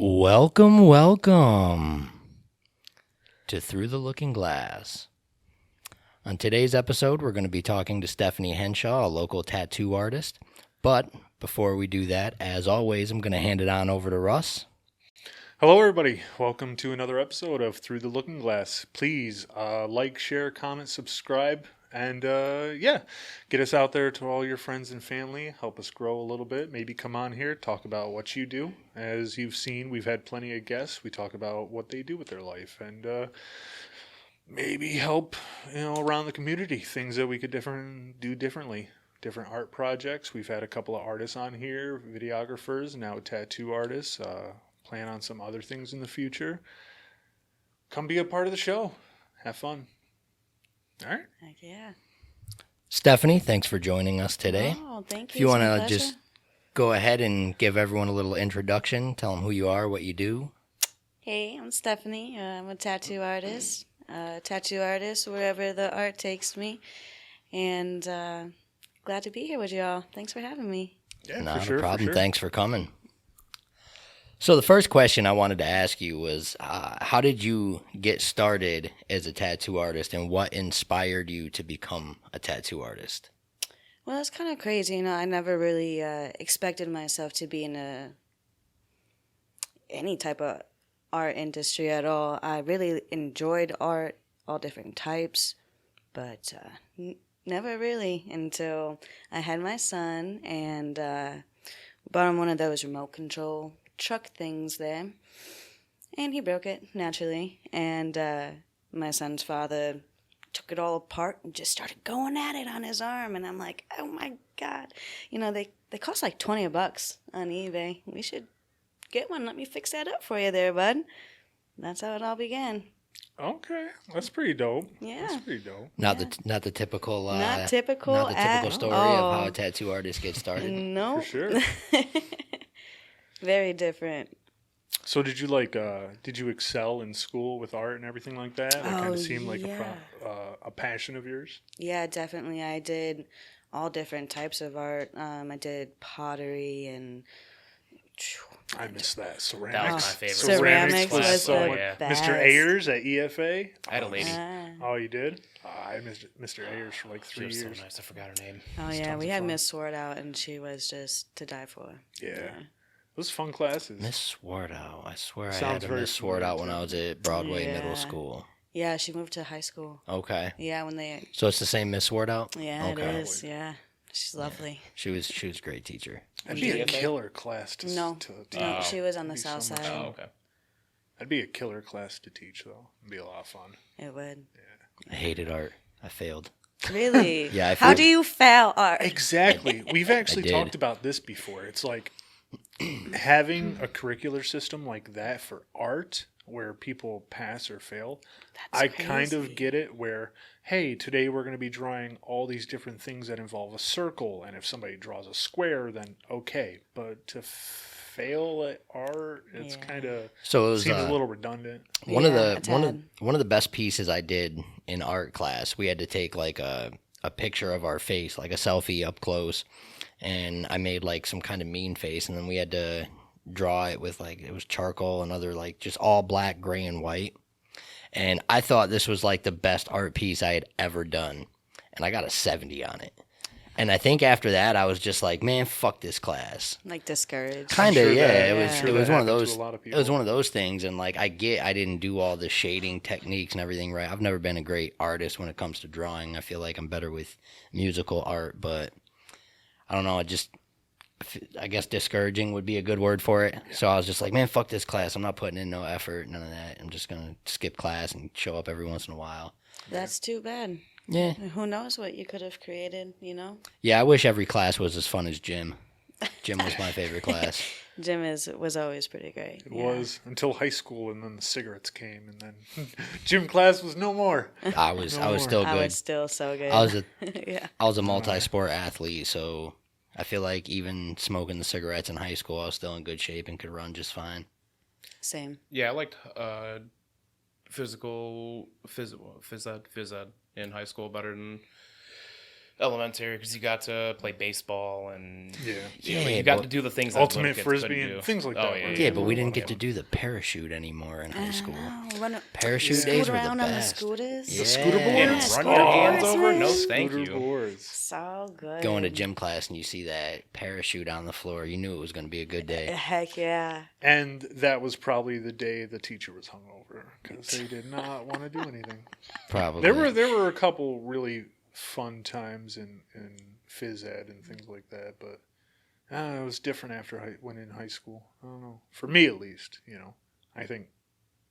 Welcome to Through the Looking Glass. On today's episode, we're going to be talking to Stephanie Henshaw, a local tattoo artist. But before we do that, as always, I'm going to hand it on over to Russ. Hello, everybody. Welcome to another episode of Through the Looking Glass. Please like, share, comment, subscribe, and get us out there to all your friends and family. Help us grow a little bit. Maybe come on here, talk about what you do. As you've seen, we've had plenty of guests. We talk about what they do with their life and maybe help around the community, things that we could do differently. Different art projects. We've had a couple of artists on here, videographers, now tattoo artists. Plan on some other things in the future. Come be a part of the show. Have fun. All right. Heck yeah. Stephanie, thanks for joining us today. Oh, thank you. If you want to just go ahead and give everyone a little introduction, tell them who you are, what you do. Hey, I'm Stephanie. I'm a tattoo artist. Wherever the art takes me. And glad to be here with y'all. Thanks for having me. Yeah, Not for sure, a problem. For sure. Thanks for coming. So the first question I wanted to ask you was, how did you get started as a tattoo artist, and what inspired you to become a tattoo artist? Well, it's kind of crazy. I never really expected myself to be in any type of art industry at all. I really enjoyed art, all different types, but never really until I had my son and bought him one of those remote control truck things there, and he broke it naturally, and my son's father took it all apart and just started going at it on his arm, and I'm like, oh my god, they cost like $20 on eBay. We should get one. Let me fix that up for you there, bud. That's how it all began. Okay, that's pretty dope. Yeah, that's pretty dope. Not the typical not typical story of how a tattoo artist gets started. No, For sure. Very different. So did you excel in school with art and everything like that? It kind of seemed like a passion of yours. Yeah, definitely. I did all different types of art. I did pottery and I miss that. Ceramics. That was my favorite. Ceramics was so the best. Mr. Ayers at EFA. I had a lady. Oh, you did? I missed Mr. Ayers for like 3 She was years. so nice. I forgot her name. Oh, It was yeah. tons We of had fun. Miss Sword out, and she was just to die for. Yeah. Those fun classes. Miss Swartout. I swear I Sounds had a very Miss Swartout when familiar, I was at Broadway Yeah. Middle School. Yeah, she moved to high school. Okay. Yeah, when they... So it's the same Miss Swartout? Yeah, Okay. it is. Yeah. She's lovely. She was a great teacher. That'd be a EFA? killer class to No, to no, teach. she was on the That'd be south so much side. fun. Oh, okay. That'd be a killer class to teach, though. It'd be a lot of fun. It would. I hated art. I failed. Really? Yeah, I How failed. do you fail art? Exactly. We've actually did. talked about this before. It's like having a curricular system like that for art where people pass or fail. That's I kind of crazy. get it where, hey, today we're going to be drawing all these different things that involve a circle. And if somebody draws a square, then okay. But to fail at art, it's Yeah. kind of So it was seems a little redundant. one Yeah, of a one tad. of the best pieces I did in art class. We had to take like a picture of our face, like a selfie up close, and I made like some kind of mean face, and then we had to draw it with like it was charcoal and other like just all black, gray, and white. And I thought this was like the best art piece I had ever done, and I got a 70 on it. And I think after that, I was just like, man, fuck this class. Like discouraged. Kind of, sure yeah. that- It I'm was sure it that was one of happened to those. a lot of It was people. one of those things, and like I didn't do all the shading techniques and everything right. I've never been a great artist when it comes to drawing. I feel like I'm better with musical art, but I don't know. I guess discouraging would be a good word for it. So I was just like, man, fuck this class. I'm not putting in no effort, none of that. I'm just gonna skip class and show up every once in a while. That's too bad. Yeah, Who knows what you could have created, yeah. I wish every class was as fun as gym. Gym was my favorite class. Gym was always pretty great. It was until high school, and then the cigarettes came, and then gym class was no more. I was No more. still I good. was still so good. I yeah. was a multi-sport athlete, so I feel like even smoking the cigarettes in high school, I was still in good shape and could run just fine. Same. Yeah, I liked phys ed in high school better than elementary because you got to play baseball and Yeah. you got to do the things that Ultimate little kids frisbee couldn't and do. things like that. Yeah, Right? Yeah, but we didn't get to do the parachute anymore in high school. Parachute scoot days were the around on the best. scooters. Yeah. scooter And boards? run your hands Oh, over? No, nice. thank Scooter you. boards. So good. Going to gym class and you see that parachute on the floor, you knew it was going to be a good day. Heck yeah. And that was probably the day the teacher was hungover because they did not want to do anything. Probably. There were a couple really fun times in phys ed and things like that, but it was different after when in high school. I don't know. For me, at least, I think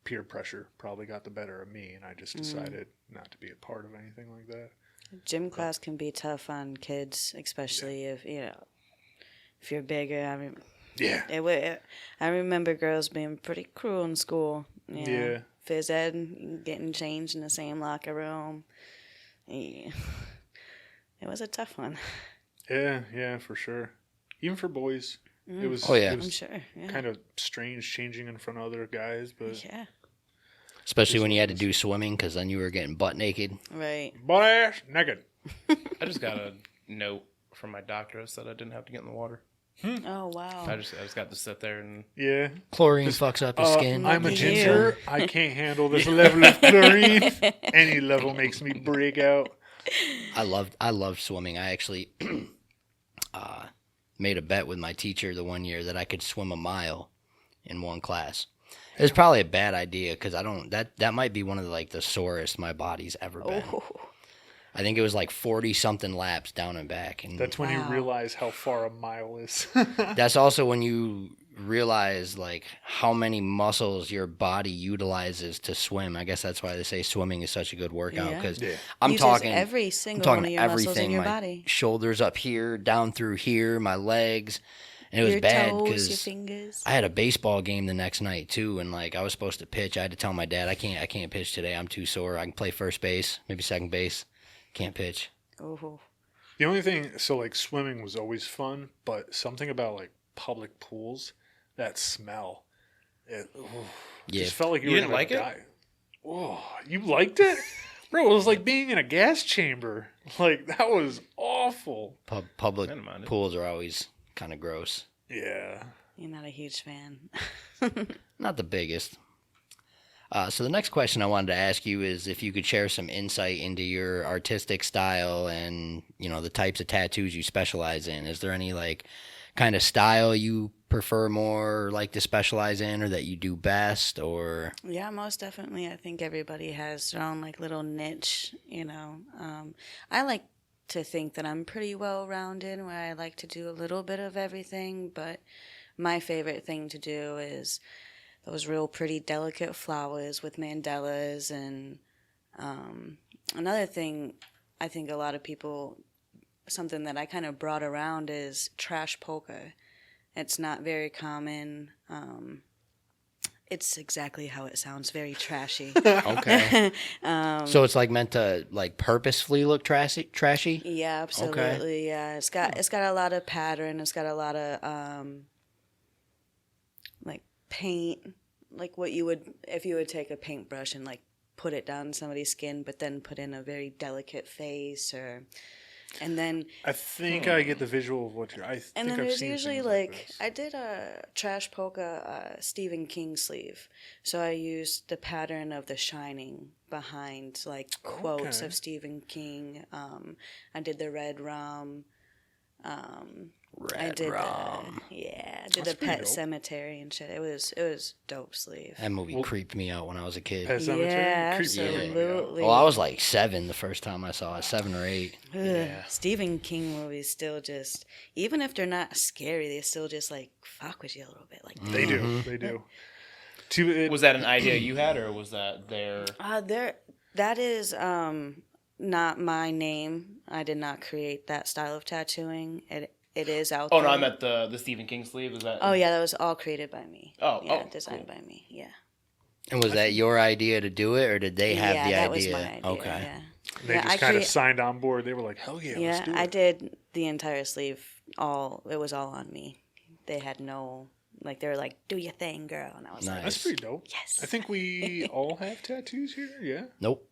peer pressure probably got the better of me, and I just decided not to be a part of anything like that. Gym class can be tough on kids, especially if you're bigger. I mean, Yeah. I remember girls being pretty cruel in school. Yeah. Phys ed, getting changed in the same locker room. Yeah. It was a tough one. Yeah, for sure. Even for boys, it was. Oh, yeah. It was I'm sure. Yeah. kind of strange changing in front of other guys, but Yeah. Especially when you had to do swimming because then you were getting butt naked. Right. butt ass naked. I just got a note from my doctor that said I didn't have to get in the water. Oh wow. I just got to sit there and Yeah. Chlorine fucks up your skin. I'm a Lucky ginger. I can't handle this level of chlorine. Any level makes me break out. I loved swimming. I actually made a bet with my teacher the one year that I could swim a mile in one class. It was probably a bad idea because that might be one of the sorest my body's ever been. Oh. I think it was like 40 something laps down and back, and That's when you Wow. realize how far a mile is. that's also when you realize how many muscles your body utilizes to swim. I guess that's why they say swimming is such a good workout Yeah. because Yeah. I'm Uses talking every I'm single talking one of your muscles in everything. your My body. shoulders up here, down through here, my legs, and it was Your bad toes, your because fingers. I had a baseball game the next night too, and I was supposed to pitch. I had to tell my dad I can't pitch today. I'm too sore. I can play first base, maybe second base. Can't pitch. Oh. The only thing, swimming was always fun, but something about public pools, that smell, it Yeah. just felt like you You were didn't gonna like it? die. Oh, you liked it, bro? It was like being in a gas chamber. That was awful. Public I didn't mind it. pools are always kind of gross. Yeah. You're not a huge fan. Not the biggest. So the next question I wanted to ask you is if you could share some insight into your artistic style and, the types of tattoos you specialize in. Is there any kind of style you prefer more or like to specialize in or that you do best or? Yeah, most definitely. I think everybody has their own little niche, I like to think that I'm pretty well-rounded where I like to do a little bit of everything, but my favorite thing to do is those real pretty delicate flowers with mandalas. And another thing I think a lot of people, something that I kind of brought around is trash polka. It's not very common. It's exactly how it sounds, very trashy. Okay. So it's meant to purposefully look trashy? Yeah, absolutely. Yeah, it's got a lot of pattern. It's got a lot of paint, what you would if you would take a paintbrush and put it down somebody's skin, but then put in a very delicate face, and then I think I get the visual of what you're. and think then I've there's seen usually things this. I did a trash polka Stephen King sleeve, so I used the pattern of The Shining behind quotes Okay. of Stephen King. I did the red rum. I did Rum. I did That's the pretty Pet dope. Cemetery and shit. It was dope sleeve. That movie creeped me out when I was a kid. Pet Cemetery? Yeah, Creeped me out. absolutely. Well, I was 7 the first time I saw it, 7 or 8. Ugh, Stephen King movies still just, even if they're not scary, they still just fuck with you a little bit. They do. They do. was that an idea you had or was that their? That is not my name. I did not create that style of tattooing. It is out Oh there. no, I meant the Stephen King sleeve. Is that? Oh yeah, that was all created by me. Oh, yeah, oh, designed cool. by me. Yeah. And was that your idea to do it, or did they have yeah, the that idea? was my idea. Okay. Yeah. They yeah, just kind of signed on board. They were like, "Hell yeah, let's do it." I did the entire sleeve. It was all on me. They had no they were like, "Do your thing, girl," and I was Nice. That's pretty dope. Yes. I think we all have tattoos here. Yeah. Nope.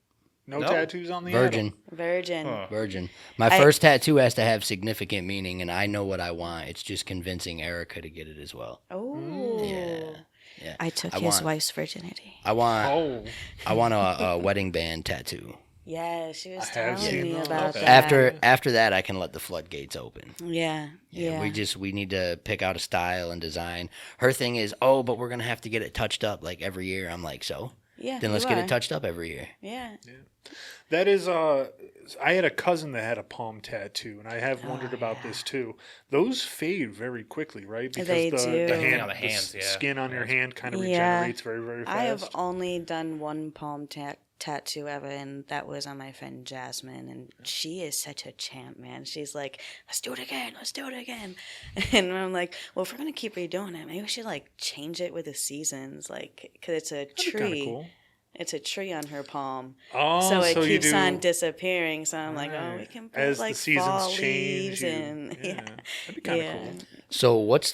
No No. tattoos on the Virgin. Virgin. Huh. Virgin. My I- first tattoo has to have significant meaning, and I know what I want. It's just convincing Erica to get it as well. Oh. Yeah. I took I his want- wife's virginity. I want. Oh, I want a wedding band tattoo. Yeah, she was I have telling seen me those. about Okay. that. After that, I can let the floodgates open. Yeah. Yeah. We need to pick out a style and design. Her thing is, oh, but we're gonna have to get it touched up like every year. I'm like, so Yeah. then let's you get are. it touched up every year. Yeah. that is. I had a cousin that had a palm tattoo, and I have wondered about this too. Those fade very quickly, right? Because They the do. hand, On the hands, yeah. skin on your hand kind of Yeah. regenerates very, very fast. I have only done one palm tattoo ever, and that was on my friend Jasmine, and she is such a champ, man. She's like, let's do it again, and I'm like, well, if we're gonna keep redoing it, maybe we should like change it with the seasons, like, because it's a That'd be kinda tree. cool. It's a tree on her palm, Oh, so it you keeps do- on disappearing. So I'm like, oh, we Right. can put As like the seasons fall change, leaves and yeah, that'd be kind of yeah. cool. So what's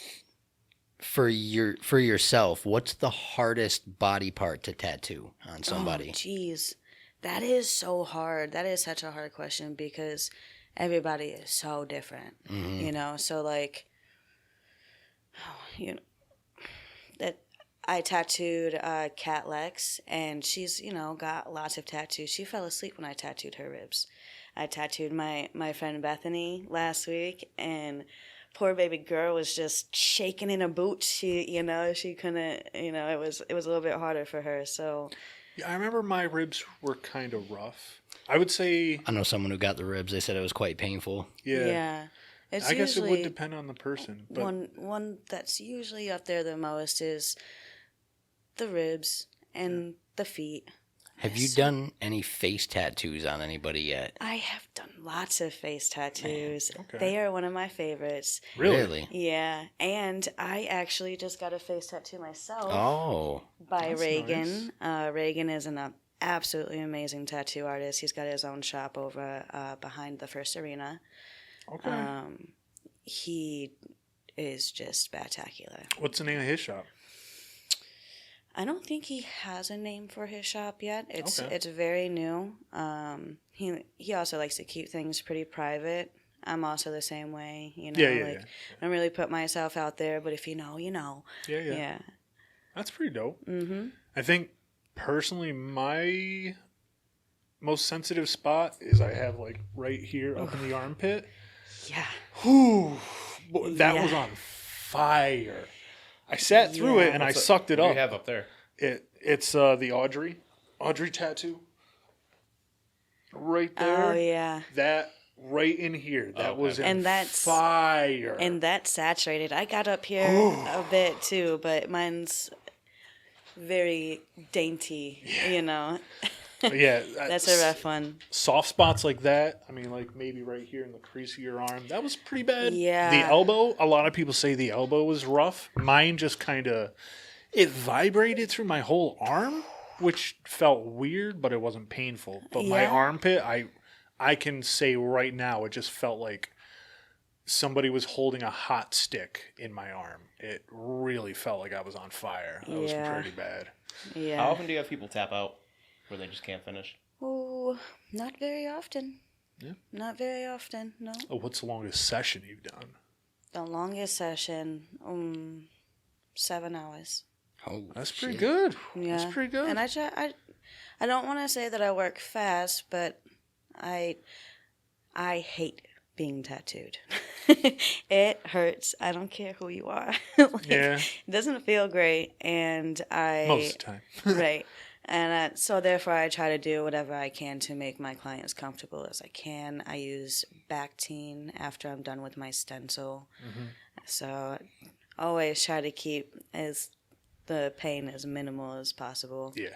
for yourself? What's the hardest body part to tattoo on somebody? Oh, jeez. That is so hard. That is such a hard question because everybody is so different, you know? So, like, you know, that I tattooed Cat Lex, and she's, you know, got lots of tattoos. She fell asleep when I tattooed her ribs. I tattooed my friend Bethany last week, and poor baby girl was just shaking in a boot. She couldn't, it was a little bit harder for her, so... Yeah, I remember my ribs were kind of rough. I would say, I know someone who got the ribs. They said it was quite painful. yeah. It's I guess it would usually depend on the person. But one that's usually up there the most is the ribs and the feet. Have you done any face tattoos on anybody yet? I have done lots of face tattoos. okay. They are one of my favorites. really? Yeah, and I actually just got a face tattoo myself Oh, by that's Reagan. Reagan is an absolutely amazing tattoo artist. He's got his own shop over behind the First Arena. Okay. He is just spectacular. What's the name of his shop? I don't think he has a name for his shop yet. It's Okay. it's very new. He also likes to keep things pretty private. I'm also the same way, you know. Yeah, yeah, like yeah. I don't really put myself out there, but if you know, you know. Yeah. Yeah. That's pretty dope. Mm-hmm. I think personally, my most sensitive spot is I have like right here up in the armpit. Yeah. Whew, boy, that Yeah. was on fire. I sat through it and I sucked it What do up. you have up there? It's the Audrey tattoo. Right there. Oh yeah. That right in here. That Okay. was in And that's- fire. And that's saturated. I got up here a bit too, but mine's very dainty, you know. yeah, That's a rough one. soft spots like that. I mean, like maybe right here in the crease of your arm. That was pretty bad. Yeah. The elbow. A lot of people say the elbow was rough. Mine just kind of it vibrated through my whole arm, which felt weird, but it wasn't painful. But my Yeah. armpit, I can say right now, it just felt like somebody was holding a hot stick in my arm. It really felt like I was on fire. That was Yeah. pretty bad. Yeah. How often do you have people tap out where they just can't finish? Oh, not very often. Yeah. Not very often, no. Oh, what's the longest session you've done? The longest session, 7 hours. oh, That's pretty shit. good. Yeah. That's pretty good. And I don't want to say that I work fast, but I hate being tattooed. It hurts. I don't care who you are. Like, Yeah. It doesn't feel great, and Most of the time. right. And so therefore I try to do whatever I can to make my clients comfortable as I can. I use Bactine after I'm done with my stencil. Mm-hmm. So always try to keep the pain as minimal as possible. Yeah.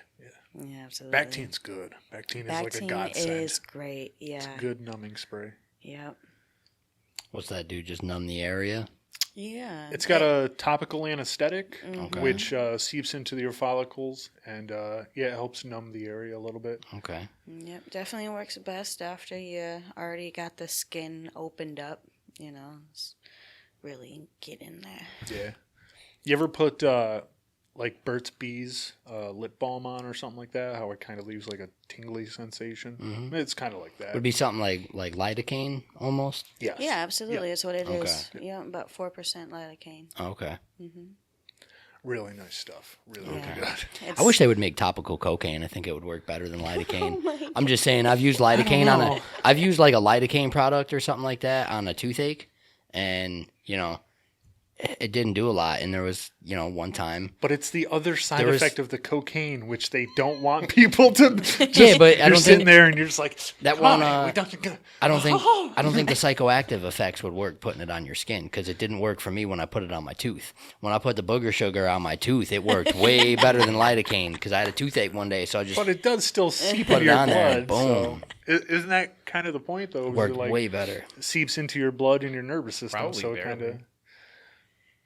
Yeah, absolutely. Bactine's good. Bactine is like a Bactine godsend. is great. Yeah. It's a good numbing spray. Yep. What's that do? Just numb the area? Yeah. It's got a topical anesthetic, Okay. which seeps into your follicles, and it helps numb the area a little bit. Okay. Yep, definitely works best after you already got the skin opened up. You know, really get in there. Yeah. You ever put like Burt's Bees lip balm on or something like that, how it kind of leaves like a tingly sensation. It's kind of like that. Would be something like lidocaine almost. Yes. Yeah, absolutely. Yeah. That's what it Okay. is. Yeah, about 4% lidocaine. Okay. Really nice stuff. Really, really Yeah. good. I wish they would make topical cocaine. I think it would work better than lidocaine. I'm just saying. I've used lidocaine on know. I've used like a lidocaine product or something like that on a toothache, and it didn't do a lot. And there was one time. But it's the other side There was- effect of the cocaine, which they don't want people to. Just, Yeah, but I you're don't sitting think- there and you're just like, That "Come one, on, we don't- I don't think the psychoactive effects would work putting it on your skin, because it didn't work for me when I put it on my tooth. When I put the booger sugar on my tooth, it worked way better than lidocaine, because I had a toothache one day, so I just But it does still seep Put into it your on there, blood. boom. So isn't that kind of the point, though? Is it worked like way better. seeps into your blood and your nervous system, Probably so it kind of. barely.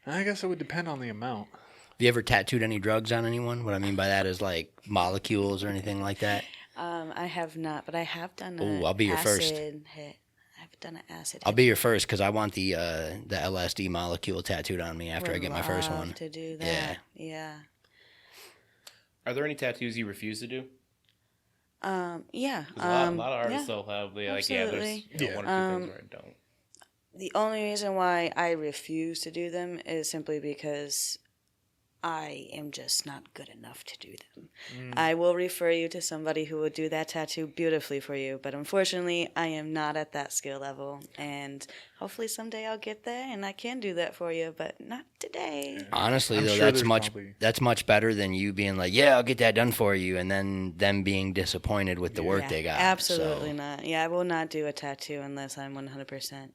I guess it would depend on the amount. Have you ever tattooed any drugs on anyone? What I mean by that is like molecules or anything like that. I have not, but I have done Ooh, I'll be your first. acid hit. I've done an acid I'll hit. be your first, because I want the LSD molecule tattooed on me after I Would get my first love one. to do that. Yeah. Are there any tattoos you refuse to do? Yeah. 'Cause a lot of artists yeah. will have the like, yeah, there's Absolutely. Yeah. one or two things where I don't. The only reason why I refuse to do them is simply because I am just not good enough to do them. I will refer you to somebody who will do that tattoo beautifully for you, but unfortunately, I am not at that skill level, and hopefully someday I'll get there and I can do that for you, but not today. Honestly, I'm though, sure that's there's much probably- that's much better than you being like, yeah, I'll get that done for you, and then them being disappointed with the work Yeah, they got. absolutely So, not. Yeah, I will not do a tattoo unless I'm 100%.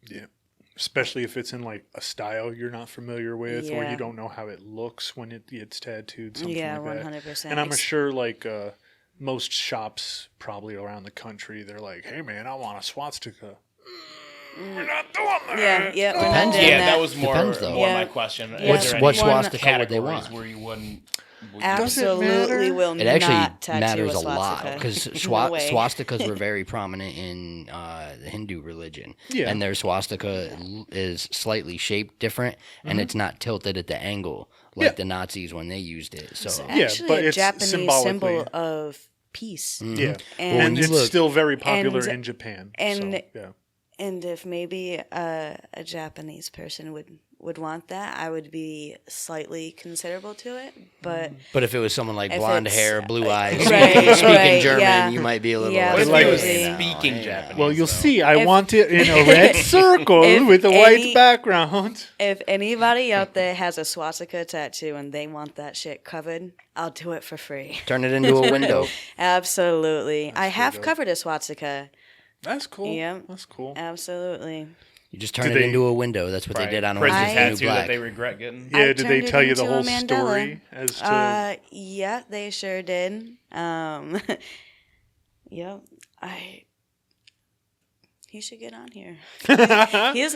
Yeah. Especially if it's in like a style you're not familiar with, or Yeah. you don't know how it looks when it gets tattooed. Something Yeah, like that. 100%. And I'm sure like most shops probably around the country, they're like, "Hey man, I want a swastika." We're not doing that. Yeah, we're not Depends. doing Yeah, that. that was more Depends, though. more Yeah. my question. Yeah. Is there what any swastika would they categories want? where you wouldn't? Absolutely will It actually not tattoo matters a swastika. lot, because No way. swastikas were very prominent in the Hindu religion. Yeah. And their swastika is slightly shaped different, and it's not tilted at the angle like Yeah. the Nazis when they used it. So Yeah, Actually, but a it's Japanese symbolically- symbol of peace. Yeah. And- And you it's look- still very popular and- in Japan. and- so, yeah. And if maybe a Japanese person would want that, I would be slightly considerable to it. But But if it was someone like If blonde it's- hair, blue eyes, Right, speaking right, German, yeah. you might be a little Yeah, like, What if Like- he was absolutely. speaking Hey, Japanese? Well, you'll though? see. I If- want it in a red circle if with a white any- background. if anybody out there has a swastika tattoo and they want that shit covered, I'll do it for free. turn it into a window. Absolutely. I have dope. covered a swastika. That's cool. Yeah. That's cool. Absolutely. You just turn Did it they- into a window. That's what Right. they did on Prison Orange is the New tattoo that Black. they regret getting. Yeah, I did they turned it tell you the into a whole mandala. story as to? Yeah, they sure did. Yep. He should get on here. he's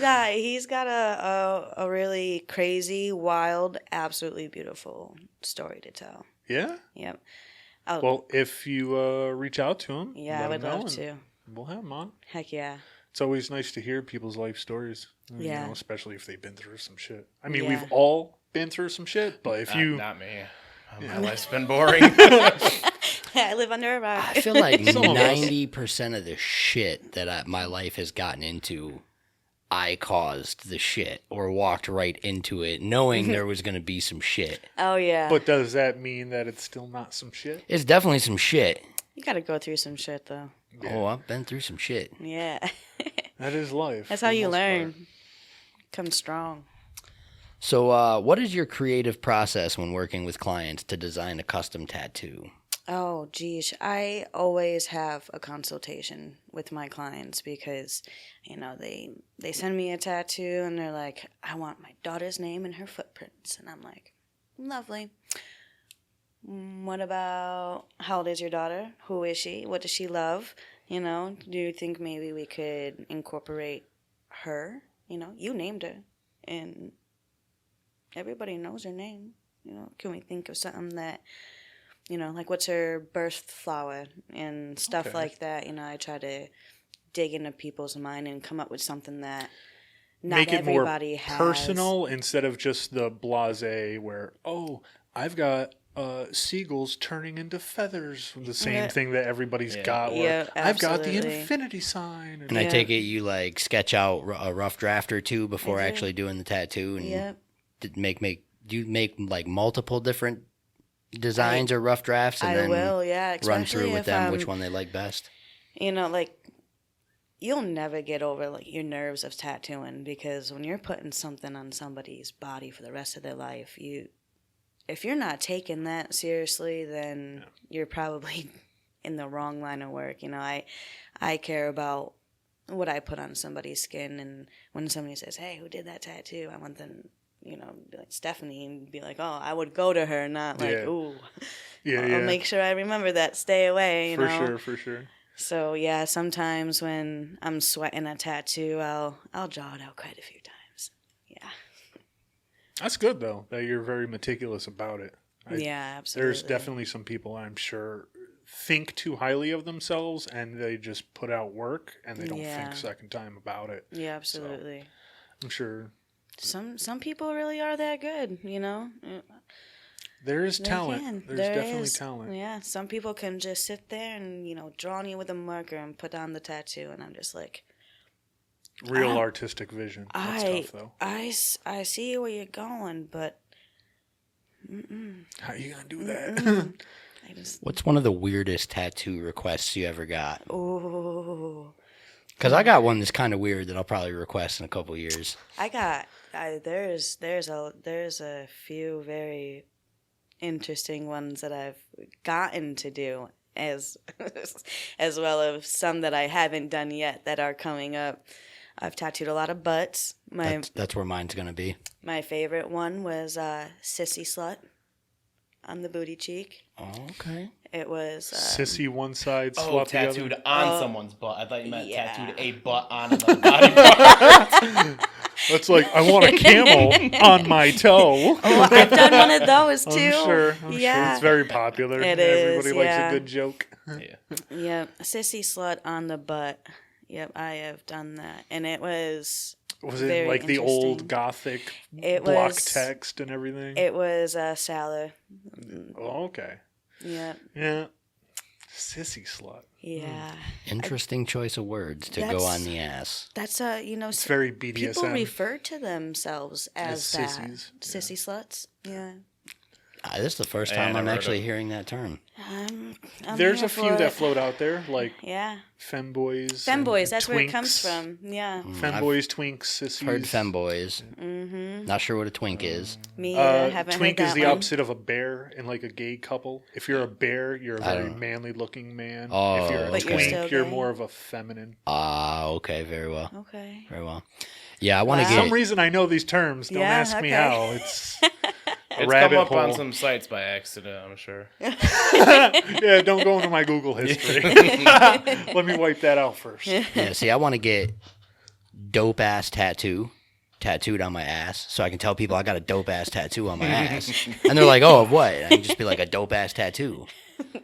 got a really crazy, wild, absolutely beautiful story to tell. Yeah. Yep. Oh, Well, if you reach out to him, yeah, let I would him know, love and to. We'll have him on. Heck yeah. It's always nice to hear people's life stories. You Yeah. know, especially if they've been through some shit. I mean, Yeah. we've all been through some shit, but if you, Not me. My life's been boring. I live under a rock. I feel like Some of us. 90% of the shit that my life has gotten into, I caused the shit or walked right into it knowing there was going to be some shit. Oh yeah. but does that mean that it's still not some shit? It's definitely some shit. You gotta go through some shit though. Oh, I've been through some shit. Yeah. That is life. That's for how the you most learn. part. Come strong. So, what is your creative process when working with clients to design a custom tattoo? Oh, geez. I always have a consultation with my clients because, they send me a tattoo and they're like, I want my daughter's name and her footprints. And I'm like, lovely. What about, how old is your daughter? Who is she? What does she love? Do you think maybe we could incorporate her? You named her. And everybody knows her name. Can we think of something that, like what's her birth flower and stuff Okay. like that. I try to dig into people's mind and come up with something that not make it more everybody has. personal instead of just the blasé where, oh, I've got seagulls turning into feathers. The same thing that everybody's got. Where I've got the absolutely. infinity sign. And I Yeah. take it you like sketch out a rough draft or two before I do. actually doing the tattoo, and Yep. do you make like multiple different designs or rough drafts, and I then will, yeah. run Especially through with if, them which one they like best? You know, like, you'll never get over like your nerves of tattooing, because when you're putting something on somebody's body for the rest of their life, if you're not taking that seriously, then you're probably in the wrong line of work. You know, I care about what I put on somebody's skin, and when somebody says, "Hey, who did that tattoo?" I want them, you know, be like Stephanie, and be like, "Oh, I would go to her, not like, ooh, I'll make sure I remember that. Stay away." You know? For sure. So yeah, sometimes when I'm sweating a tattoo, I'll draw it out quite a few times. Yeah. That's good though that you're very meticulous about it. Yeah, absolutely. There's definitely some people I'm sure think too highly of themselves and they just put out work and they don't think a second time about it. Yeah, absolutely. So, I'm sure some people really are that good, you know. there is They talent. can. There's There definitely is. talent. Yeah, some people can just sit there and, you know, draw on you with a marker and put on the tattoo, and I'm just like, Real artistic vision. That's tough though. I see where you're going, but How you gonna do that? I just, What's one of the weirdest tattoo requests you ever got? ooh. Because I got one that's kind of weird that I'll probably request in a couple years. There's a few very interesting ones that I've gotten to do, as as well as some that I haven't done yet that are coming up. I've tattooed a lot of butts. That's where mine's gonna be. My favorite one was Sissy Slut on the booty cheek. Oh, okay. It was Sissy one side, Oh, slut the other. tattooed on someone's butt. I thought you meant yeah. tattooed a butt on another body part. That's like I want a camel on my toe. Oh, I've done one of those too. I'm sure Yeah. it's very popular. It Everybody is, likes yeah. a good joke. Yeah. Yep, Sissy Slut on the butt. Yep, I have done that, and it was Was it very like the old interesting. gothic It block was- text and everything? It was Salah. Oh, okay. Yep, Yeah. Sissy slut. yeah. Interesting choice of words to go That's- on the ass. That's you know, It's very people BDSM. refer to themselves as that. sissies, yeah. Sissy sluts. Yeah. This is the first Yeah, I time I'm never heard actually of it. hearing that term. I'm There's here a few for that it. float out there, like Yeah. femboys. Femboys, and that's where it comes twinks. from. Yeah. Femboys, twinks, sissies. Heard femboys. Mm-hmm. Not sure what a twink is. Me either. Haven't twink heard is that the one. opposite of a bear in like a gay couple. If you're a bear, you're a I very don't- manly looking man. Oh, if you're a But you're twink, still you're gay? more of a feminine. Okay, very well. Okay. Very well. Yeah, I want to Wow. For get some reason, I know these terms. Don't Yeah, ask me okay. how. It's a It's rabbit come up hole. on some sites by accident, I'm sure. Yeah, don't go into my Google history. Let me wipe that out first. Yeah, see, I want to get dope ass tattooed on my ass, so I can tell people I got a dope ass tattoo on my ass, and they're like, "Oh, of what?" And I can just be like, "A dope ass tattoo."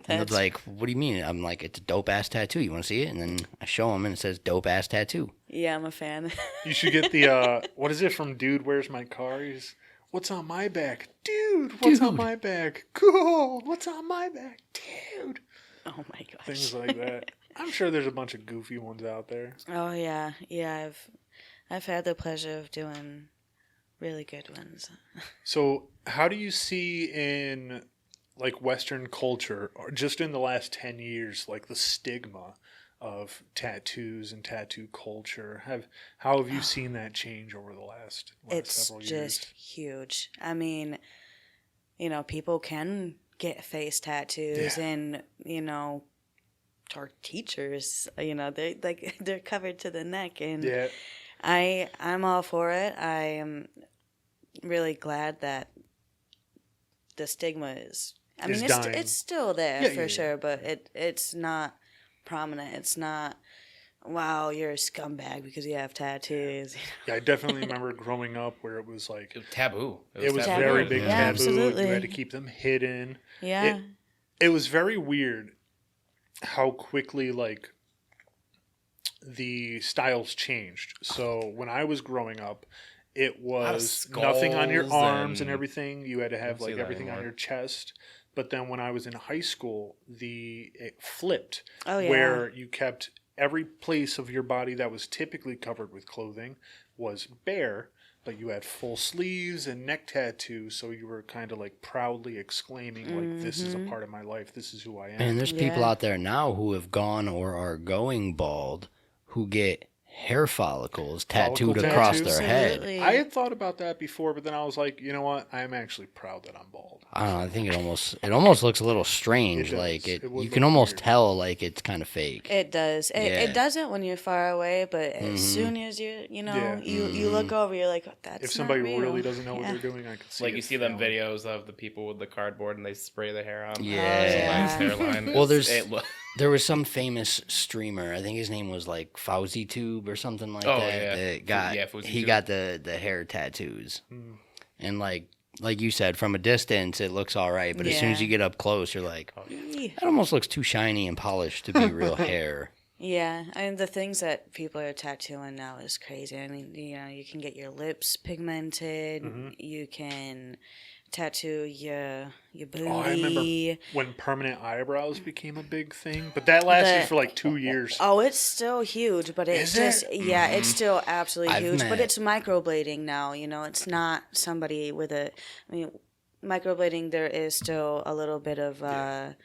And they're like, "What do you mean?" I'm like, "It's a dope ass tattoo. You want to see it?" And then I show them, and it says "dope ass tattoo." Yeah, I'm a fan. You should get the what is it from Dude Where's My Car? He's what's on my back? Dude, what's on Dude. my back? Cool. What's on my back? Dude. Oh my gosh. Things like that. I'm sure there's a bunch of goofy ones out there. Oh yeah, yeah. I've had the pleasure of doing really good ones. So, how do you see in like Western culture, or just in the last 10 years, like the stigma of tattoos and tattoo culture? How have you seen that change over the last It's several years? just huge. I mean, you know, people can get face tattoos, Yeah. and you know, our teachers, you know, they're covered to the neck, and Yeah. I'm all for it. I am really glad that the stigma is. I Is mean, dying. it's still there Yeah, for yeah, sure, but it's not prominent. It's not. Wow, you're a scumbag because you have tattoos. Yeah, I definitely remember growing up where it was like It was taboo. it was taboo. very big Yeah, taboo. absolutely. You had to keep them hidden. Yeah, It was very weird how quickly like the styles changed. So when I was growing up, it lot of was nothing on your skulls arms and and- everything. You had to have Don't see like that everything on anymore. your chest. But then when I was in high school, it flipped, Oh, yeah. where you kept every place of your body that was typically covered with clothing was bare, but you had full sleeves and neck tattoos, so you were kind of like proudly exclaiming, like, this is a part of my life, this is who I am. And there's people Yeah. out there now who have gone or are going bald who get hair follicles tattooed Follicle across tattoos? their head. Absolutely. I had thought about that before, but then I was like, you know what? I'm actually proud that I'm bald. I don't know. I think it almost looks a little strange. It does. Like It would you can look almost weird. tell like it's kind of fake. It does. Yeah. It doesn't when you're far away, but as soon as you know, Yeah. you look over, you're like, that's If somebody not real. really doesn't know what Yeah. they're doing, I could see Like it you see them failing. videos of the people with the cardboard and they spray the hair on. Yeah. Somebody's hairline. Well, there's- It lo- There was some famous streamer. I think his name was like Fauzi Tube or something like Oh, that. yeah. That got Fauzi he Tube. got the hair tattoos, Mm. and like you said, from a distance it looks all right, but as soon as Yeah. you get up close, you're like, Yeah. that almost looks too shiny and polished to be real hair. Yeah, I mean the things that people are tattooing now is crazy. I mean, you can get your lips pigmented. Mm-hmm. You can tattoo your booty. Oh, I remember when permanent eyebrows became a big thing, but that lasted for like 2 years. Oh, it's still huge, but Is it's just it? yeah, it's still absolutely I've huge. But met- it's microblading now. It's not somebody with a. I mean, microblading there is still a little bit of a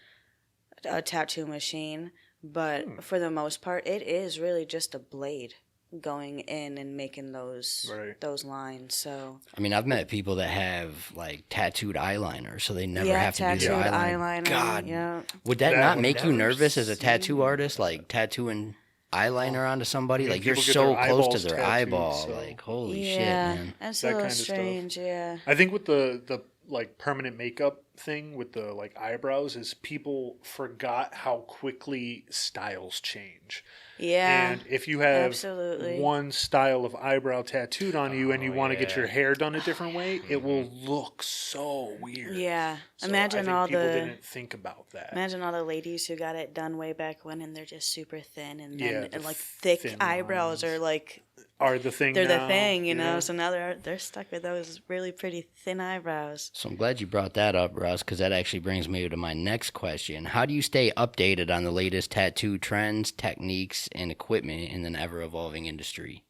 tattoo machine, but for the most part, it is really just a blade going in and making those Right. those lines. So I mean, I've met people that have like tattooed eyeliner, so they never yeah, have to do tattooed their eyeliner. eyeliner. God, Yeah. would that That not would make you never nervous as a see tattoo artist, like tattooing eyeliner onto somebody? I mean, Like you're people get so their close to eyeballs their tattooed, eyeball. so- Like holy shit, Yeah, man. that's That a little kind of stuff. strange. Yeah. I think with the like permanent makeup thing with the like eyebrows is people forgot how quickly styles change. Yeah. And if you have absolutely. one style of eyebrow tattooed on you and you Oh, want to get yeah. your hair done a different way, it will look so weird. Yeah. So Imagine I think all people the didn't think about that. imagine all the ladies who got it done way back when and they're just super thin and Yeah, then the and like thick thin eyebrows lines. are like Are the thing they're the now, thing, you know. yeah. So now they're stuck with those really pretty thin eyebrows. So I'm glad you brought that up, Russ, because that actually brings me to my next question. How do you stay updated on the latest tattoo trends, techniques, and equipment in an ever-evolving industry?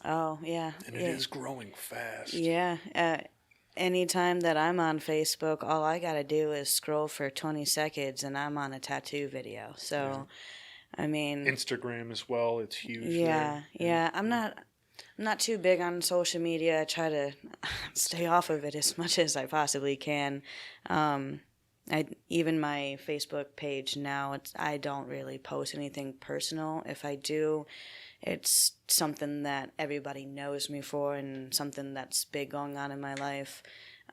Oh yeah. And it yeah. is growing fast. Yeah. Anytime that I'm on Facebook, all I gotta do is scroll for 20 seconds and I'm on a tattoo video. So, I mean, Instagram as well, it's huge. yeah, there. yeah. I'm not too big on social media. I try to stay off of it as much as I possibly can. Even my Facebook page now, I don't really post anything personal. If I do, it's something that everybody knows me for and something that's big going on in my life.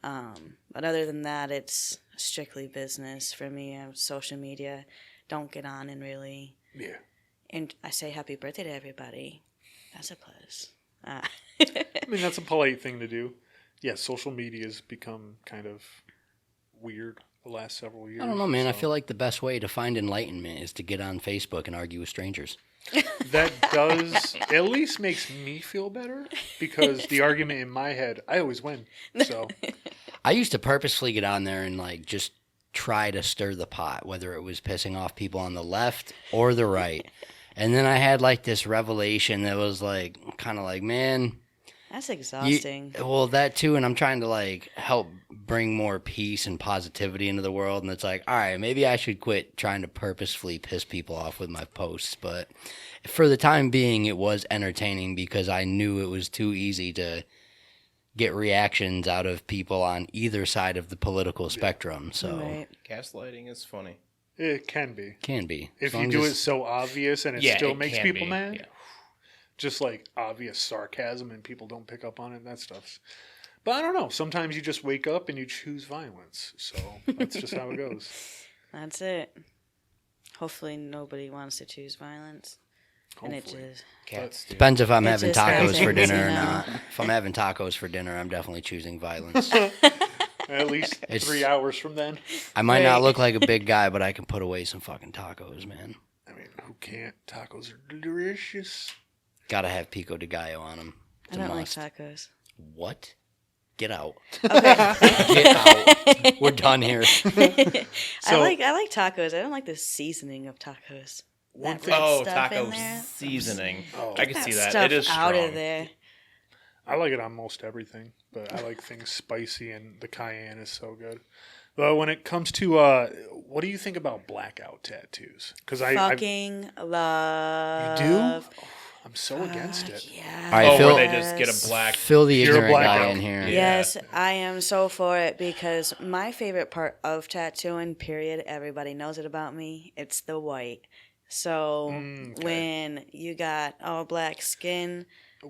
But other than that, it's strictly business for me. Social media, don't get on and really. Yeah. And I say happy birthday to everybody. That's a plus. I mean, that's a polite thing to do. Yeah, social media has become kind of weird the last several years. I don't know, man. I so- feel like the best way to find enlightenment is to get on Facebook and argue with strangers. that does at least makes me feel better because the argument in my head, I always win. So I used to purposefully get on there and like just try to stir the pot, whether it was pissing off people on the left or the right. And then I had like this revelation that was like kind of like, man, That's exhausting. well, that too, and I'm trying to like help bring more peace and positivity into the world, and it's like, all right, maybe I should quit trying to purposefully piss people off with my posts. But for the time being, it was entertaining because I knew it was too easy to get reactions out of people on either side of the political spectrum. So Right. Gaslighting is funny. it can be. can be. If As you long do as- it so obvious and it Yeah, still it makes can people be, mad, yeah. just like obvious sarcasm and people don't pick up on it, that stuff's. But I don't know. Sometimes you just wake up and you choose violence. So that's just how it goes. That's it. Hopefully nobody wants to choose violence. And it Hopefully. just Cats do. Depends if I'm It having just tacos happens, for dinner you or know? not. If I'm having tacos for dinner, I'm definitely choosing violence. At least It's- 3 hours from then. I might not Right. look like a big guy, but I can put away some fucking tacos, man. I mean, Who can't? Tacos are delicious. Gotta have pico de gallo on them. I don't like tacos. What? Get out. Okay. Get out. We're done here. I like tacos. I don't like the seasoning of tacos. That red Oh, stuff taco in there. seasoning. Oh. I can see that. Stuff It is out strong. of there. I like it on most everything, but I like things spicy, and the cayenne is so good. But when it comes to, what do you think about blackout tattoos? Because I Fucking love. you do? I'm so against it. Yeah. All right, Oh, Phil, where they just get a black. Phil the You're a ignorant guy blackout. in here. Yeah. Yes, I am so for it because my favorite part of tattooing, period, everybody knows it about me, it's the white. So Okay. when you got all black skin,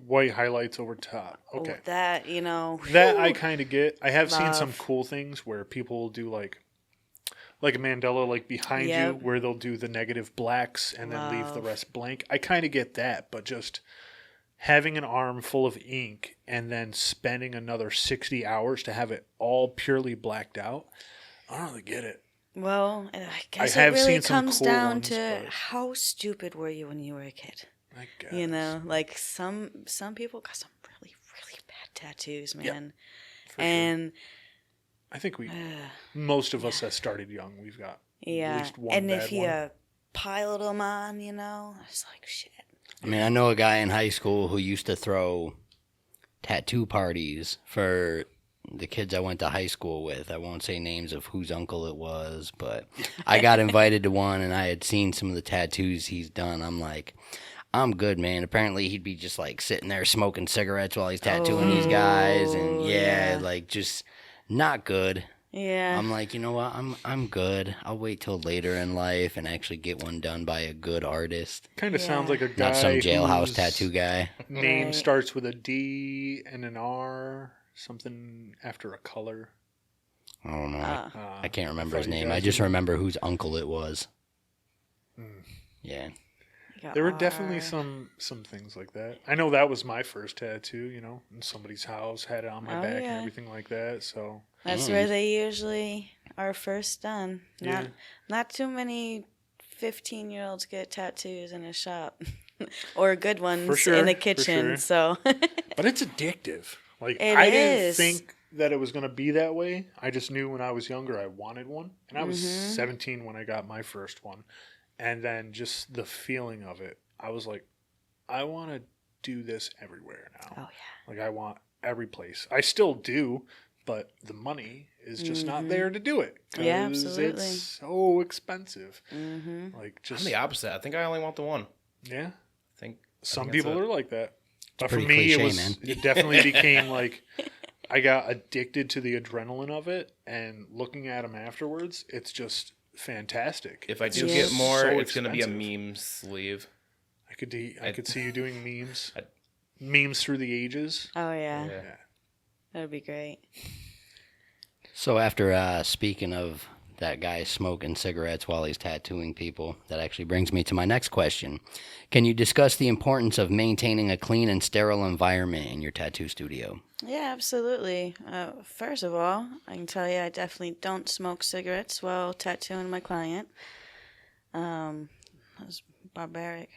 White highlights over top. Okay. that, That I kind of get. I have seen some Love. cool things where people will do like a mandala like behind you Yep. where they'll do the negative blacks and then leave the Love. rest blank. I kind of get that, but just having an arm full of ink and then spending another 60 hours to have it all purely blacked out, I don't really get it. well, I guess have it really seen some comes cool down ones, to but- how stupid were you when you were a kid? I guess. Like some people got some really, really bad tattoos, man. For sure. And I think most of us that started young, we've got yeah, at least one and bad if you one. piled them on, it's like shit. I mean, I know a guy in high school who used to throw tattoo parties for the kids I went to high school with. I won't say names of whose uncle it was, but I got invited to one, and I had seen some of the tattoos he's done. I'm like, I'm good, man. Apparently, he'd be just like sitting there smoking cigarettes while he's tattooing these guys, and yeah. like just not good. Yeah. I'm like, you know what? I'm good. I'll wait till later in life and actually get one done by a good artist, Kind of Yeah. sounds like a guy not some jailhouse whose tattoo guy. name Right. starts with a D and an R, something after a color. I don't know. I can't remember his thought you name. guys I just would- remember whose uncle it was. Hmm. Yeah. There were definitely some things like that. I know that was my first tattoo, in somebody's house, had it on my Oh, back yeah. and everything like that. So That's where they usually are first done. Yeah. Not too many 15-year-olds get tattoos in a shop, or good ones sure, in the for kitchen. sure. So but it's addictive. Like It I didn't is. think that it was going to be that way. I just knew when I was younger I wanted one, and I was Mm-hmm. 17 when I got my first one. And then just the feeling of it, I was like, I want to do this everywhere now. Oh, yeah. Like I want every place. I still do, but the money is just not there to do it. 'Cause Mm-hmm. Yeah, absolutely. It's so expensive. Mm-hmm. Like I'm just the opposite. I think I only want the one. yeah. I think Some that's people it. are like that. But for pretty me, cliche, it was man. it definitely became like I got addicted to the adrenaline of it, and looking at them afterwards, it's just fantastic. If I do Yeah. get more, So it's going to be a expensive. meme sleeve. I could see you doing memes, I- memes through the ages. Oh, yeah. Yeah. That'd be great. So after speaking of that guy smoking cigarettes while he's tattooing people, that actually brings me to my next question. Can you discuss the importance of maintaining a clean and sterile environment in your tattoo studio? Yeah, absolutely. First of all, I can tell you I definitely don't smoke cigarettes while tattooing my client. That's barbaric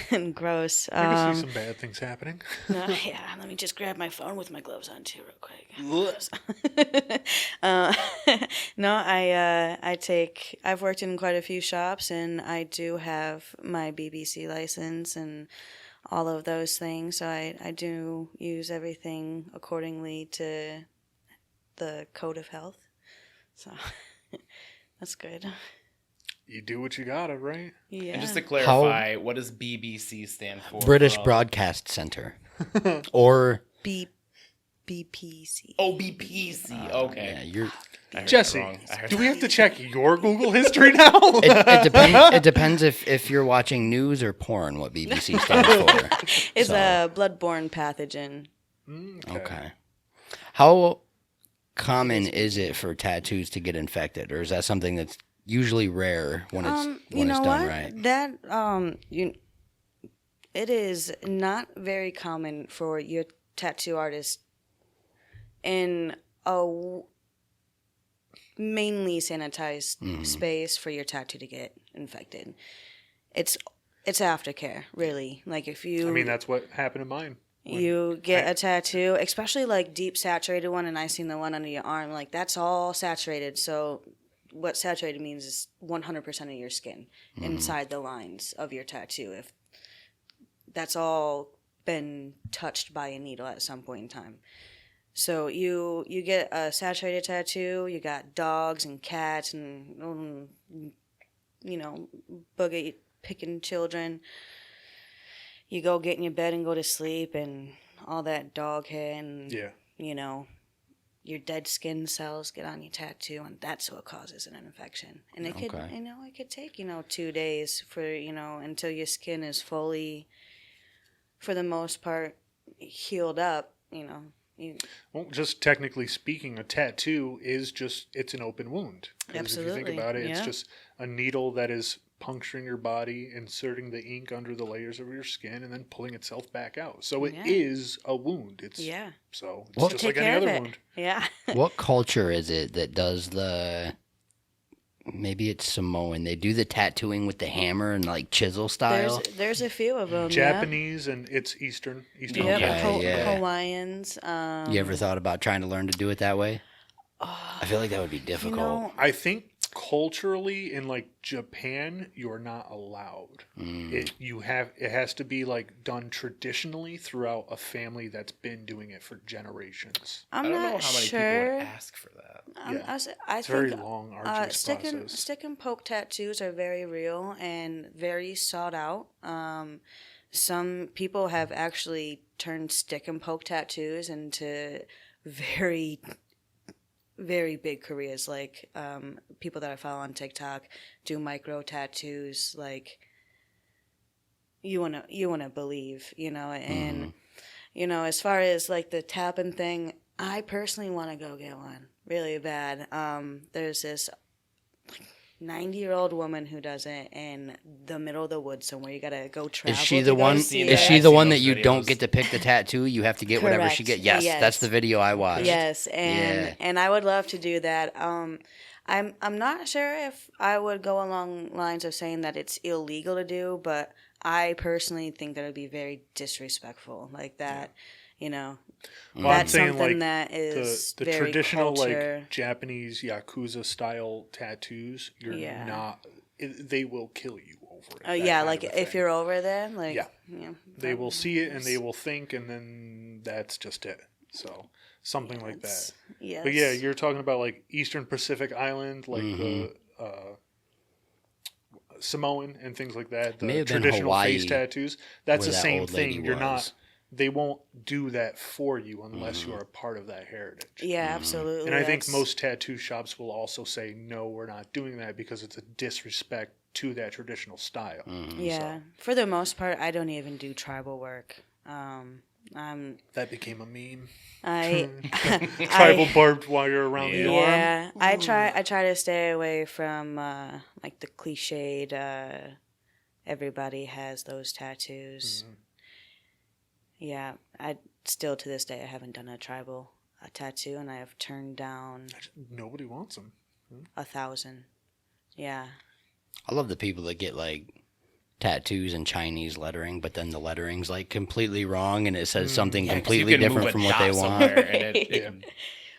and gross. I can see some bad things happening. Yeah, let me just grab my phone with my gloves on too, real quick. No, I've worked in quite a few shops, and I do have my BBC license and all of those things. So I do use everything accordingly to the code of health. So that's good. You do what you gotta, right? Yeah. And just to clarify, what does BBC stand for? British for all- Broadcast Center. Or, BPC. Oh, BPC. Okay. yeah, you're... I heard that Jesse, wrong. I heard do we have to check your Google history now? It depends if you're watching news or porn, what BBC stands for. It's So- a bloodborne pathogen. Okay. How common is it for tattoos to get infected, or is that something that's usually rare when it's You know done what? right? That it is not very common for your tattoo artist in a mainly sanitized space for your tattoo to get infected. it's aftercare, really. Like if you, I mean, that's what happened to mine. you get a tattoo, especially like deep saturated one, and I seen the one under your arm, like that's all saturated. So what saturated means is 100% of your skin inside the lines of your tattoo. If that's all been touched by a needle at some point in time. So you get a saturated tattoo. You got dogs and cats and boogie picking children. You go get in your bed and go to sleep, and all that dog hair and your dead skin cells get on your tattoo, and that's what causes an infection. And it could it could take 2 days for until your skin is fully, for the most part, healed up. Well, just technically speaking, a tattoo is it's an open wound. 'Cause Absolutely. If you think about it, it's Yeah. just a needle that is puncturing your body, inserting the ink under the layers of your skin, and then pulling itself back out. So it is a wound. So it's Well, just Take like any care of other it. wound. Yeah. What culture is it that does maybe it's Samoan? They do the tattooing with the hammer and like chisel style. There's a few of them. Japanese and it's Eastern. Yep. Okay, yeah. Hawaiians. You ever thought about trying to learn to do it that way? I feel like that would be difficult. I think culturally in like Japan, you're not allowed. It has to be like done traditionally throughout a family that's been doing it for generations. I'm I don't know not how many sure. people would ask for that. I It's a very think long, arduous process. stick and poke tattoos are very real and very sought out. Some people have actually turned stick and poke tattoos into very, very big careers. Like people that I follow on TikTok do micro tattoos. Like you wanna believe, and as far as like the tapping thing, I personally want to go get one really bad. There's this 90-year-old woman who does it in the middle of the woods somewhere. You gotta go travel. Is she to the go one? see Is it. she I've the seen one that those you don't videos. get to pick the tattoo? You have to get whatever she Correct. gets. Yes, that's Yes. the video I watched. Yes, Yeah. and I would love to do that. I'm not sure if I would go along lines of saying that it's illegal to do, but I personally think that it would be very disrespectful, like that. Well, I'm That's saying something like that is the very traditional culture. like Japanese Yakuza style tattoos, you're Yeah. not. They will kill you over it. Oh that yeah, kind like of a if thing. you're over there, like Yeah. They will probably. see it and they will think, and then that's just it. So something like that. Yes. But yeah, you're talking about like Eastern Pacific Island, like the Samoan and things like that. May The have been traditional face Hawaii tattoos. That's where the that same old lady thing. You're not. was. They won't do that for you unless you are a part of that heritage. Yeah, absolutely. And I think that's- most tattoo shops will also say, no, we're not doing that because it's a disrespect to that traditional style. Yeah, for the most part, I don't even do tribal work. That became a meme. I Tribal barbed wire around the arm. yeah, I try to stay away from like the cliched. Everybody has those tattoos. Yeah, I still to this day I haven't done a tribal tattoo, and I have turned down Nobody wants them. 1,000. Yeah. I love the people that get like tattoos in Chinese lettering, but then the lettering's like completely wrong and it says something Yeah, 'cause completely you can different move a from what they dot want. somewhere and it can-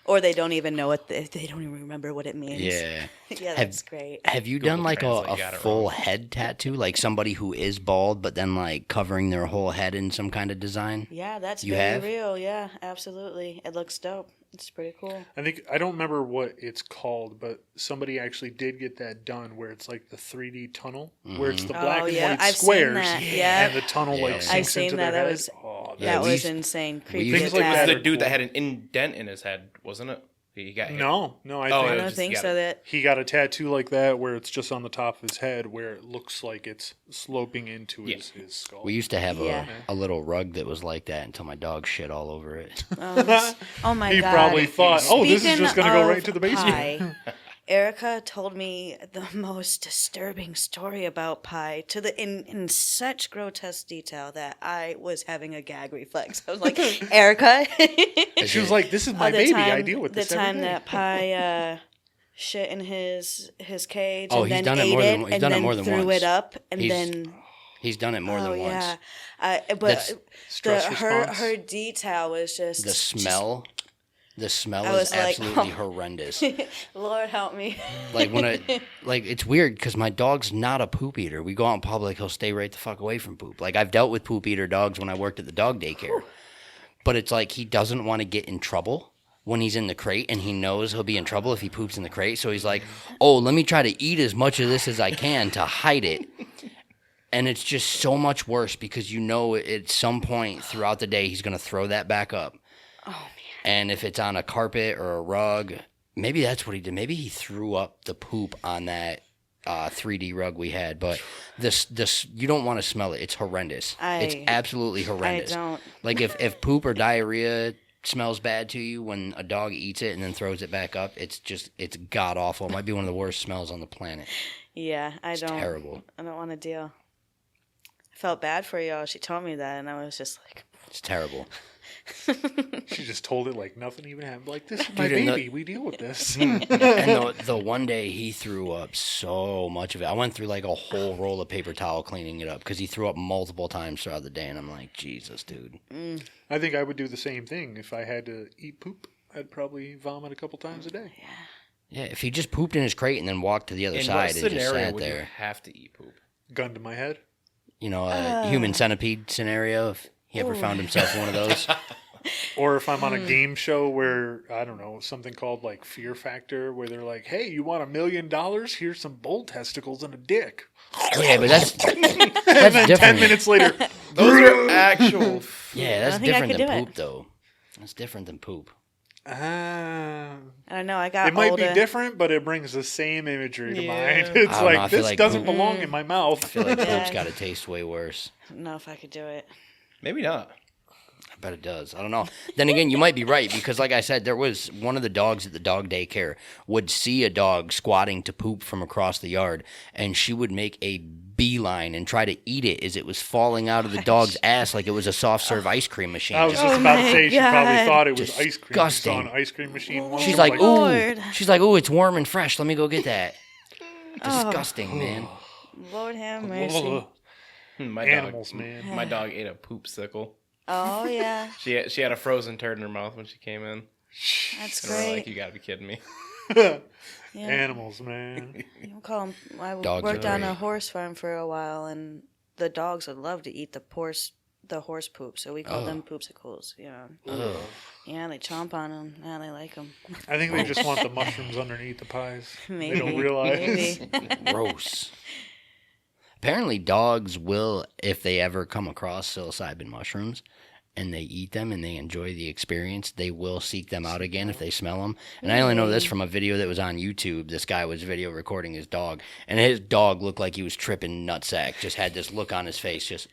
Or they don't even know what they don't even remember what it means. Yeah. Yeah, that's great. Have you Google done like Translate a got it full wrong. head tattoo, like somebody who is bald, but then like covering their whole head in some kind of design? Yeah, that's You very have? real. Yeah, absolutely. It looks dope. It's pretty cool. I don't remember what it's called, but somebody actually did get that done where it's like the 3D tunnel, where it's the black and yeah, white I've seen squares, that, yeah. and the tunnel like I've sinks seen into that. their That head. was- Oh, Yeah, That we was used- insane. we Creepy. used Things as like hell. that the are dude that cool. had an indent in his head, wasn't it? He got hit. No, I Oh, think I it don't was think just- so. That he got a tattoo like that where it's just on the top of his head, where it looks like it's sloping into his skull. We used to have Yeah. a little rug that was like that until my dog shit all over it. oh my He god. probably thought, "Oh, this is Speaking just going to go of right to the basement." pie, Erica told me the most disturbing story about pie in such grotesque detail that I was having a gag reflex. I was like, Erica. She was like, "This is my the baby. time, I deal with this the time every day." that pie shit in his cage Oh, and he's then done it ate more it than- he's and done it then more than threw once. it up and He's- then He's done it more oh than once. yeah, but That's- Stress her response? detail was just The smell, the smell I is was like, absolutely oh. horrendous. Lord help me. Like it's weird because my dog's not a poop eater. We go out in public, he'll stay right the fuck away from poop. Like I've dealt with poop eater dogs when I worked at the dog daycare, but it's like he doesn't want to get in trouble when he's in the crate, and he knows he'll be in trouble if he poops in the crate. So he's like, "Oh, let me try to eat as much of this as I can to hide it." And it's just so much worse because you know at some point throughout the day he's going to throw that back up. Oh man. And if it's on a carpet or a rug, maybe that's what he did. Maybe he threw up the poop on that 3D rug we had. But this you don't want to smell it. It's horrendous. It's absolutely horrendous. I don't. Like if poop or diarrhea smells bad to you when a dog eats it and then throws it back up, it's god awful. It might be one of the worst smells on the planet. Yeah, It's terrible. I don't want to deal. I felt bad for y'all. She told me that, and I was just like, It's terrible. She just told it like nothing even happened. Like, this is my Dude, and baby. We deal with this. And the one day he threw up so much of it. I went through like a whole roll of paper towel cleaning it up because he threw up multiple times throughout the day. And I'm like, Jesus, dude. I think I would do the same thing if I had to eat poop. I'd probably vomit a couple times a day. Yeah, if he just pooped in his crate and then walked to the other In side what and just scenario sat would you there. have to eat poop? Gun to my head. You know, a human centipede scenario, if he ever found himself one of those. Or if I'm on a game show where, I don't know, something called like Fear Factor, where they're like, hey, you want $1 million? Here's some bull testicles and a dick. Yeah, but that's And then different. 10 minutes later, Those are actual. Yeah, that's I think I different could than do it. poop, though. That's different than poop. it I don't know. I got might older. be different, but it brings the same imagery to Yeah. mind. It's I don't know, I like, feel this like doesn't poop- belong in my mouth. I feel like Yeah. poop's got to taste way worse. I don't know if I could do it. Maybe not. I bet it does. I don't know. Then again, you might be right because, like I said, there was one of the dogs at the dog daycare would see a dog squatting to poop from across the yard, and she would make a beeline and try to eat it as it was falling out of the dog's ass like it was a soft serve ice cream machine. I was Just- just about to my say she probably God. thought it was ice cream. She saw Disgusting. an ice cream machine once. she's and like, was Lord. ooh, it's warm and fresh. Let me go get that. Oh. Disgusting, man. Lord have mercy. "Ugh, My animals, dog, man. My dog ate a poop sickle. Oh yeah, She had a frozen turd in her mouth when she came in. that's And we're like, great. you gotta be kidding me. Yeah. Animals, man. You call 'em- I Dogs worked are on a great. horse farm for a while, and the dogs would love to eat the horse poop, so we call them poopsicles. You know. Ugh. Yeah, they chomp on them. Yeah, they like them. I think they just want the mushrooms underneath the pies. Maybe. They don't realize. Maybe. Gross. Apparently, dogs will, if they ever come across psilocybin mushrooms and they eat them and they enjoy the experience, they will seek them out again if they smell them. And I only know this from a video that was on YouTube. This guy was video recording his dog, and his dog looked like he was tripping nutsack. Just had this look on his face, just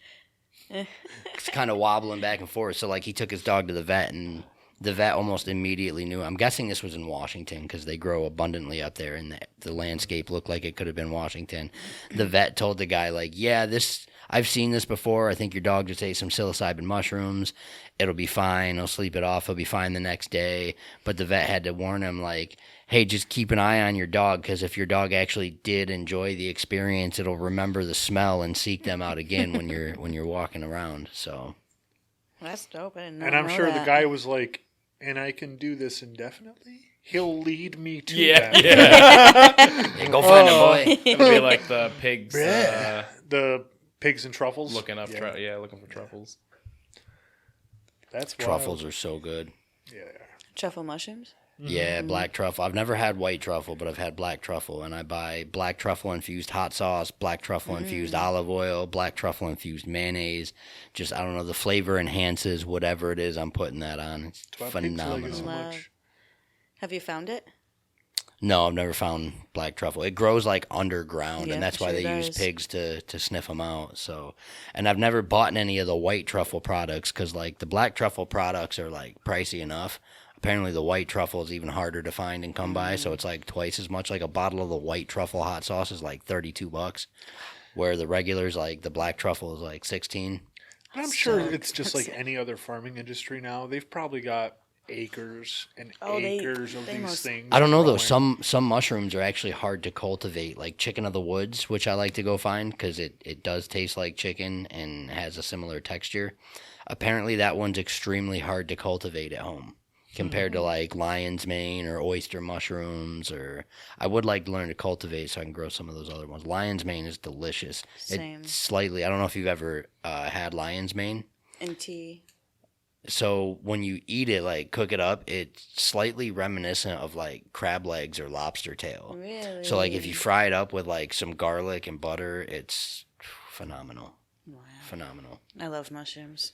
kind of wobbling back and forth. So, like, he took his dog to the vet, and the vet almost immediately knew. I'm guessing this was in Washington because they grow abundantly up there, and the landscape looked like it could have been Washington. The vet told the guy, like, yeah, I've seen this before. I think your dog just ate some psilocybin mushrooms. It'll be fine. He'll sleep it off. He'll be fine the next day. But the vet had to warn him, like, hey, just keep an eye on your dog, because if your dog actually did enjoy the experience, it'll remember the smell and seek them out again when you're walking around. So That's dope. I didn't And I'm know sure that. the guy was like, and I can do this indefinitely? He'll lead me to Yeah, that. yeah. hey, go find him, boy. It'll be like the pigs The pigs and truffles. looking up, Yeah. looking for truffles. That's wild. Truffles are so good. Yeah. Truffle mushrooms. Yeah, Mm-hmm. black truffle. I've never had white truffle, but I've had black truffle, and I buy black truffle infused hot sauce, black truffle infused Mm. olive oil, black truffle infused mayonnaise. Just, I don't know, the flavor enhances whatever it is I'm putting that on. It's That's why pigs like it phenomenal. so Love. much. Have you found it? No, I've never found black truffle. It grows like underground, Yeah, and that's why sure they use does. pigs to sniff them out. So, and I've never bought any of the white truffle products because like the black truffle products are like pricey enough. Apparently, the white truffle is even harder to find and come by, so it's like twice as much. Like a bottle of the white truffle hot sauce is like $32, where the regulars like the black truffle is like 16. And I'm sure it's just like any other farming industry now. They've probably got acres and Oh, acres of they these must- things. I don't know though. growing. Some mushrooms are actually hard to cultivate, like chicken of the woods, which I like to go find because it does taste like chicken and has a similar texture. Apparently, that one's extremely hard to cultivate at home compared to like lion's mane or oyster mushrooms. Or I would like to learn to cultivate so I can grow some of those other ones. Lion's mane is delicious. Same. It's slightly. I don't know if you've ever had lion's mane. And tea. So when you eat it, like cook it up, it's slightly reminiscent of like crab legs or lobster tail. Really? So like if you fry it up with like some garlic and butter, it's phenomenal. Wow. Phenomenal. I love mushrooms.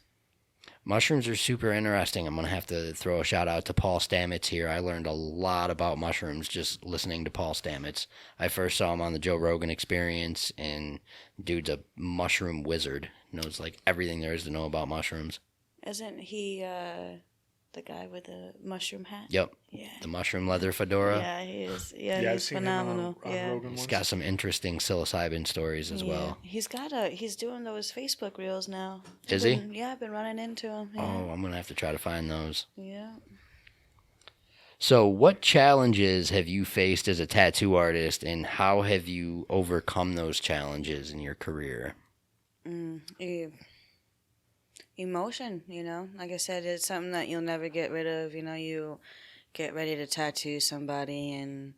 Mushrooms are super interesting. I'm going to have to throw a shout out to Paul Stamets here. I learned a lot about mushrooms just listening to Paul Stamets. I first saw him on the Joe Rogan Experience, and dude's a mushroom wizard. Knows like everything there is to know about mushrooms. Isn't he the guy with the mushroom hat? Yep. Yeah. The mushroom leather fedora. Yeah, he is. Yeah, Yeah, I've he's seen phenomenal. him on yeah. Rogan He's once. got some interesting psilocybin stories as well. He's doing those Facebook reels now. Is he? Yeah, I've been running into him. Yeah. Oh, I'm going to have to try to find those. Yeah. So, what challenges have you faced as a tattoo artist, and how have you overcome those challenges in your career? Emotion, like I said, it's something that you'll never get rid of. You get ready to tattoo somebody, and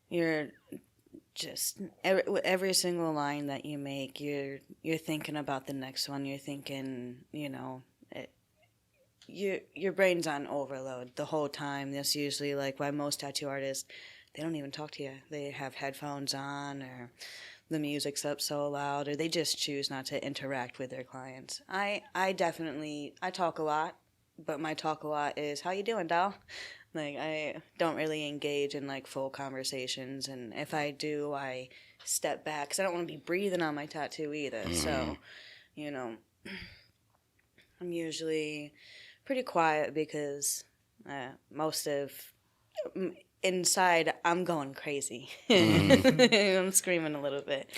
you're just every single line that you make, you're thinking about the next one. You're thinking, your brain's on overload the whole time. That's usually like why most tattoo artists, they don't even talk to you. They have headphones on, or the music's up so loud, or they just choose not to interact with their clients. I talk a lot, but my talk a lot is, how you doing, doll? Like, I don't really engage in like full conversations, and if I do, I step back because I don't want to be breathing on my tattoo either. So, I'm usually pretty quiet because most of inside I'm going crazy. I'm screaming a little bit.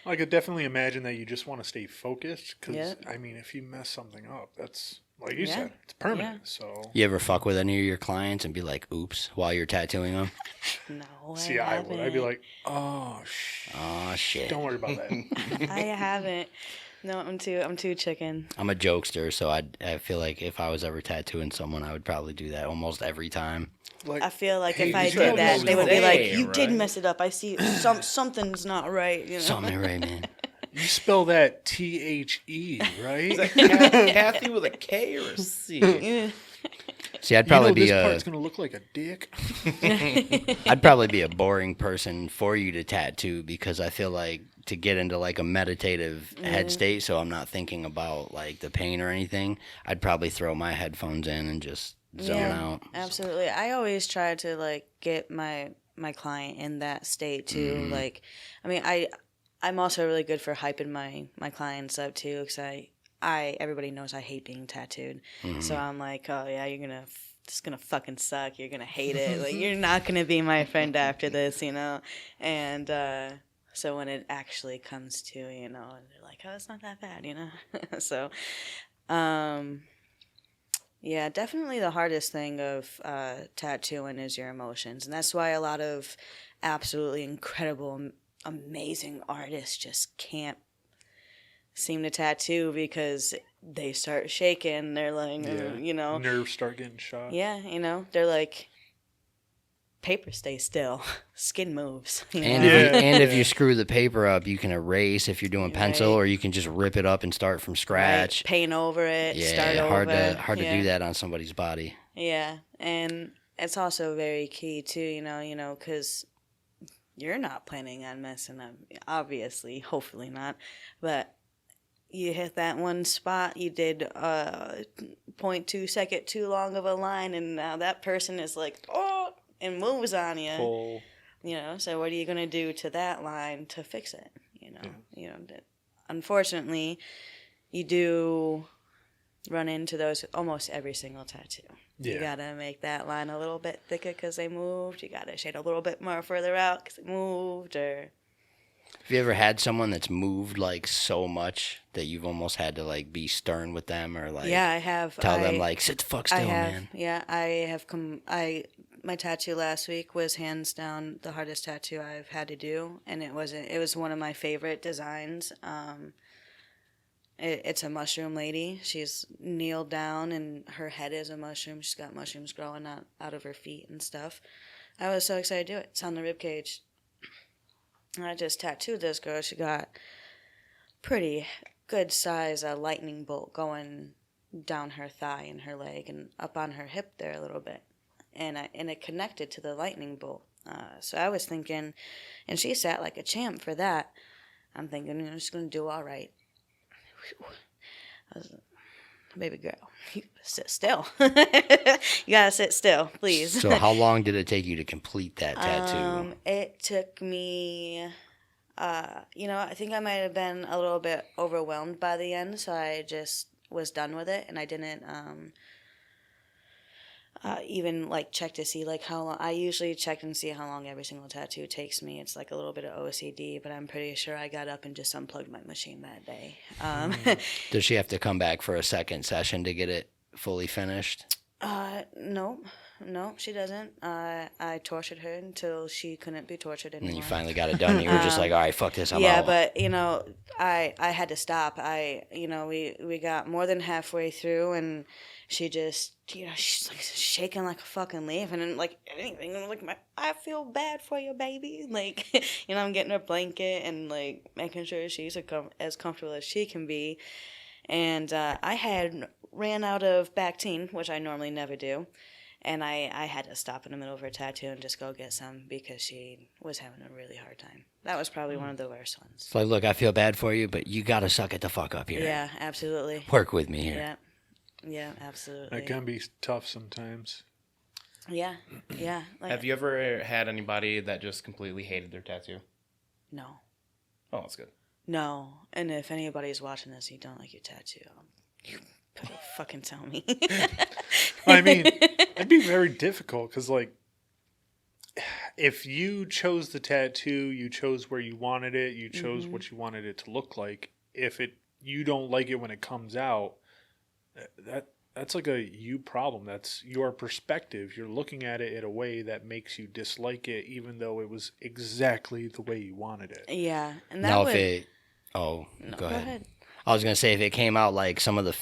I could definitely imagine that you just want to stay focused because, Yep. I mean, if you mess something up, that's, like you Yeah. said, it's permanent. Yeah. So, You ever fuck with any of your clients and be like, oops, while you're tattooing them? No, see, I would. I'd be like, oh, Oh, shit. don't worry about that. I haven't. No, I'm too chicken. I'm a jokester, so I feel like if I was ever tattooing someone, I would probably do that almost every time. Like, I feel like hey, if I you did said that, no they would be like, today, "You did right? mess it up. I see something's not right." Something ain't right, man. you spell that THE, right? Kathy with a K or a C? Yeah. See, I'd probably this be part's going to look like a dick. I'd probably be a boring person for you to tattoo because I feel like to get into like a meditative head state, so I'm not thinking about like the pain or anything, I'd probably throw my headphones in and just zone out. Absolutely. I always try to like get my client in that state too. Like, I mean, I'm also really good for hyping my clients up too, because everybody knows I hate being tattooed. So I'm like, oh yeah, it's gonna fucking suck. You're gonna hate it. Like, you're not gonna be my friend after this, And so when it actually comes to, and they're like, oh, it's not that bad, So, yeah, definitely the hardest thing of tattooing is your emotions, and that's why a lot of absolutely incredible, amazing artists just can't seem to tattoo because they start shaking. They're like, Nerves start getting shot. yeah, they're like, paper stays still, skin moves. And Yeah. if you screw the paper up, you can erase if you're doing pencil, Right. or you can just rip it up and start from scratch. paint over it, start Yeah, over. hard to do that on somebody's body. Yeah, and it's also very key too, because you're not planning on messing up. Obviously, hopefully not, but you hit that one spot, you did 0.2 second too long of a line, and now that person is like, oh, and moves on you. Full. So what are you going to do to that line to fix it? Unfortunately, you do run into those with almost every single tattoo. Yeah. You got to make that line a little bit thicker because they moved. You got to shade a little bit more further out because it moved. Or Have you ever had someone that's moved like so much that you've almost had to like be stern with them or like Yeah, I have. tell them like sit the fuck still, I have. man? Yeah, I have come. My tattoo last week was hands down the hardest tattoo I've had to do, and it wasn't. It was one of my favorite designs. It's a mushroom lady. She's kneeled down, and her head is a mushroom. She's got mushrooms growing out of her feet and stuff. I was so excited to do it. It's on the rib cage. I just tattooed this girl. She got pretty good size lightning bolt going down her thigh and her leg and up on her hip there a little bit, and it connected to the lightning bolt. So I was thinking, and she sat like a champ for that. I'm thinking, I'm just gonna do all right. I was, baby girl, you sit still. You gotta sit still, please. So how long did it take you to complete that tattoo? It took me, I think I might have been a little bit overwhelmed by the end, so I just was done with it, and I didn't even like check to see like how long. I usually check and see how long every single tattoo takes me. It's like a little bit of OCD, but I'm pretty sure I got up and just unplugged my machine that day. Does she have to come back for a second session to get it fully finished? No, she doesn't. I tortured her until she couldn't be tortured And anymore. then you finally got it done. You were just like, all right, fuck this, I'm yeah, out. but I had to stop. We got more than halfway through, and she just, she's like shaking like a fucking leaf, and then like anything, I'm like, I feel bad for you, baby. Like, I'm getting her blanket and like making sure she's as comfortable as she can be. And I had ran out of Bactine, which I normally never do. And I had to stop in the middle of her tattoo and just go get some because she was having a really hard time. That was probably one of the worst ones. It's like, look, I feel bad for you, but you got to suck it the fuck up here. Yeah, absolutely. Work with me here. Yeah. Yeah, absolutely. That can be tough sometimes. Yeah. Like, Have you ever had anybody that just completely hated their tattoo? No. Oh, that's good. No. And if anybody's watching this, you don't like your tattoo, you better fucking tell me. I mean, it'd be very difficult because, like, if you chose the tattoo, you chose where you wanted it, you chose what you wanted it to look like. If you don't like it when it comes out, that's like a you problem. That's your perspective. You're looking at it in a way that makes you dislike it, even though it was exactly the way you wanted it. Yeah, and that Now, would... go Go ahead. ahead. I was going to say, if it came out like some of the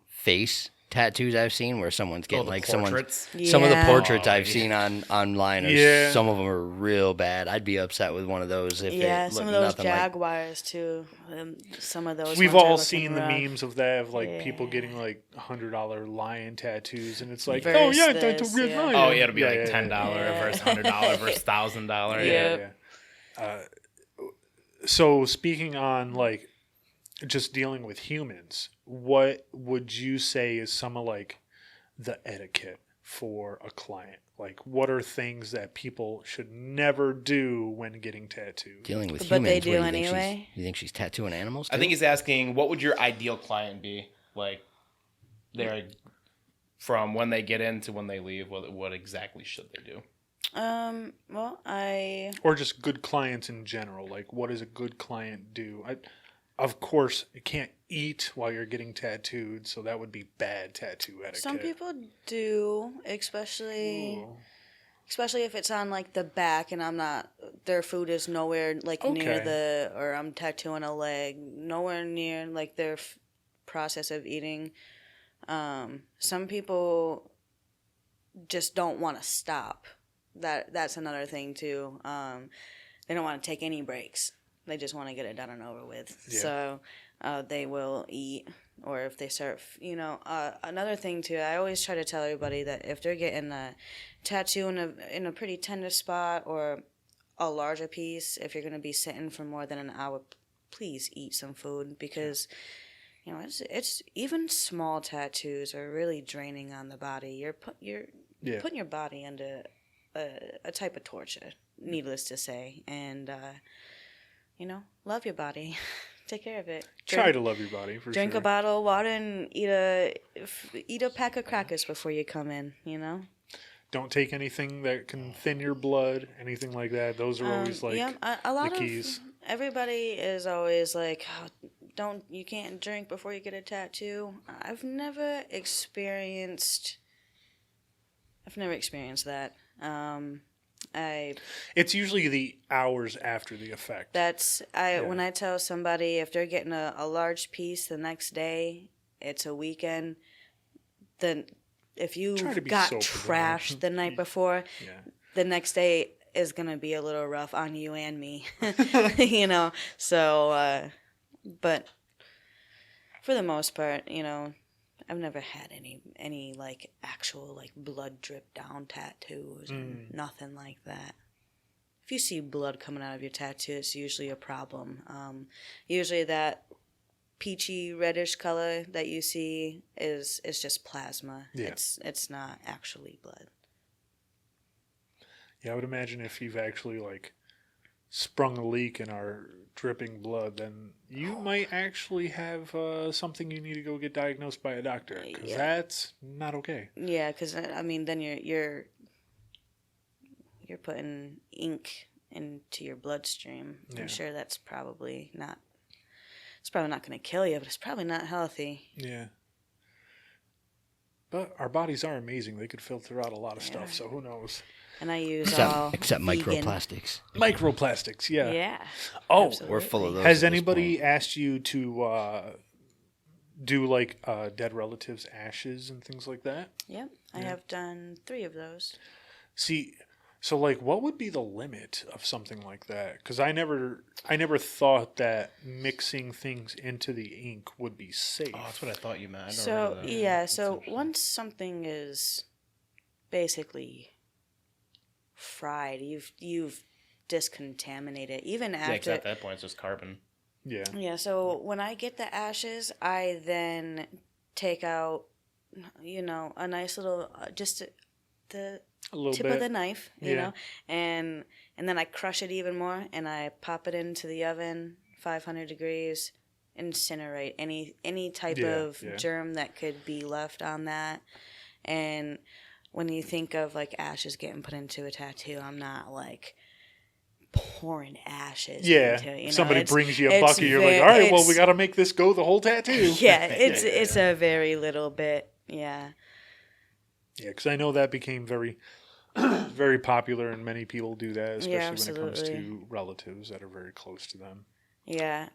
face tattoos I've seen where someone's getting the like portraits? some of the Yeah. portraits Oh, I've yeah. seen online, Yeah. some of them are real bad. I'd be upset with one of those if Yeah, it some looked of those nothing like. Jaguars too. Some of those. We've ones are all looking seen the rough. memes of that, of like people Yeah. getting like $100 lion tattoos, and it's like, Versus oh yeah, that's this, a real yeah. lion. Oh, yeah, it'll be like yeah, $10 yeah. versus $100 versus $1,000. Yep. yeah. So speaking on like just dealing with humans, what would you say is some of like the etiquette for a client? Like, what are things that people should never do when getting tattooed? Dealing with But humans. they what do you think anyway. you think she's tattooing animals? I too? think he's asking, what would your ideal client be? Like, they're from when they get in to when they leave. What exactly should they do? Well, Or just good clients in general. Like, what does a good client do? Of course, you can't eat while you're getting tattooed, so that would be bad tattoo etiquette. some people do, especially Ooh. if it's on like the back and their food is nowhere like near Okay. or I'm tattooing a leg, nowhere near like their process of eating. Some people just don't want to stop. That's another thing too. They don't want to take any breaks. They just want to get it done and over with. Yeah. So they will eat, or if they start, another thing too. I always try to tell everybody that if they're getting a tattoo in a pretty tender spot or a larger piece, if you're going to be sitting for more than an hour, please eat some food because it's even small tattoos are really draining on the body. You're putting your body under a type of torture, needless to say, and love your body. Take care of it. Try to love your body, for Drink sure. a bottle of water and eat a pack of crackers before you come in. Don't take anything that can thin your blood, anything like that. Those are always like a lot the keys. everybody is always like, oh, you can't drink before you get a tattoo. I've never experienced that. It's usually the hours after the effect. When I tell somebody if they're getting a large piece the next day, it's a weekend. Then if you got trashed the night before, the next day is gonna be a little rough on you and me. You know. So, but for the most part, you know, I've never had any like actual like blood drip down tattoos and nothing like that. If you see blood coming out of your tattoo, it's usually a problem. Usually that peachy reddish color that you see is just plasma. Yeah. It's not actually blood. Yeah, I would imagine if you've actually like sprung a leak and are dripping blood, then you might actually have something you need to go get diagnosed by a doctor, because that's not okay. Yeah, because I mean, then you're putting ink into your bloodstream. Yeah. I'm sure that's probably not. It's probably not going to kill you, but it's probably not healthy. Yeah. But our bodies are amazing. They could filter out a lot of stuff, so who knows? And I use except vegan. microplastics. Microplastics, yeah. Yeah. Oh, absolutely. We're full of those. has anybody asked you to do like dead relatives' ashes and things like that? Yep. I have done 3 of those. See, so like, what would be the limit of something like that? Because I never thought that mixing things into the ink would be safe. Oh, that's what I thought you meant. So yeah, so once something is basically fried, you've discontaminated. Even after, yeah, 'cause at that point it's just carbon. Yeah. Yeah, so when I get the ashes, I then take out, you know, a nice little, the A little tip bit. of the knife, you Yeah. know, and then I crush it even more, and I pop it into the oven, 500 degrees, incinerate any type of germ that could be left on that. And when you think of like ashes getting put into a tattoo, I'm not like pouring ashes into it. You know? Somebody brings you a bucket, you're like, all right, well, we got to make this go the whole tattoo. Yeah, it's a very little bit, yeah. Yeah, because I know that became very, very popular, and many people do that, especially when it comes absolutely. to relatives that are very close to them. Yeah,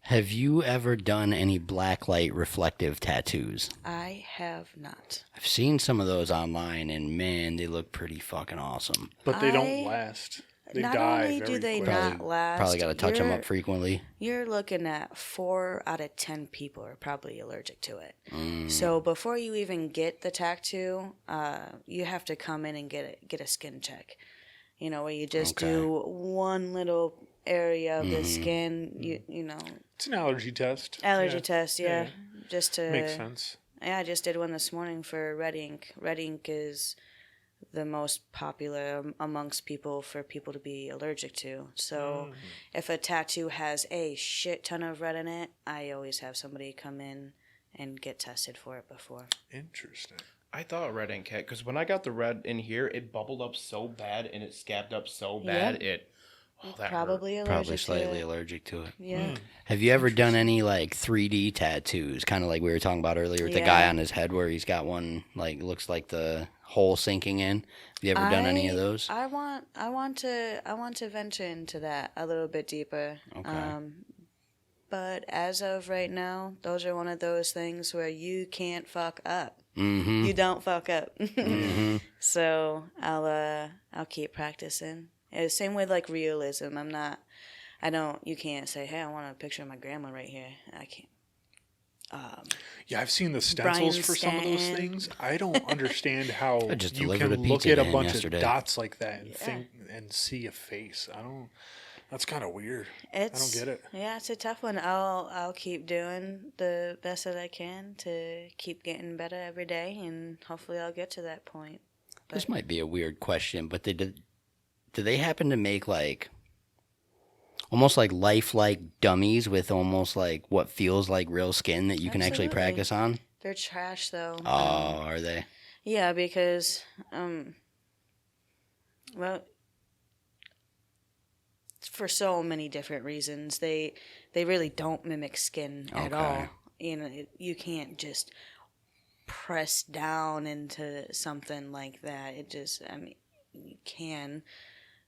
Have you ever done any blacklight reflective tattoos? I have not. I've seen some of those online, and man, they look pretty fucking awesome. But they don't last. They Not die only very do they quick. not last, Probably got to touch them up frequently. You're looking at 4 out of 10 people are probably allergic to it. So before you even get the tattoo, you have to come in and get a skin check. You know, where you just do one little area of the skin. You know, It's an allergy test. allergy test. Yeah, just to Makes sense. Yeah, I just did one this morning for red ink. Red ink is the most popular amongst people for people to be allergic to. So if a tattoo has a shit ton of red in it, I always have somebody come in and get tested for it before. Interesting. I thought red ink had, because when I got the red in here, it bubbled up so bad and it scabbed up so bad that Probably hurt. allergic Probably to slightly it. allergic to it. Yeah. Have you ever done any like 3D tattoos? Kind of like we were talking about earlier with the guy on his head where he's got one like looks like the hole sinking in. Have you ever done any of those? I want to venture into that a little bit deeper. Okay. But as of right now, those are one of those things where you can't fuck up. Mm-hmm. You don't fuck up. Mm-hmm. So I'll keep practicing. Same with like realism. You can't say, hey, I want a picture of my grandma right here. I can't. Yeah, I've seen the stencils Brian for some of those Stanton. things. I don't understand how I just you delivered a can look pizza at a to him bunch yesterday. of dots like that and think and see a face. That's kind of weird. I don't get it. Yeah, it's a tough one. I'll keep doing the best that I can to keep getting better every day, and hopefully I'll get to that point. This might be a weird question, but do they happen to make like almost like lifelike dummies with almost like what feels like real skin that you can actually Absolutely. practice on? They're trash, though. Oh, are they? Yeah, because, for so many different reasons. They really don't mimic skin at Okay. all. You know, you can't just press down into something like that. It just, I mean, you can,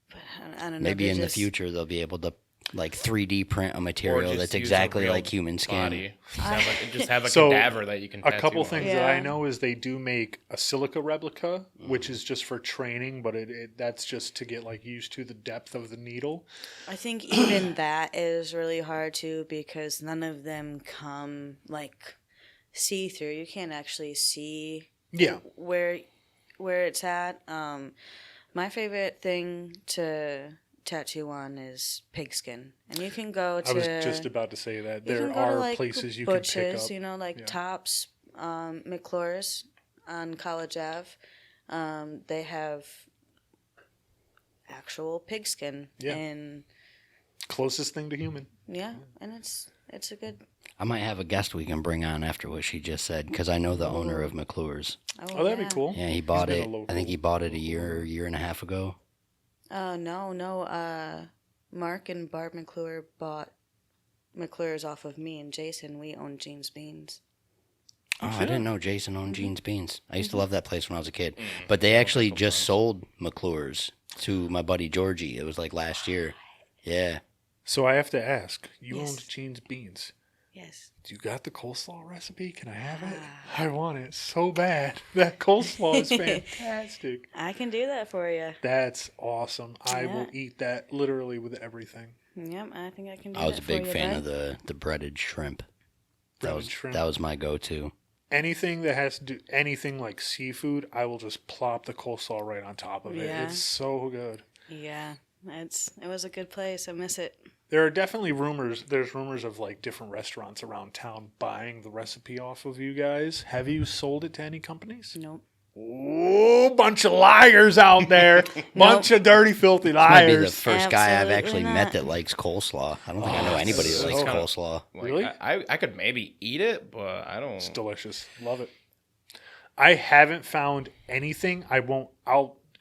but I don't know. Maybe they're in the just- future they'll be able to like 3D print a Or material just that's use a exactly real like human skin. body. Just have a So, cadaver that you can A tattoo couple on. things Yeah. that I know is they do make a silica replica, which is just for training, but that's just to get like used to the depth of the needle. I think even that is really hard too because none of them come like see through. You can't actually see Yeah. where it's at. My favorite thing to tattoo on is pigskin, and you can go to. I was just about to say that you there can go are to, like, places you can pick Butch's, up. you know, like Yeah. Tops, McClure's on College Ave. They have actual pigskin, Yeah. and Closest thing to human. yeah, and it's a good. I might have a guest we can bring on after what she just said because I know the owner of McClure's. Oh, that'd yeah. be cool. Yeah, he bought been a it. local- I think he bought it a year and a half ago. No. Mark and Barb McClure bought McClure's off of me and Jason. We own James Beans. Oh, I didn't know Jason owned Gene's Beans. I used to love that place when I was a kid. Mm. But they actually just sold McClure's to my buddy Georgie. It was like last year. Yeah. So I have to ask, you Yes. owned Gene's Beans. Yes. You got the coleslaw recipe? Can I have it? I want it so bad. That coleslaw is fantastic. I can do that for you. That's awesome. I will Yeah. eat that literally with everything. Yep, I think I can do I was that a big for you, fan bud. of the breaded shrimp. Breaded shrimp. That was my go-to. Anything that has to do anything like seafood, I will just plop the coleslaw right on top of it. Yeah. It's so good. Yeah, it was a good place. I miss it. There are definitely rumors. There's rumors of like different restaurants around town buying the recipe off of you guys. Have you sold it to any companies? Nope. Oh, bunch of liars out there. Bunch of dirty, filthy Might be the liars. first guy I've Absolutely actually not. met that likes coleslaw. I don't think I know anybody that so likes good. coleslaw. Like, Really? I could maybe eat it, but I don't. It's delicious. Love it. I haven't found anything.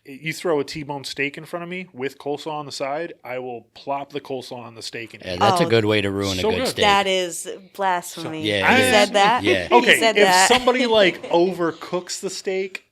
You throw a T-bone steak in front of me with coleslaw on the side, I will plop the coleslaw on the steak and Yeah, eat. that's a Oh, good way to ruin so a good good. steak. That is blasphemy. Yeah, you it said is. that. Yeah. You Okay, said if that. somebody like overcooks the steak,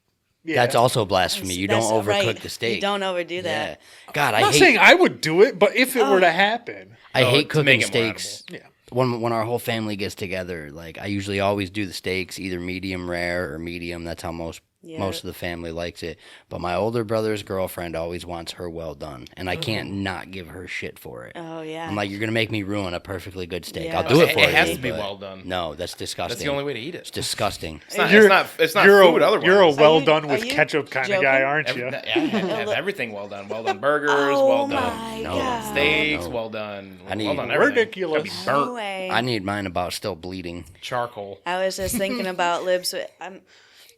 yeah. That's also blasphemy. You don't That's overcook right. the steak. You don't overdo that. Yeah. God, I'm I not saying hate I would do it, but if it were to happen, I hate to make cooking it more steaks. yeah. When our whole family gets together, like I usually always do the steaks either medium rare or medium. That's how most Yeah. of the family likes it. But my older brother's girlfriend always wants her well done, and I can't not give her shit for it. Oh yeah. I'm like, you're gonna make me ruin a perfectly good steak. Yeah. I'll do it It for you. has to be but well done. No, that's disgusting. That's the only way to eat It's it. disgusting. It's not. You're- It's not you're food. a, Otherwise, you're a well you- done are with you ketchup kind of joking? guy, aren't you? have everything well done. Well done burgers. oh well my done No. god. steaks. No. Well done. I need- well done everything. Ridiculous. Gotta be No burnt. way. I need mine about still bleeding. Charcoal. I was just thinking about libs.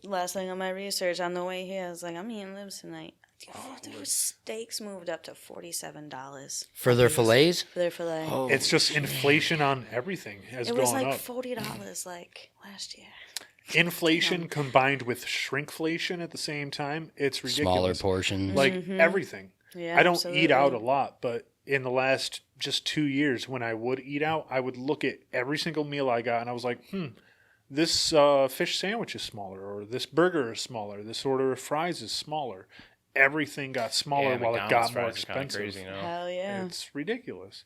Last thing on my research on the way here, I was like, I'm eating libs tonight. Their steaks moved up to $47 For their fillets? for their fillet. Oh, It's just inflation on everything has it was gone like up. $40 like last year. Inflation combined with shrinkflation at the same time, it's smaller ridiculous. portions. Like everything. Yeah, I don't absolutely. eat out a lot, but in the last just 2 years, when I would eat out, I would look at every single meal I got and I was like, this fish sandwich is smaller, or this burger is smaller, this order of fries is smaller. Everything got smaller Yeah, while it McDonald's got more fries are kinda expensive. Crazy, you know? Hell yeah. It's ridiculous.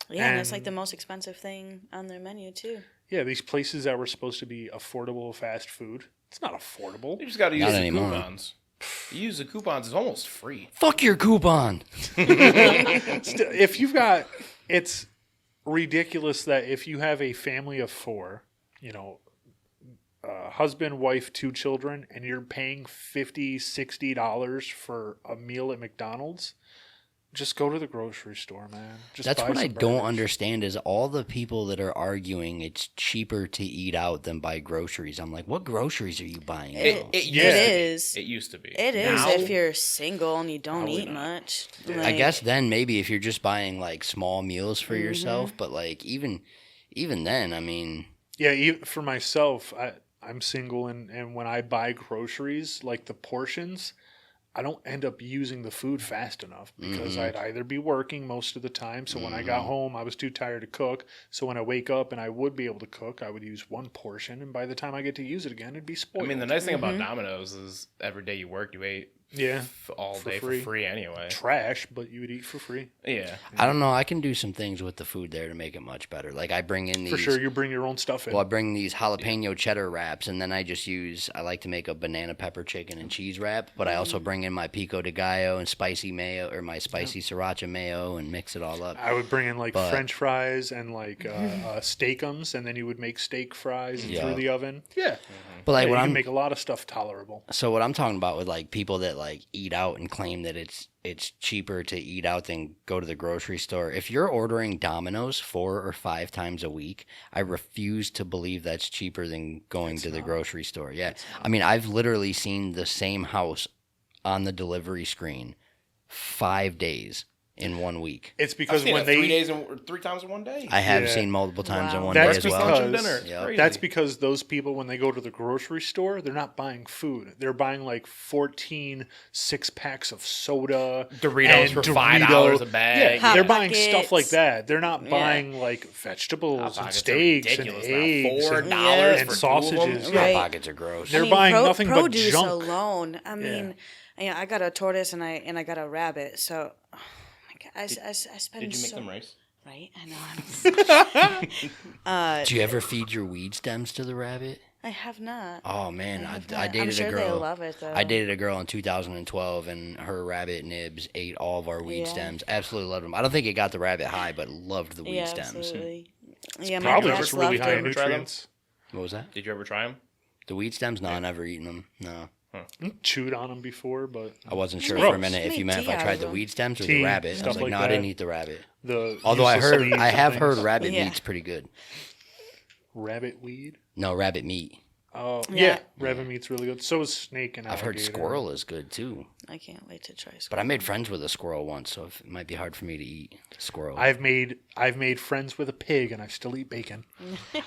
Yeah, and it's like and- the most expensive thing on their menu too. Yeah, these places that were supposed to be affordable fast food, it's not affordable. You just got to use Not the anymore. coupons. You use the coupons; it's almost free. Fuck your coupon. If you've got, it's ridiculous that if you have a family of 4, husband, wife, 2 children, and you're paying $50-$60 for a meal at McDonald's, just go to the grocery store, man. Just That's buy what I some don't burgers. understand is all the people that are arguing it's cheaper to eat out than buy groceries. I'm like, what groceries are you buying? It- now? It Yeah. is. It used to be. It is Now, if you're single and you don't Probably eat not. much. I Like, guess then maybe if you're just buying like small meals for yourself, but like even then, I mean, Yeah, for myself, I'm single, and when I buy groceries, like the portions, I don't end up using the food fast enough because Mm-hmm. I'd either be working most of the time. So when I got home, I was too tired to cook. So when I wake up and I would be able to cook, I would use one portion. And by the time I get to use it again, it'd be I spoiled. mean, the nice thing about Domino's is every day you work, you ate yeah, all For day free. for free anyway. trash, but you would eat for free. Yeah. I don't know. I can do some things with the food there to make it much better. Like I bring in these. For sure, you bring your own stuff in. Well, I bring these jalapeno cheddar wraps, and then I like to make a banana pepper chicken and cheese wrap, but I also bring in my pico de gallo and spicy mayo, or my spicy sriracha mayo, and mix it all up. I would bring in like But- French fries and like steakums, and then you would make steak fries Yeah. through the oven. Yeah, But like yeah, what you I'm can make a lot of stuff tolerable. So what I'm talking about with like people that like eat out and claim that it's cheaper to eat out than go to the grocery store. If you're ordering Domino's 4 or 5 times a week, I refuse to believe that's cheaper than going to the grocery store. Yeah. I mean, I've literally seen the same house on the delivery screen 5 days in 1 week. It's I've because seen when it they 3 times in one day. I have Yeah. seen multiple times in Wow. one That's day as well. because- lunch and dinner. Yep. Crazy. That's because those people, when they go to the grocery store, they're not buying food. They're buying like 14 6-packs of soda, Doritos and for $5 a bag. Yeah, Hot they're buying Pockets. stuff like that. They're not Yeah. buying like Hot vegetables and Pockets are steaks and ridiculous now. eggs $4 and for sausages. 2 of them? Yeah. Right. Hot Pockets are gross. They're buying nothing but produce junk. alone. I mean, I got a tortoise and I got a rabbit. So, oh my God, I spend Did you make so, them rice? right? I know. Do you ever feed your weed stems to the rabbit? I have not. Oh man, I have I not. dated I'm sure a girl. they love it though. I dated a girl in 2012, and her rabbit nibs ate all of our weed Yeah. stems. Absolutely loved them. I don't think it got the rabbit high, but loved the weed Yeah, stems. absolutely. Yeah, my Probably cats just really loved high it. in Ever try them? nutrients. What was that? Did you ever try them? The weed stems? No, I never eaten them. No, Chewed on them before, but I wasn't sure Gross. for a minute if you meant if I tried the weed stems or the Tea, rabbit. I stuff was like, like no, I didn't that. eat the rabbit. the Although I useless heard, leaves I and have things. heard rabbit Yeah. meat's pretty good. rabbit weed. No, rabbit meat. Oh Yeah. yeah, rabbit meat's really good. So is snake and I've heard alligator. squirrel is good too. I can't wait to try. But I made friends with a squirrel once, so it might be hard for me to eat squirrel. I've made friends with a pig, and I still eat bacon.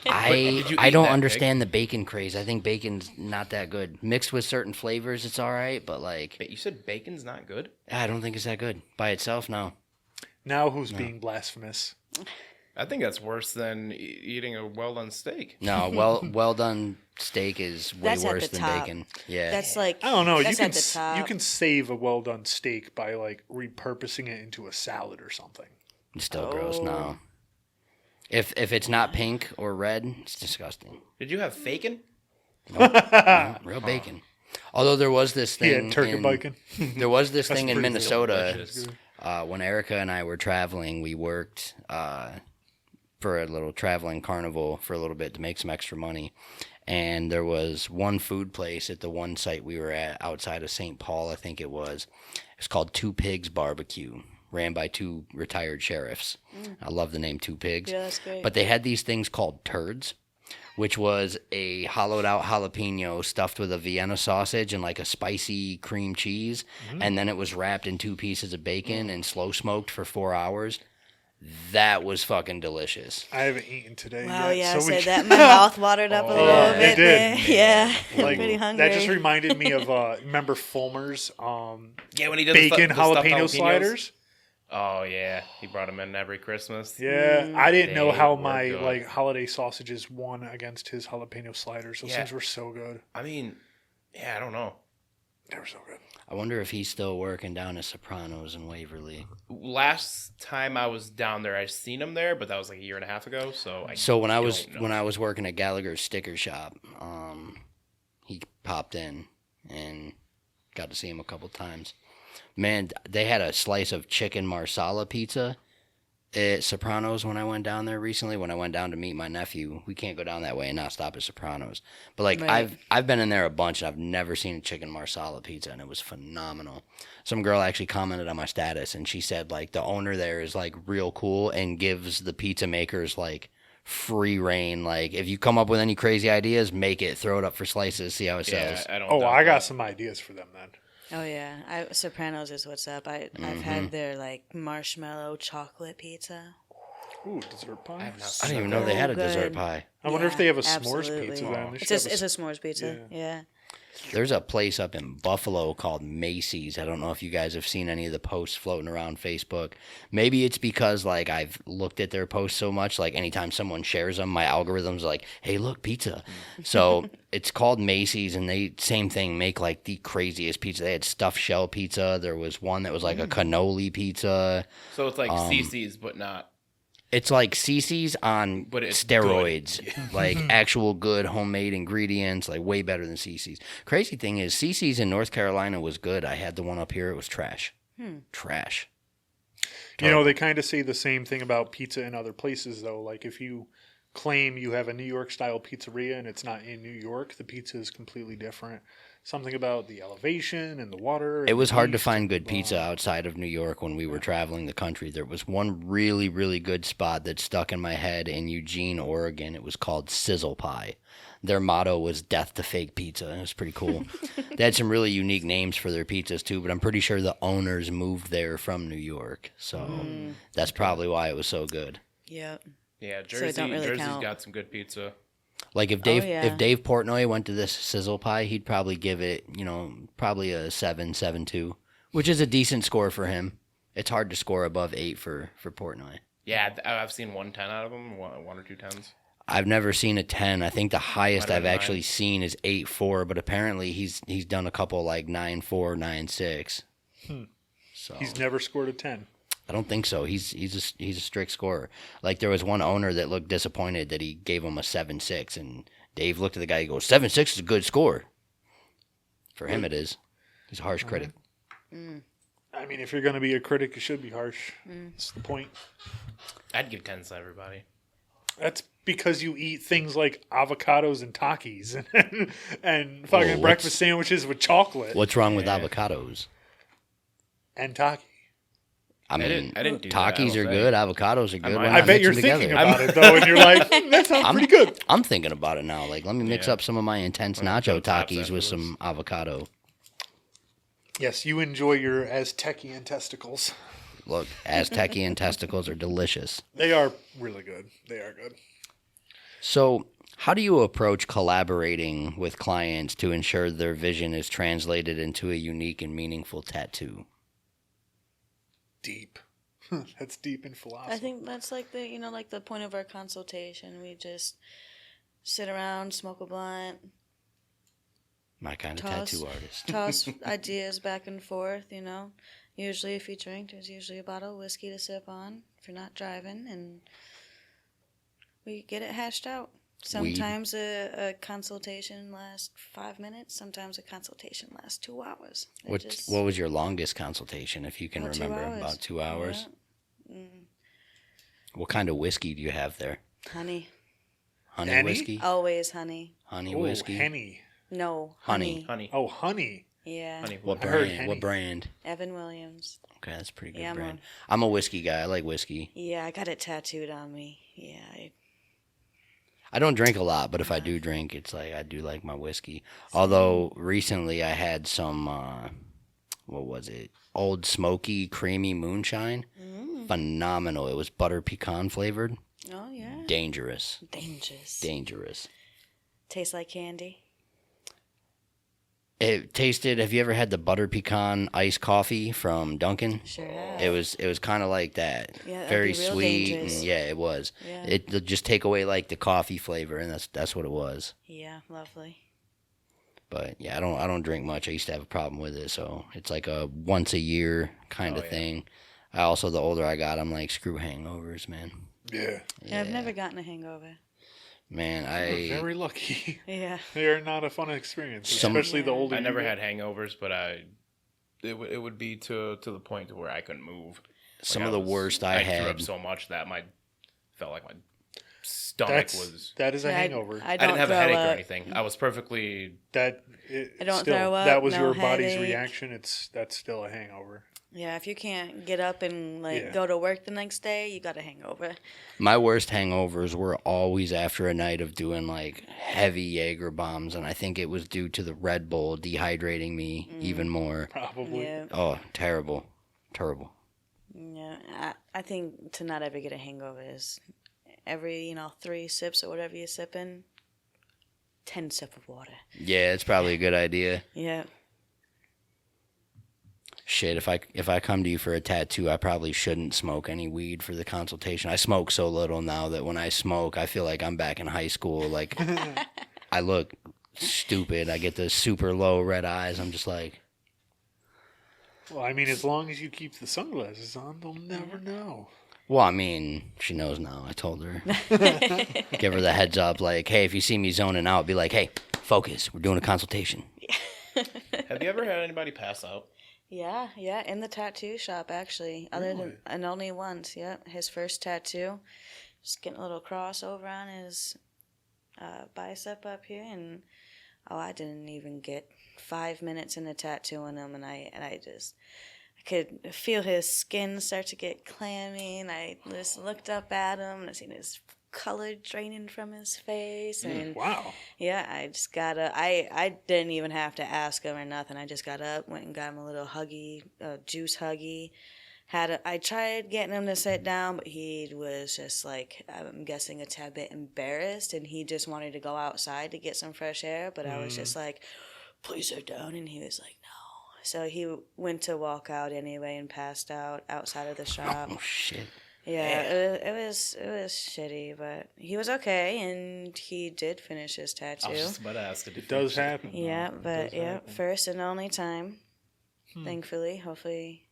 I you I eat don't that pig? understand the bacon craze. I think bacon's not that good. Mixed with certain flavors, it's all right, but like You said bacon's not good? I don't think it's that good by itself. No. Now who's being blasphemous? I think that's worse than eating a well-done steak. No, well done steak is way That's at worse the than top. bacon. Yeah. That's like I don't know. That's at the top. You can save a well done steak by like repurposing it into a salad or something. It's still gross. Oh. No. If it's not pink or red, it's disgusting. Did you have bacon? No, real bacon. Although there was this thing Yeah, turkey in, bacon. There was this thing in pretty good. Minnesota. Delicious. When Erica and I were traveling, we worked for a little traveling carnival for a little bit to make some extra money. And there was one food place at the one site we were at outside of St. Paul, I think it was. It's called Two Pigs Barbecue, ran by 2 retired sheriffs. I love the name Two Pigs. Yeah, that's great. But they had these things called turds, which was a hollowed out jalapeno stuffed with a Vienna sausage and like a spicy cream cheese. And then it was wrapped in 2 pieces of bacon and slow smoked for 4 hours. That was fucking delicious. I haven't eaten today Wow, yet. yeah, so I we said that. My mouth watered up a little Yeah, bit it did. there. Yeah, I'm like, pretty hungry. that just reminded me of remember Fulmer's Yeah, when he does bacon the stuffed jalapeno jalapenos. sliders? Oh yeah, he brought them in every Christmas. Yeah, I didn't know They how were my good. like holiday sausages won against his jalapeno sliders. Those Yeah. things were so good. I mean, yeah, I don't know. They were so good. I wonder if he's still working down at Sopranos in Waverly. Last time I was down there, I seen him there, but that was like a year and a half ago. So So when I don't know. was working at Gallagher's sticker shop, he popped in and got to see him a couple times. Man, they had a slice of chicken marsala pizza at Sopranos when I went down there recently. When I went down to meet my nephew, we can't go down that way and not stop at Sopranos. But like Right. I've been in there a bunch and I've never seen a chicken marsala pizza, and it was phenomenal. Some girl actually commented on my status and she said like the owner there is like real cool and gives the pizza makers like free reign. Like if you come up with any crazy ideas, make it, throw it up for slices, see how it yeah, sells. I don't. Oh, doubt I got that. some ideas for them then. Oh yeah, Sopranos is what's up. I've had their like marshmallow chocolate pizza. Ooh, dessert pie. I have not I seen didn't even that. know they had a So dessert good. pie. I wonder if Yeah, they have a absolutely. s'mores pizza then. They It's should have a s'mores pizza. Yeah. There's a place up in Buffalo called Macy's. I don't know if you guys have seen any of the posts floating around Facebook. Maybe it's because like I've looked at their posts so much, like anytime someone shares them, my algorithm's like, "Hey, look, pizza." So it's called Macy's, and they same thing, make like the craziest pizza. They had stuffed shell pizza. There was one that was like a cannoli pizza. So it's like CC's, but not. It's like CC's on But it's steroids, like actual good homemade ingredients, like way better than CC's. Crazy thing is, CC's in North Carolina was good. I had the one up here; it was trash. Trash. You know, they kind of say the same thing about pizza in other places, though. Like if you claim you have a New York style pizzeria and it's not in New York, the pizza is completely different. Something about the elevation and the water. It and was the hard to yeast find and good blah. pizza outside of New York when we were traveling the country. There was one really, really good spot that stuck in my head in Eugene, Oregon. It was called Sizzle Pie. Their motto was "Death to Fake Pizza." It was pretty cool. They had some really unique names for their pizzas too, but I'm pretty sure the owners moved there from New York, so that's probably why it was so good. Yep. Yeah, So it don't really Jersey's count. got some good pizza. Like if Dave yeah. if Dave Portnoy went to this Sizzle Pie, he'd probably give it, probably a 7.72, which is a decent score for him. It's hard to score above 8 for Portnoy. Yeah, I've seen 110 out of them, one or two tens. I've never seen a 10. I think the highest Might have I've been actually 9. seen is 8.4, but apparently he's done a couple like 9.4, 9.6. So He's never scored a 10. I don't think so. He's a strict scorer. Like there was one owner that looked disappointed that he gave him a 7.6, and Dave looked at the guy and goes, 7.6 is a good score. For him it is. He's a harsh critic. I mean, if you're going to be a critic, you should be harsh. That's the point. I'd give 10s to everybody. That's because you eat things like avocados and Takis and fucking Whoa, breakfast sandwiches with chocolate What's wrong with Yeah. avocados? and Taki. I mean, didn't do that, Takis I are will good, say. avocados are good. might- Why I not bet mix you're them thinking together? about it, though, and you're like, that sounds pretty good. I'm thinking about it now. Like, let me mix Yeah. up some of my intense I'm gonna nacho put tops Takis with afterwards. some avocado. Yes, you enjoy your Aztecian testicles. Look, Aztecian testicles are delicious. They are really good. They are good. So, how do you approach collaborating with clients to ensure their vision is translated into a unique and meaningful tattoo? Deep. That's deep in philosophy. I think that's like the point of our consultation. We just sit around, smoke a blunt, My kind of Toss. tattoo artist. toss ideas back and forth. Usually if you drink, there's usually a bottle of whiskey to sip on if you're not driving, and we get it hashed out. Sometimes a consultation lasts 5 minutes. Sometimes a consultation lasts 2 hours. What was your longest consultation, if you can About 2 remember? hours. About 2 hours? Yeah. What kind of whiskey do you have there? Honey. Honey Henny? whiskey? Always honey. Honey Oh, whiskey? Henny. No, Honey. honey. Honey. Oh, honey. Yeah. Honey. What I heard brand? Henny. What brand? Evan Williams. Okay, that's a pretty good Yeah, brand. I'm a whiskey guy. I like whiskey. Yeah, I got it tattooed on me. Yeah. I don't drink a lot, but if I do drink, it's like I do like my whiskey. Although recently I had some, what was it? Old Smoky Creamy Moonshine. Phenomenal. It was butter pecan flavored. Oh, yeah. Dangerous. Dangerous. Dangerous. Tastes like candy. It tasted. Have you ever had the butter pecan iced coffee from Dunkin'? Sure have. It was kind of like that. Yeah, that'd very be real sweet. dangerous. And yeah, it was. Yeah. It just take away like the coffee flavor, and that's what it was. Yeah, lovely. But yeah, I don't drink much. I used to have a problem with it, so it's like a once a year kind of yeah. thing. I also, the older I got, I'm like, screw hangovers, man. Yeah. Yeah, I've never gotten a hangover. Man, You're very lucky. Yeah. They are not a fun experience, Some- especially the older I you never get. had hangovers, but it would be to the point to where I couldn't move. some of the worst I threw up had. so much that felt like my stomach was. That is a Yeah, hangover. I I don't didn't have a throw headache up. or anything. I was perfectly. I don't still, throw up, that was no your body's headache. reaction. That's still a hangover. Yeah, if you can't get up and Yeah. go to work the next day, you got a hangover. My worst hangovers were always after a night of doing like heavy Jaeger bombs, and I think it was due to the Red Bull dehydrating me even more. Probably. Yeah. Oh, terrible. Terrible. Yeah. I think to not ever get a hangover is every, 3 sips or whatever you're sipping, 10 sips of water. Yeah, it's probably a good idea. Yeah. Shit, if I come to you for a tattoo, I probably shouldn't smoke any weed for the consultation. I smoke so little now that when I smoke, I feel like I'm back in high school. Like, I look stupid. I get the super low red eyes. I'm just like, Well, I mean, as long as you keep the sunglasses on, they'll never know. well, I mean, she knows now. I told her. Give her the heads up, like, hey, if you see me zoning out, be like, hey, focus. We're doing a consultation. Have you ever had anybody pass out? Yeah, in the tattoo shop, actually. And only once, his first tattoo. Just getting a little crossover on his bicep up here, and I didn't even get 5 minutes in the tattooing him, and I could feel his skin start to get clammy, and I just looked up at him, and I seen his color draining from his face, and Wow. yeah, I just got up. I didn't even have to ask him or nothing. I just got up, went and got him a little juice huggy. I tried getting him to sit down, but he was just like, I'm guessing a tad bit embarrassed, and he just wanted to go outside to get some fresh air. But I was just like, please sit down, and he was like, no. So he went to walk out anyway and passed out outside of the shop. Oh, shit. Yeah, it was shitty, but he was okay, and he did finish his tattoo. I was just about to ask. It does happen. Yeah, though. It but does yeah, happen. first and only time. Thankfully, hopefully,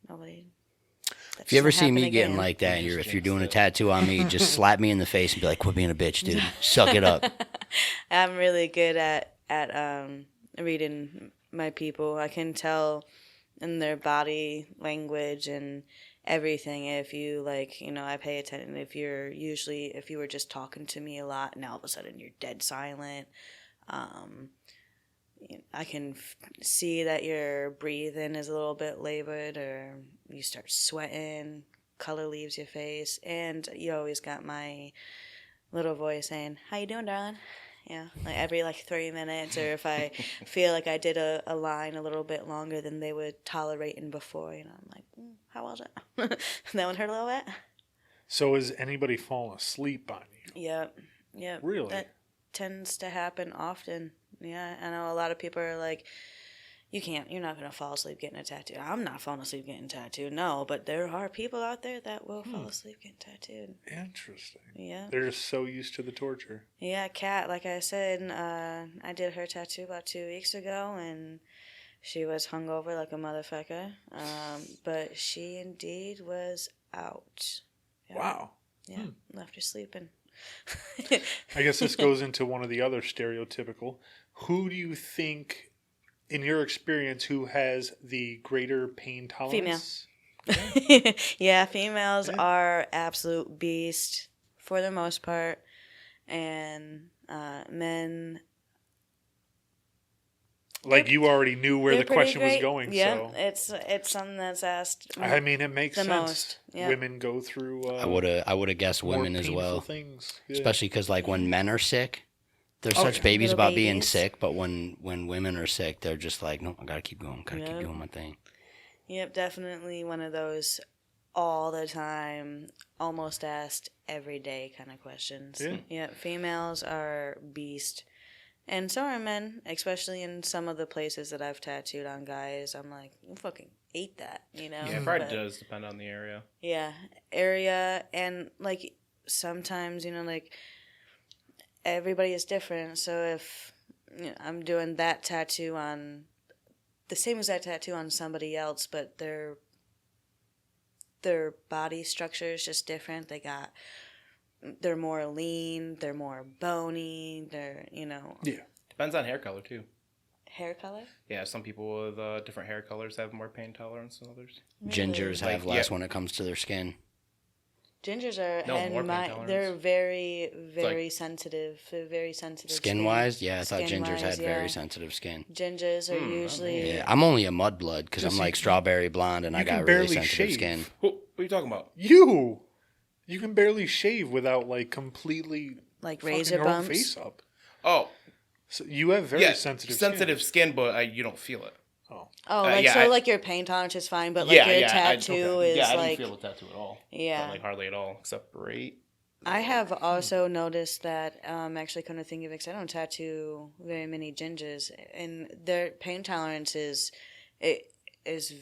nobody. If you ever see me getting like that, and if you're doing a tattoo on me, just slap me in the face and be like, quit being a bitch, dude. Suck it up. I'm really good at reading my people. I can tell in their body language and everything. If you I pay attention. If you were just talking to me a lot and all of a sudden you're dead silent, I can see that your breathing is a little bit labored, or you start sweating, color leaves your face, and you always got my little voice saying, "How you doing, darling?" Yeah, like every 3 minutes, or if I feel like I did a line a little bit longer than they would tolerate in before, I'm like, how was it? That one hurt a little bit. So has anybody fallen asleep on you? Yep. Really? That tends to happen often. Yeah, I know a lot of people are like, you're not going to fall asleep getting a tattoo. I'm not falling asleep getting tattooed, no, but there are people out there that will fall asleep getting tattooed. Interesting. Yeah. They're just so used to the torture. Yeah, Kat, like I said, I did her tattoo about 2 weeks ago, and she was hungover like a motherfucker, but she indeed was out. Yeah. Wow. Yeah, left her sleeping. I guess this goes into one of the other stereotypical. Who do you think, in your experience, who has the greater pain tolerance? Female. Yeah, females are absolute beast for the most part, and men. Like you already knew where the question was going. Yeah, So it's something that's asked. I mean, it makes the sense. most, yeah. Women go through. I would have guessed more women as painful well. Things. Yeah. Especially because when men are sick, they're Oh, such yeah. babies Little about being babies. sick, but when women are sick, they're just like, no, I gotta keep going, keep doing my thing. Yep, definitely one of those all the time, almost asked every day kind of questions. Yeah. Yep, females are beast. And so are men, especially in some of the places that I've tattooed on guys. I'm like, I fucking ate that, Yeah, it probably But, does depend on the area. Yeah, area, and sometimes, everybody is different. So if I'm doing that tattoo on the same exact tattoo on somebody else, but their body structure is just different. They're more lean, they're more bony, Yeah. Depends on hair color too. hair color. Yeah, some people with different hair colors have more pain tolerance than others. Gingers Like, have less yeah. when it comes to their skin. Gingers are, No, more and pain tolerance. they're very, very sensitive. They're very sensitive. Skin wise, yeah, I thought gingers Skin-wise, had yeah. very sensitive skin. Gingers are usually. Yeah, I'm only a mudblood because I'm Just like strawberry blonde and I you can got really barely sensitive shave. skin. What are you talking about? You can barely shave without completely Like fucking razor your own bumps. face up. Oh, So you have very sensitive skin, but you don't feel it. Oh. Oh, your pain tolerance is fine, but your tattoo is I like. didn't feel the tattoo at all. Yeah. Hardly at all, except right I have also noticed that, actually, come to think of it, 'cause I don't tattoo very many gingers, and their pain tolerance it is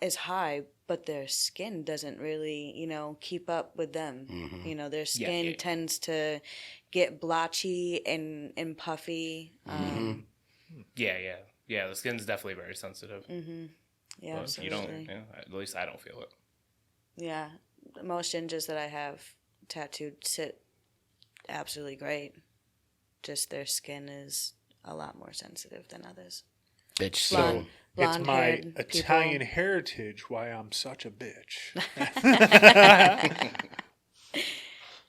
is high, but their skin doesn't really, keep up with them. Their Yeah, skin yeah. tends to get blotchy and puffy. Yeah. The skin's definitely very sensitive. Yeah, But you don't. absolutely. Yeah, at least I don't feel it. Yeah, most gingers that I have tattooed sit absolutely great. Just their skin is a lot more sensitive than others. Bitch, Blonde, so It's my blonde-haired Italian people. heritage why I'm such a bitch.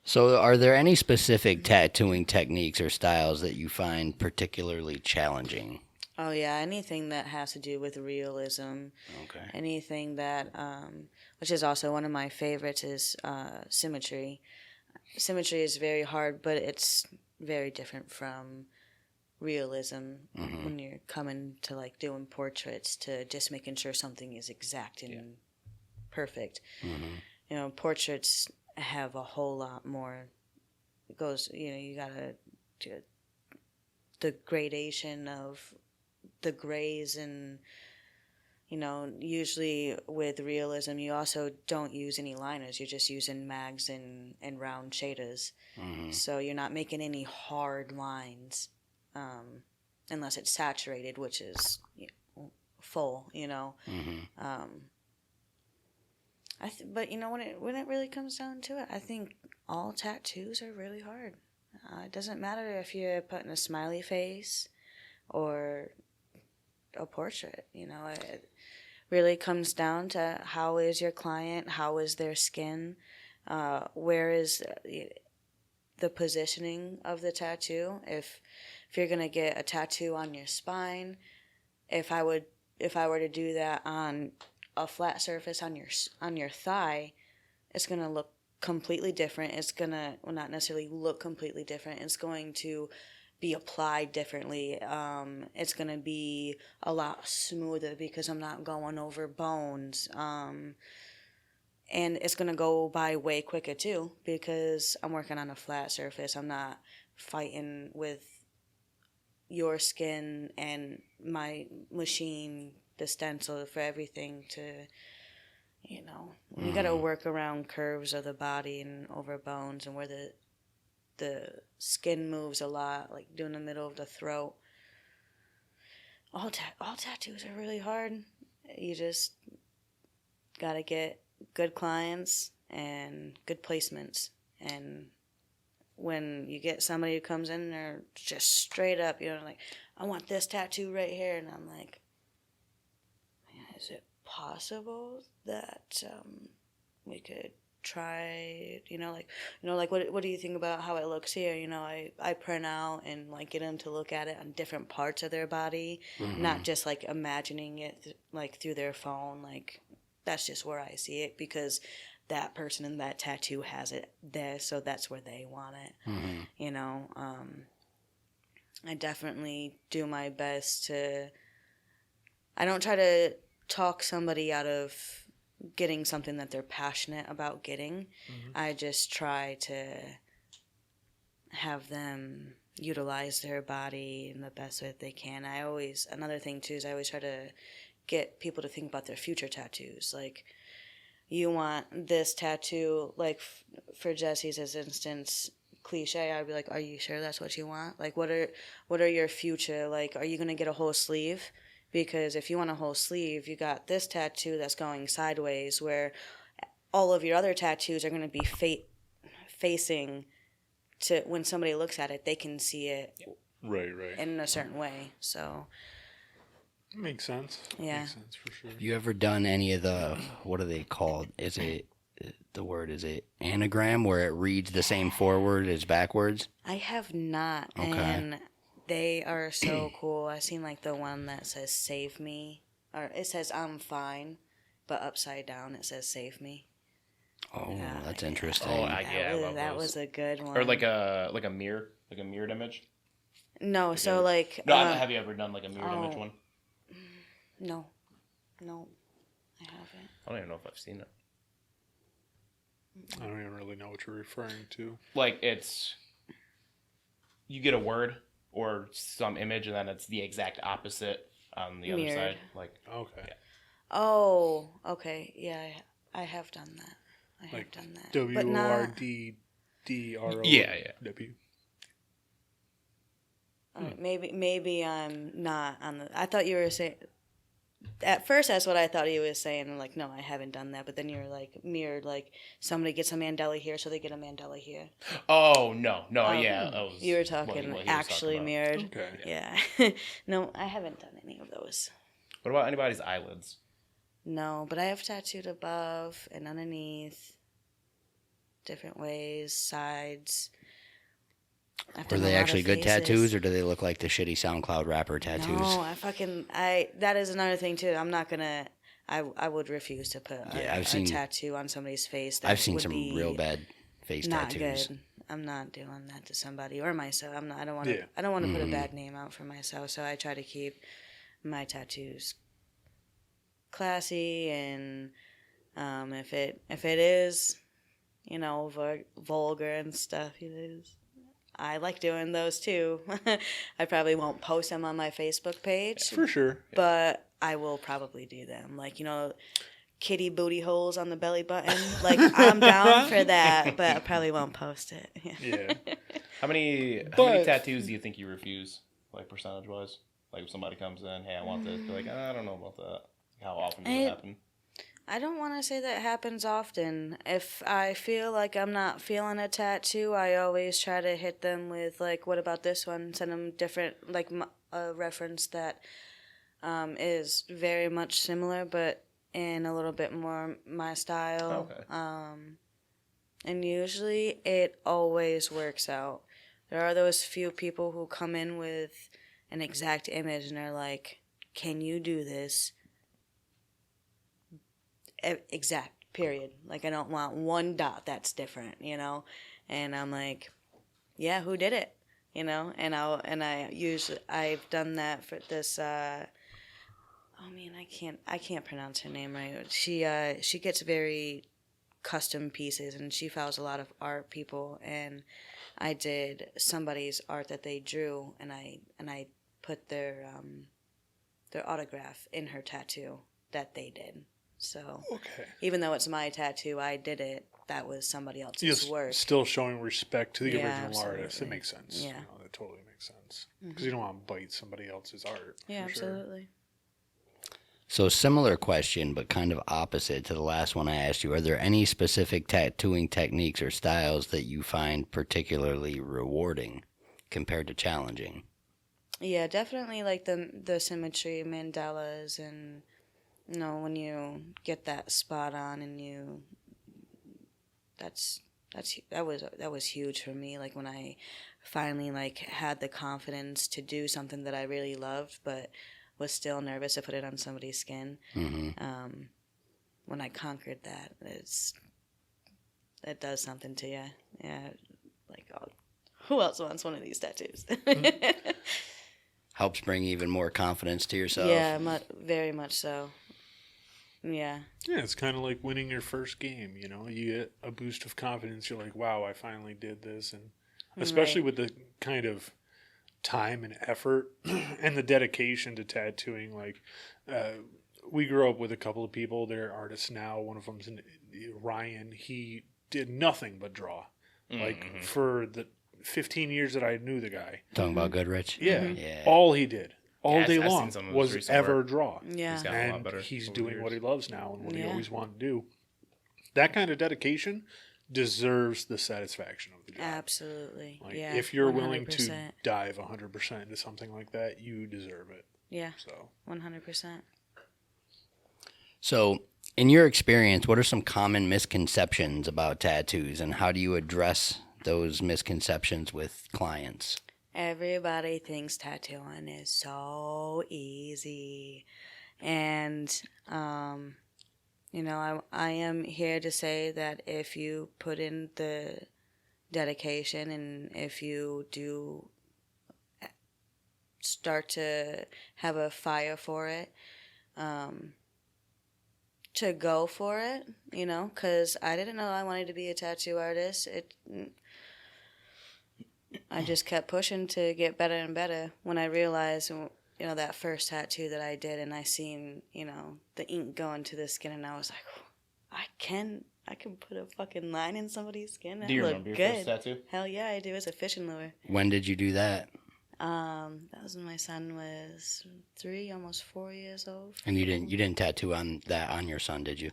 so are there any specific tattooing techniques or styles that you find particularly challenging? Oh yeah, anything that has to do with realism, Okay. anything that, which is also one of my favorites, is symmetry. Symmetry is very hard, but it's very different from realism when you're coming to like doing portraits to just making sure something is exact and perfect. Portraits have a whole lot more. It goes, you gotta do the gradation of the grays, and usually with realism you also don't use any liners. You're just using mags and round shaders, so you're not making any hard lines, unless it's saturated, which is full. But when it really comes down to it, I think all tattoos are really hard. It doesn't matter if you're putting a smiley face or a portrait. It really comes down to how is your client, how is their skin, where is the positioning of the tattoo. If you're gonna get a tattoo on your spine, if I were to do that on a flat surface on your thigh, it's gonna look completely different. It's gonna, well, not necessarily look completely different. It's going to be applied differently. It's gonna be a lot smoother because I'm not going over bones. And it's gonna go by way quicker too because I'm working on a flat surface. I'm not fighting with your skin and my machine, the stencil for everything to, you got to work around curves of the body and over bones and where the skin moves a lot, like doing the middle of the throat. All tattoos are really hard. You just got to get good clients and good placements. And when you get somebody who comes in and they're just straight up, like, I want this tattoo right here. And I'm like, is it possible that we could try, what do you think about how it looks here? I print out and like get them to look at it on different parts of their body, not just like imagining it like through their phone. Like, that's just where I see it because that person in that tattoo has it there, so that's where they want it. I definitely do my best to, I don't try to talk somebody out of getting something that they're passionate about getting. I just try to have them utilize their body in the best way that they can. Another thing too is I always try to get people to think about their future tattoos. Like, you want this tattoo, like for Jesse's as instance, cliche, I'd be like, are you sure that's what you want? Like, what are your future, like, are you going to get a whole sleeve? Because if you want a whole sleeve, you got this tattoo that's going sideways where all of your other tattoos are going to be facing to, when somebody looks at it, they can see it Right. in a certain way. So Makes sense. Yeah. Makes sense for sure. Have you ever done any of the, what are they called? Is it anagram where it reads the same forward as backwards? I have not, Okay. and they are so cool. I've seen like the one that says "Save Me," or it says "I'm fine," but upside down it says "Save Me." Oh, that's yeah. interesting. Oh, I love That those. was a good one. Or like a mirror, like a mirrored image. No, so like No, have you ever done like a mirrored image oh. one? no, I haven't. I don't even know if I've seen it. I don't even really know what you're referring to. Like it's you get a word or some image, and then it's the exact opposite on the other Mirrored. side. Like Okay. Yeah. Oh, okay. Yeah, I have done that. I have Like done that. W But O not. R D D R O Yeah. W. Maybe I'm not on the. I thought you were saying. At first, that's what I thought he was saying. I'm like, no, I haven't done that. But then you're like mirrored, like somebody gets a Mandela here, so they get a Mandela here. Oh no, yeah. That was You were what talking he was actually talking about. mirrored. Okay. Yeah. No, I haven't done any of those. What about anybody's eyelids? No, but I have tattooed above and underneath, different ways, sides. I've Were done a they lot of actually good faces. tattoos, or do they look like the shitty SoundCloud rapper tattoos? No, that is another thing too. I'm not gonna. I would refuse to put a tattoo on somebody's face. That I've seen would some be real bad face not tattoos. good. I'm not doing that to somebody or myself. I'm not. I don't want to. Yeah. I don't want to put a bad name out for myself. So I try to keep my tattoos classy, and if it is, vulgar and stuff, it is. I like doing those too. I probably won't post them on my Facebook page, For sure. but I will probably do them. Like, kitty booty holes on the belly button. Like, I'm down for that, but I probably won't post it. Yeah. How many But- tattoos do you think you refuse, like percentage wise? Like if somebody comes in, hey, I want this. You're like, I don't know about that. How often does it happen? I don't want to say that happens often. If I feel like I'm not feeling a tattoo, I always try to hit them with, like, what about this one? Send them different, like, a reference that is very much similar, but in a little bit more my style. Okay. And usually it always works out. There are those few people who come in with an exact image and they're like, can you do this? Exact, period. Like, I don't want one dot that's different, And I'm like, yeah, who did it? And I've done that for this, I can't pronounce her name right. She gets very custom pieces, and she follows a lot of art people, and I did somebody's art that they drew, and I put their autograph in her tattoo that they did. So Okay. even though it's my tattoo, I did it. That was somebody else's Just work. still showing respect to the Yeah, original artist. It absolutely. makes sense. Yeah. That totally makes sense. Because you don't want to bite somebody else's art. Yeah, for sure. absolutely. So similar question, but kind of opposite to the last one I asked you. Are there any specific tattooing techniques or styles that you find particularly rewarding compared to challenging? Yeah, definitely like the symmetry, mandalas, and when you get that spot on, and that was huge for me. Like when I finally had the confidence to do something that I really loved, but was still nervous to put it on somebody's skin. Mm-hmm. When I conquered that, it does something to you. Yeah, like, oh, who else wants one of these tattoos? Helps bring even more confidence to yourself. Yeah, very much so. Yeah. Yeah, it's kind of like winning your first game, You get a boost of confidence. You're like, wow, I finally did this. And especially with the kind of time and effort and the dedication to tattooing. Like, we grew up with a couple of people. They're artists now. One of them's Ryan. He did nothing but draw. Like, for the 15 years that I knew the guy. Talking about Goodrich? Yeah. Yeah. All he did. All Yeah, day I've seen long some of his was recent ever work. draw. Yeah. He's gotten a lot And better he's over the doing what he years. loves now and what he Yeah. always wanted to do. That kind of dedication deserves the satisfaction of the job. Absolutely. Like, yeah. if you're willing to 100%. dive 100% into something like that, you deserve it. Yeah, So 100%. So, in your experience, what are some common misconceptions about tattoos, and how do you address those misconceptions with clients? Everybody thinks tattooing is so easy. And, I am here to say that if you put in the dedication, and if you do start to have a fire for it, to go for it, you know, because I didn't know I wanted to be a tattoo artist. I just kept pushing to get better and better. When I realized, you know, that first tattoo that I did, and I seen, you know, the ink go into the skin, and I was like, I can put a fucking line in somebody's skin. Do you remember your first tattoo? Hell yeah, I do. It's a fishing lure. When did you do that? That was when my son was 3, almost 4 years old. And you didn't tattoo on your son, did you?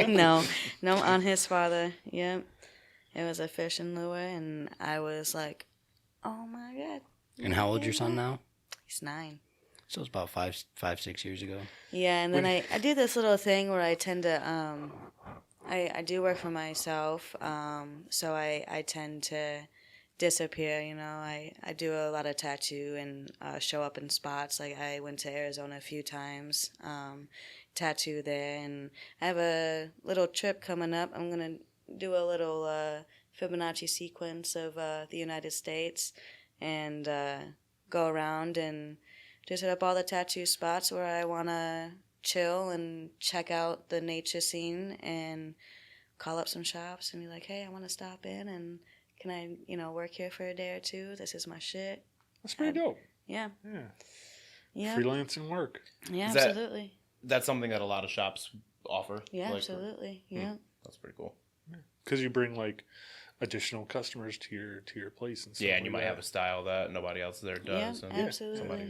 No, on his father. Yep. It was a fishing lure, and I was like, oh my God. And how old's your son now? He's 9. So it's about 5-6 years ago. Yeah, and then I do this little thing where I tend to, I do work for myself, so I tend to disappear, you know. I do a lot of tattoo and show up in spots. Like I went to Arizona a few times, tattoo there, and I have a little trip coming up. I'm going to do a little Fibonacci sequence of the United States and go around and just hit up all the tattoo spots where I want to chill and check out the nature scene and call up some shops and be like, hey, I want to stop in and can I, you know, work here for a day or two? This is my shit. That's pretty dope. Yeah. Yeah. Yeah. Freelancing work. Yeah, Is that- absolutely. That's something that a lot of shops offer. Yeah, like, absolutely. Yeah. That's pretty cool. Because you bring like additional customers to your place and stuff. Yeah, and you like might that. have a style that nobody else there does. Yeah, and absolutely. somebody,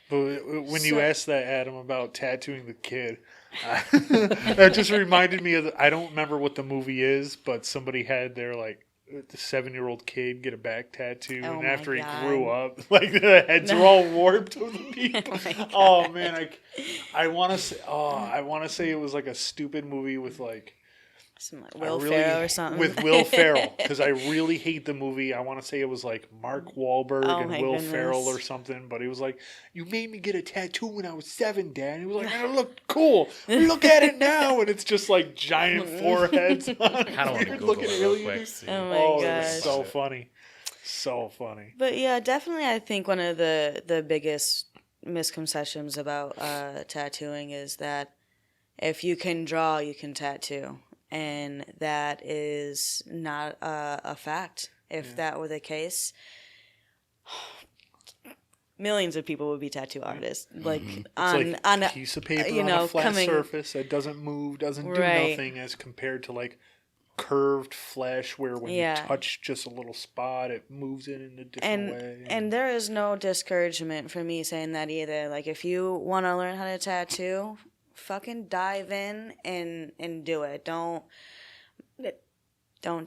But when you So- asked that, Adam, about tattooing the kid, that just reminded me of. I don't remember what the movie is, but somebody had their like the 7-year-old kid get a back tattoo, Oh and my after he God. grew up, like the heads are all warped of the people. Oh man, I want to say, I want to say it was like a stupid movie with like. Some like Will Ferrell or something. With Will Ferrell, because I really hate the movie. I want to say it was like Mark Wahlberg Oh and my Will goodness. Ferrell or something, but he was like, you made me get a tattoo when I was 7, Dad. And he was like, and it looked cool. Look at it now. And it's just like giant foreheads on I kind of want to weird Google looking it real quick. aliens. See. Oh my Oh, it gosh. was so funny. So funny. But yeah, definitely I think one of the biggest misconceptions about tattooing is that if you can draw, you can tattoo. And that is not a fact. If that were the case, millions of people would be tattoo artists. Like It's on like on a a piece of paper you on know, a flat coming- surface that doesn't move, doesn't do Right. nothing, as compared to like curved flesh where when Yeah. you touch just a little spot, it moves it in a different way. and there is no discouragement for me saying that either. Like if you want to learn how to tattoo, fucking dive in and do it. Don't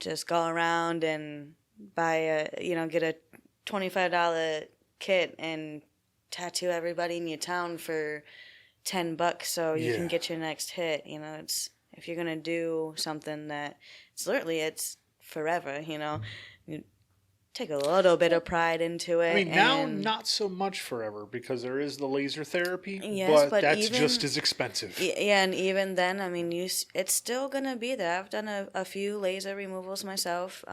just go around and buy get a $25 kit and tattoo everybody in your town for $10 so you can Yeah. get your next hit. You know, it's if you're gonna do something that it's forever. You know, you take a little bit of pride into it. I mean, now and- not so much forever because there is the laser therapy, Yes, but that's even- just as expensive. Yeah, and even then, I mean, it's still gonna be there. I've done a few laser removals myself.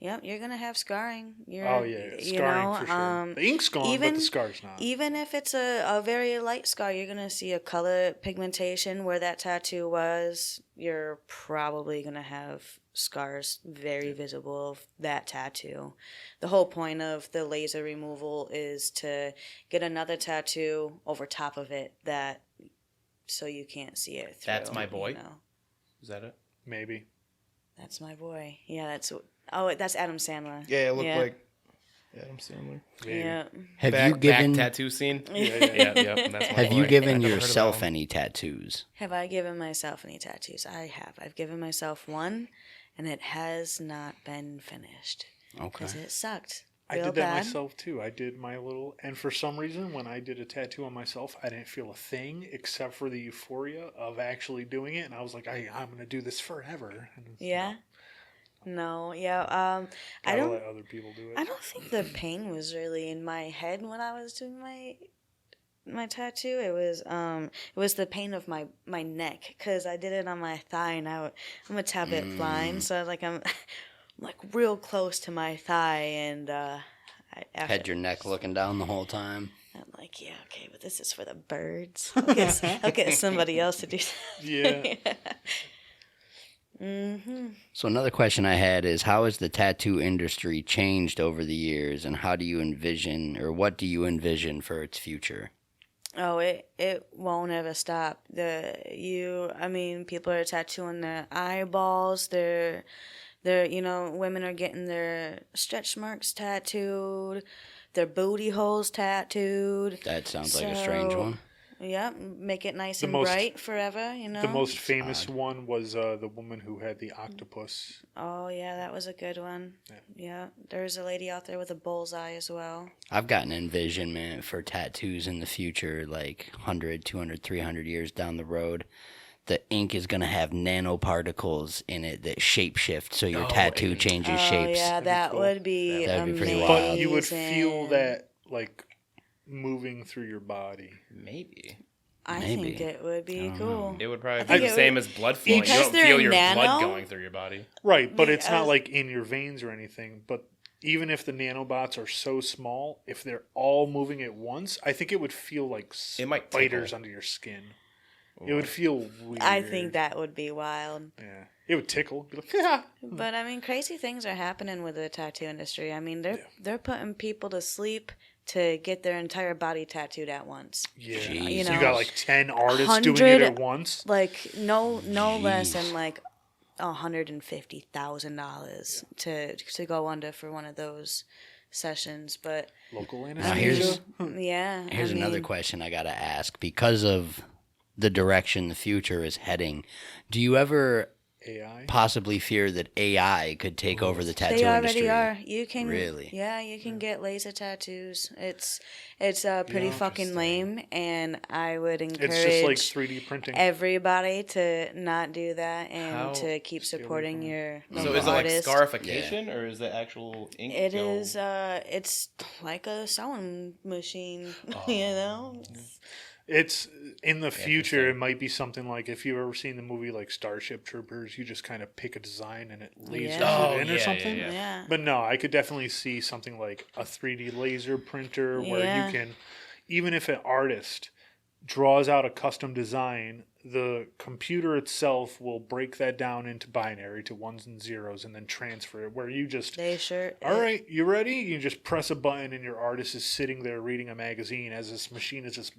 Yep, you're gonna have scarring. Oh yeah, scarring for sure. The ink's gone, but the scar's not. Even if it's a very light scar, you're gonna see a color pigmentation where that tattoo was. You're probably gonna have scars very visible of that tattoo. The whole point of the laser removal is to get another tattoo over top of it so you can't see it through. That's my boy? You know? Is that it? Maybe. That's my boy. Yeah, that's Adam Sandler. Yeah, it looked Yeah. like Adam Sandler. Maybe. Yeah. Have you given back tattoo scene? Yeah. Yeah. That's my Have you boy. given I've never heard of yourself that one. any tattoos? Have I given myself any tattoos? I have. I've given myself one, and it has not been finished Okay. because it sucked. I Real did that bad. myself too. I did my little, and for some reason, when I did a tattoo on myself, I didn't feel a thing except for the euphoria of actually doing it, and I was like, I'm gonna do this forever. And it's, Yeah. No. Yeah. I gotta don't. let other people do it. I don't think the pain was really in my head when I was doing my tattoo. It was the pain of my neck because I did it on my thigh, and I'm a tad bit blind, so like I'm like real close to my thigh, and Had your neck looking down the whole time. I'm like, yeah, okay, but this is for the birds. I'll get somebody else to do that. Yeah. So another question I had is, how has the tattoo industry changed over the years, and how do you envision, or what do you envision for its future? Oh, it won't ever stop. People are tattooing their eyeballs. They're women are getting their stretch marks tattooed, their booty holes tattooed. That sounds like a strange one. Yeah, make it nice The and most- bright forever. The most famous one was the woman who had the octopus. Oh yeah, that was a good one. Yeah, there's a lady out there with a bullseye as well. I've got an envisionment for tattoos in the future, like 100, 200, 300 years down the road. The ink is going to have nanoparticles in it that shapeshift, so your tattoo changes shapes. Yeah, that cool. would be That'd be pretty amazing. wild. But you would feel that, like, moving through your body. Maybe. I Maybe. think it would be cool. It would probably I think be the it same would- as blood flowing. You Because don't they're feel your nano? blood going through your body. Right, but it's not as- like in your veins or anything. But even if the nanobots are so small, if they're all moving at once, I think it would feel like It might spiders tickle. under your skin. It would feel weird. I think that would be wild. Yeah. It would tickle. Be like, yeah. But I mean, crazy things are happening with the tattoo industry. I mean, they're putting people to sleep to get their entire body tattooed at once. Yeah. Jeez. So you got like 10 artists doing it at once. Like no less than like $150,000 to go under for one of those sessions. But Local Now anesthesia. yeah, Here's I another mean, question I got to ask. Because of the direction the future is heading, do you ever AI. possibly fear that AI could take over the tattoo They industry? already are. You can Really? Yeah, you can get laser tattoos. It's pretty fucking lame, and I would encourage It's just like 3D printing. everybody to not do that and How- to keep supporting your local So is it like artist. scarification or is it actual ink? It go- is. It's like a sewing machine. You know. It's in the future. Interesting. It might be something like if you've ever seen the movie like Starship Troopers, you just kind of pick a design and it lasers Yeah. it in or something. Yeah. But no, I could definitely see something like a 3D laser printer where Yeah. you can, even if an artist draws out a custom design, the computer itself will break that down into binary to ones and zeros and then transfer it. Where you just, They sure. all right, you ready? You just press a button and your artist is sitting there reading a magazine as this machine is just.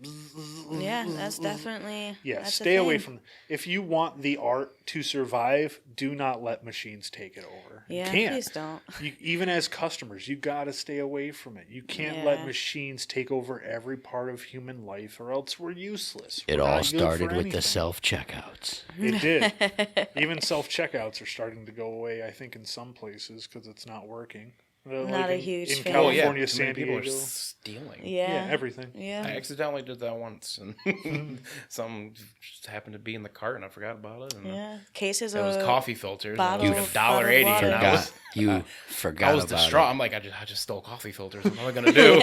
Yeah, that's definitely. Yeah, that's a stay away thing. from. If you want the art to survive, do not let machines take it over. Yeah, you can't. please don't. Even as customers, you gotta stay away from it. You can't let Yeah. machines take over every part of human life, or else we're useless. It We're all not good for started with the anything. self-checkouts. It did. Even self checkouts are starting to go away. I think in some places because it's not working. Not a huge in fan. Oh, yeah. California, Too many San people are Diego. stealing. Yeah. Yeah, everything. Yeah. I accidentally did that once, and some just happened to be in the cart, and I forgot about it. And Yeah. Cases it was of coffee filters. bottle- And it was $1.80, bottle and water. I was Forgot I was about distraught. it. I'm like, I just stole coffee filters. What am I gonna do?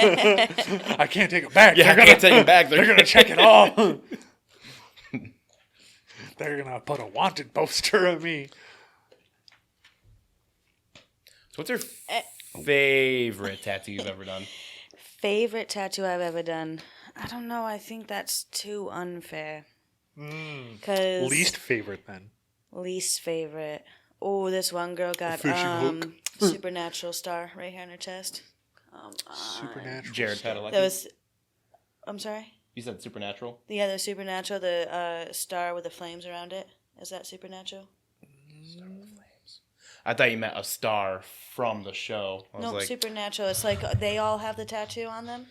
I can't take it back. Yeah, I can't take them back. They're gonna check it all. They're gonna put a wanted poster on me. So what's your favorite tattoo you've ever done? favorite tattoo I've ever done. I don't know. I think that's too unfair. Cause Least favorite then. least favorite. Oh, this one girl got fishing hook. supernatural star right here on her chest. Supernatural. Jared stuff. Padalecki. That was. I'm sorry. You said supernatural. Yeah, the supernatural. The star with the flames around it. Is that supernatural? I thought you meant a star from the show. I was No, like, supernatural. It's like they all have the tattoo on them.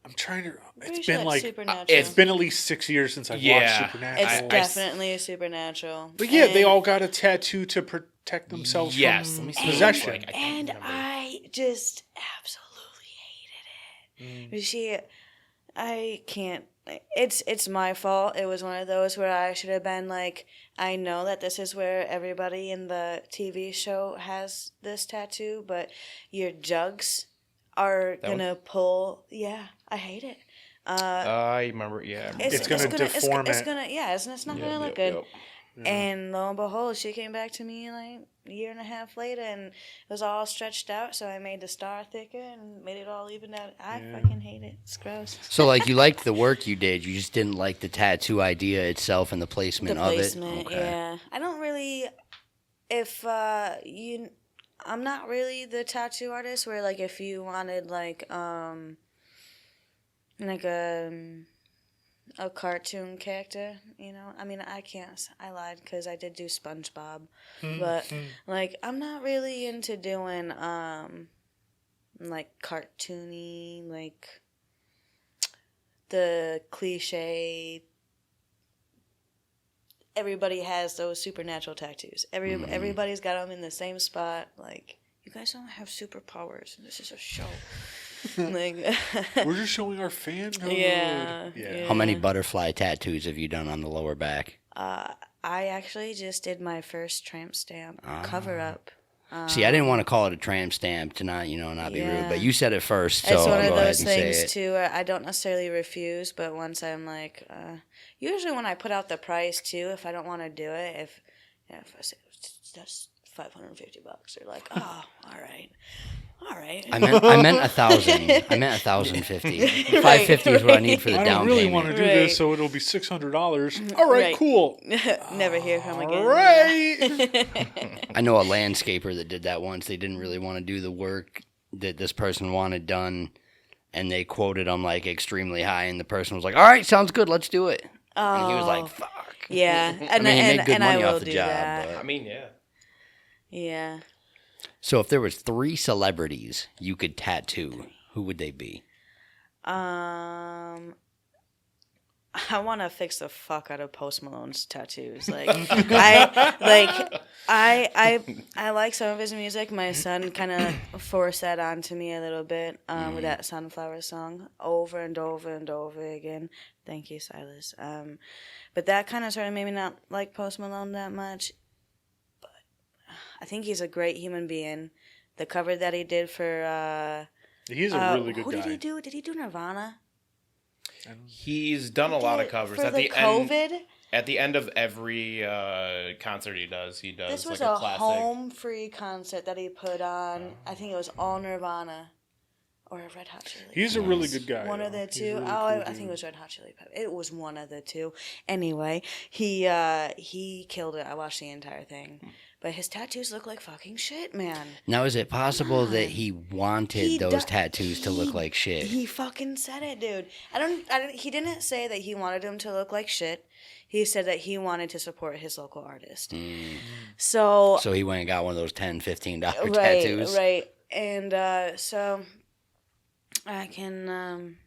I'm trying to. Pretty It's sure been that's like supernatural. it's been at least 6 years since I've Yeah. watched Supernatural. It's I- definitely a supernatural. But yeah, they And- all got a tattoo to protect themselves yes. Let from me see. possession. Like, I can't And remember. I just absolutely hated it. You see, I can't. It's my fault. It was one of those where I should have been like, I know that this is where everybody in the TV show has this tattoo, but your jugs are That one? gonna pull. Yeah, I hate it. I remember. Yeah. I remember It's gonna deform it's it. gonna, yeah, it's not Yep, gonna look yep, good. yep. And lo and behold, she came back to me like a year and a half later, and it was all stretched out. So I made the star thicker and made it all even out. I fucking hate it. It's gross. So, like, you liked the work you did, you just didn't like the tattoo idea itself and the placement of it? Yeah. I don't really, I'm not really the tattoo artist where, like, if you wanted, like a cartoon character, you know? I mean, I can't, I lied because I did do SpongeBob, but, like, I'm not really into doing, like, cartoony, like, the cliche, everybody has those supernatural tattoos. Everybody's got them in the same spot, like, you guys don't have superpowers, this is a show. Like, we're just showing our fanhood. Yeah. How many butterfly tattoos have you done on the lower back? I actually just did my first tramp stamp cover up. See, I didn't want to call it a tramp stamp to not be rude, but you said it first, so it's one I'll of go ahead those and say things it. too. I don't necessarily refuse, but once I'm like, usually when I put out the price too, if I don't want to do it, if I say that's $550, they're like, oh, all right. I meant 1,000. I meant 1,050. 550 is what I need for the I down don't really payment. want to do this, so it'll be $600. All right, cool. Never hear from again. All right. I know a landscaper that did that once. They didn't really want to do the work that this person wanted done, and they quoted them like extremely high, and the person was like, "All right, sounds good, let's do it." And he was like, "Fuck." Yeah, I mean, he made good money I will off the do job. that. But... I mean, yeah. Yeah. So if there was 3 celebrities you could tattoo, who would they be? I want to fix the fuck out of Post Malone's tattoos. Like, I like some of his music. My son kind of forced that onto me a little bit with that Sunflower song over and over and over again. Thank you, Silas. But that kind of sort of made me not like Post Malone that much. But I think he's a great human being. The cover that he did for He's a really good guy. Who did he do? Did he do Nirvana? He's done a lot of covers. For At the end, COVID? at the end of every concert he does This was like a classic. home-free concert that he put on. I think it was all Nirvana or Red Hot Chili Peppers. He's a really good guy. One of the He's two. really I cool think it was Red Hot Chili Peppers. It was one of the two. Anyway, he killed it. I watched the entire thing. But his tattoos look like fucking shit, man. Now, is it possible that he wanted those tattoos to look like shit? He fucking said it, dude. He didn't say that he wanted them to look like shit. He said that he wanted to support his local artist. So he went and got one of those $10, $15 right, tattoos. Right. And so I can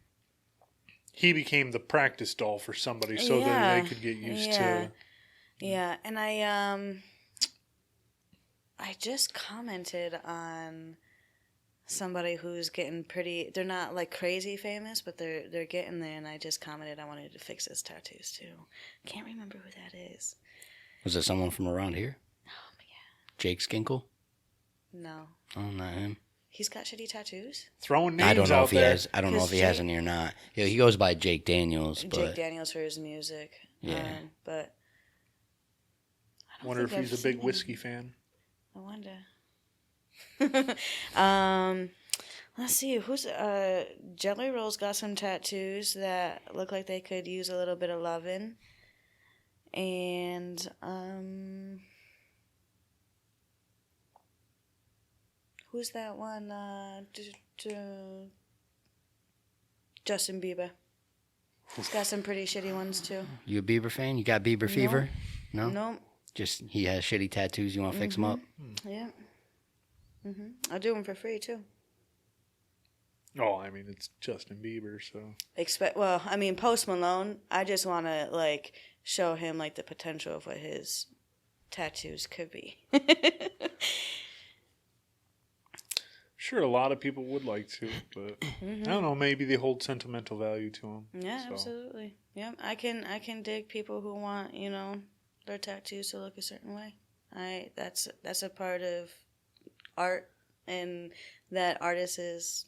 He became the practice doll for somebody so that they could get used to. Yeah, and I just commented on somebody who's getting pretty. They're not like crazy famous, but they're getting there. And I just commented I wanted to fix his tattoos too. Can't remember who that is. Was it someone from around here? Oh my god. Jake Skinkle? No. Oh, not him. He's got shitty tattoos. Throwing names I don't know out if he there. has. I don't know if he has any or not. Yeah, he goes by Jake Daniels. But Jake Daniels for his music. Yeah. But I Wonder if he's a big whiskey fan. I wonder. Let's see. Who's Jelly Roll's got some tattoos that look like they could use a little bit of loving. And who's that one? Justin Bieber. He's got some pretty shitty ones too. You a Bieber fan? You got Bieber fever? No. Nope. Just he has shitty tattoos. You want to fix them up? Yeah. I'll do them for free too. Oh, I mean, it's Justin Bieber, so. Post Malone, I just want to, like, show him, like, the potential of what his tattoos could be. Sure, a lot of people would like to, but I don't know, maybe they hold sentimental value to them. Yeah, so. absolutely. Yeah, I can dig people who want, their tattoos to look a certain way. That's a part of art and that artist's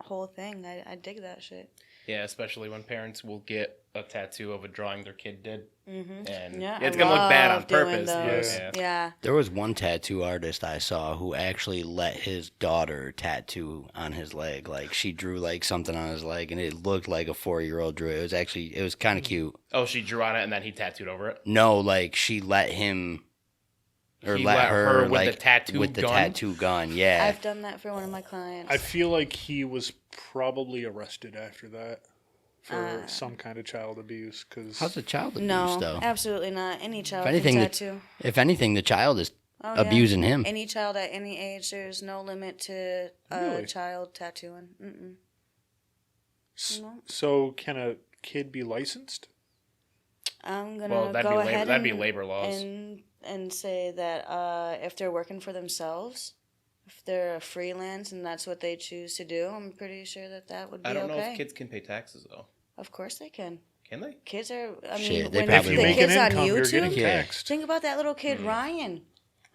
whole thing. I dig that shit. Yeah, especially when parents will get a tattoo of a drawing their kid did. And Yeah, it's I going to look bad on love doing purpose. those. Yeah. Yeah. There was one tattoo artist I saw who actually let his daughter tattoo on his leg. Like, she drew like something on his leg, and it looked like a 4-year-old drew it. It was kind of cute. Oh, she drew on it and then he tattooed over it? No, like she let him, or He let let her, her with like the tattoo with the gun? tattoo gun. Yeah, I've done that for one of my clients. I feel like he was probably arrested after that for some kind of child abuse. Cause how's the child abuse No, though? absolutely not. Any child If anything, can the- tattoo. If anything, the child is Oh, yeah. abusing him. Any child at any age, there's no limit to a Really? child tattooing. Mm-mm. No. So can a kid be licensed? I'm gonna Well, that'd go be labor, ahead that'd be labor laws. and say that if they're working for themselves, if they're a freelance and that's what they choose to do, I'm pretty sure that would be I don't okay. know if kids can pay taxes, though. Of course they can. Can they? Kids are. I Shit, mean, they when probably the won't. kids on income, you're getting YouTube, Yeah. taxed. think about that little kid Ryan.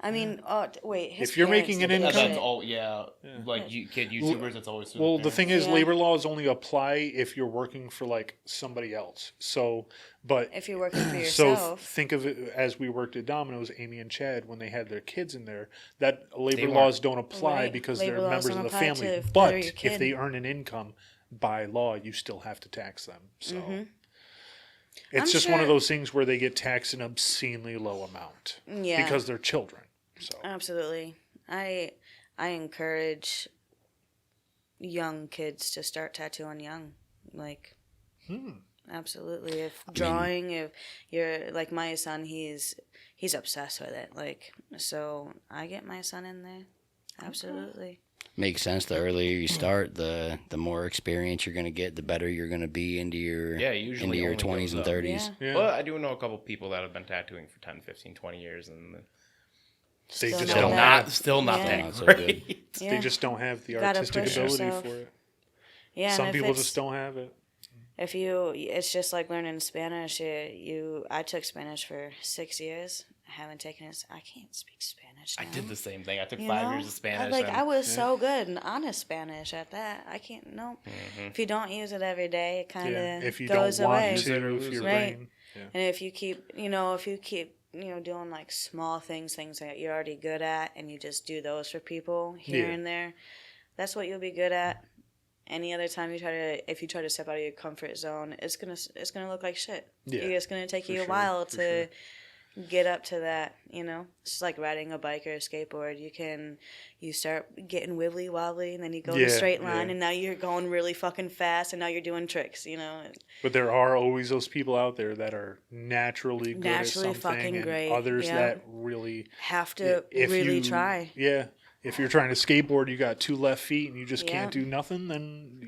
I mean, wait. His If you're parents making an did that income- That's shit. all, yeah. Like kid YouTubers, it's always through Well, the the thing is, Yeah. labor laws only apply if you're working for like somebody else. So, but If you're working for so yourself, think of it as we worked at Domino's, Amy and Chad, when they had their kids in there, that labor weren't- laws don't apply Right. because Labor they're laws members of don't the apply family. to if But they're your if kid. they earn an income, by law, you still have to tax them. So it's I'm just one of sure- those things where they get taxed an obscenely low amount yeah, because they're children. So absolutely. I encourage young kids to start tattooing young, like. Absolutely. If drawing, if you're like my son, he's obsessed with it. Like, so I get my son in there. Absolutely. Makes sense. The earlier you start, the more experience you're gonna get, the better you're gonna be into your usually into your only 20s goes and up. 30s. Yeah. yeah, Well, I do know a couple people that have been tattooing for 10, 15, 20 years, and they Still just not don't that- have, still not Yeah. that Not so great. Yeah. they just don't have the Gotta artistic push ability yourself. for it. Yeah. Some and if people it's- just don't have it. If it's just like learning Spanish. I took Spanish for 6 years. I haven't taken it. I can't speak Spanish I now. did the same thing. I took You 5 know? years of Spanish. Like and I was so good and honest Spanish at that. I can't. No. If you don't use it every day, it kind of Yeah, if you goes don't want away. Use it to, or if lose your it. Right. brain. Yeah. And if you keep doing like small things that you're already good at, and you just do those for people here Yeah. and there, that's what you'll be good at. Any other time if you try to step out of your comfort zone, it's gonna look like shit. Yeah, It's gonna take you a sure, while for to get up to that. It's just like riding a bike or a skateboard. You start getting wibbly wobbly, and then you go in a Yeah, straight line, yeah. and now you're going really fucking fast, and now you're doing tricks. But there are always those people out there that are naturally good Naturally at something, fucking and great, others yeah. that really Have to if really you- try. Yeah, if you're trying to skateboard, you got 2 left feet and you just Yeah. can't do nothing. Then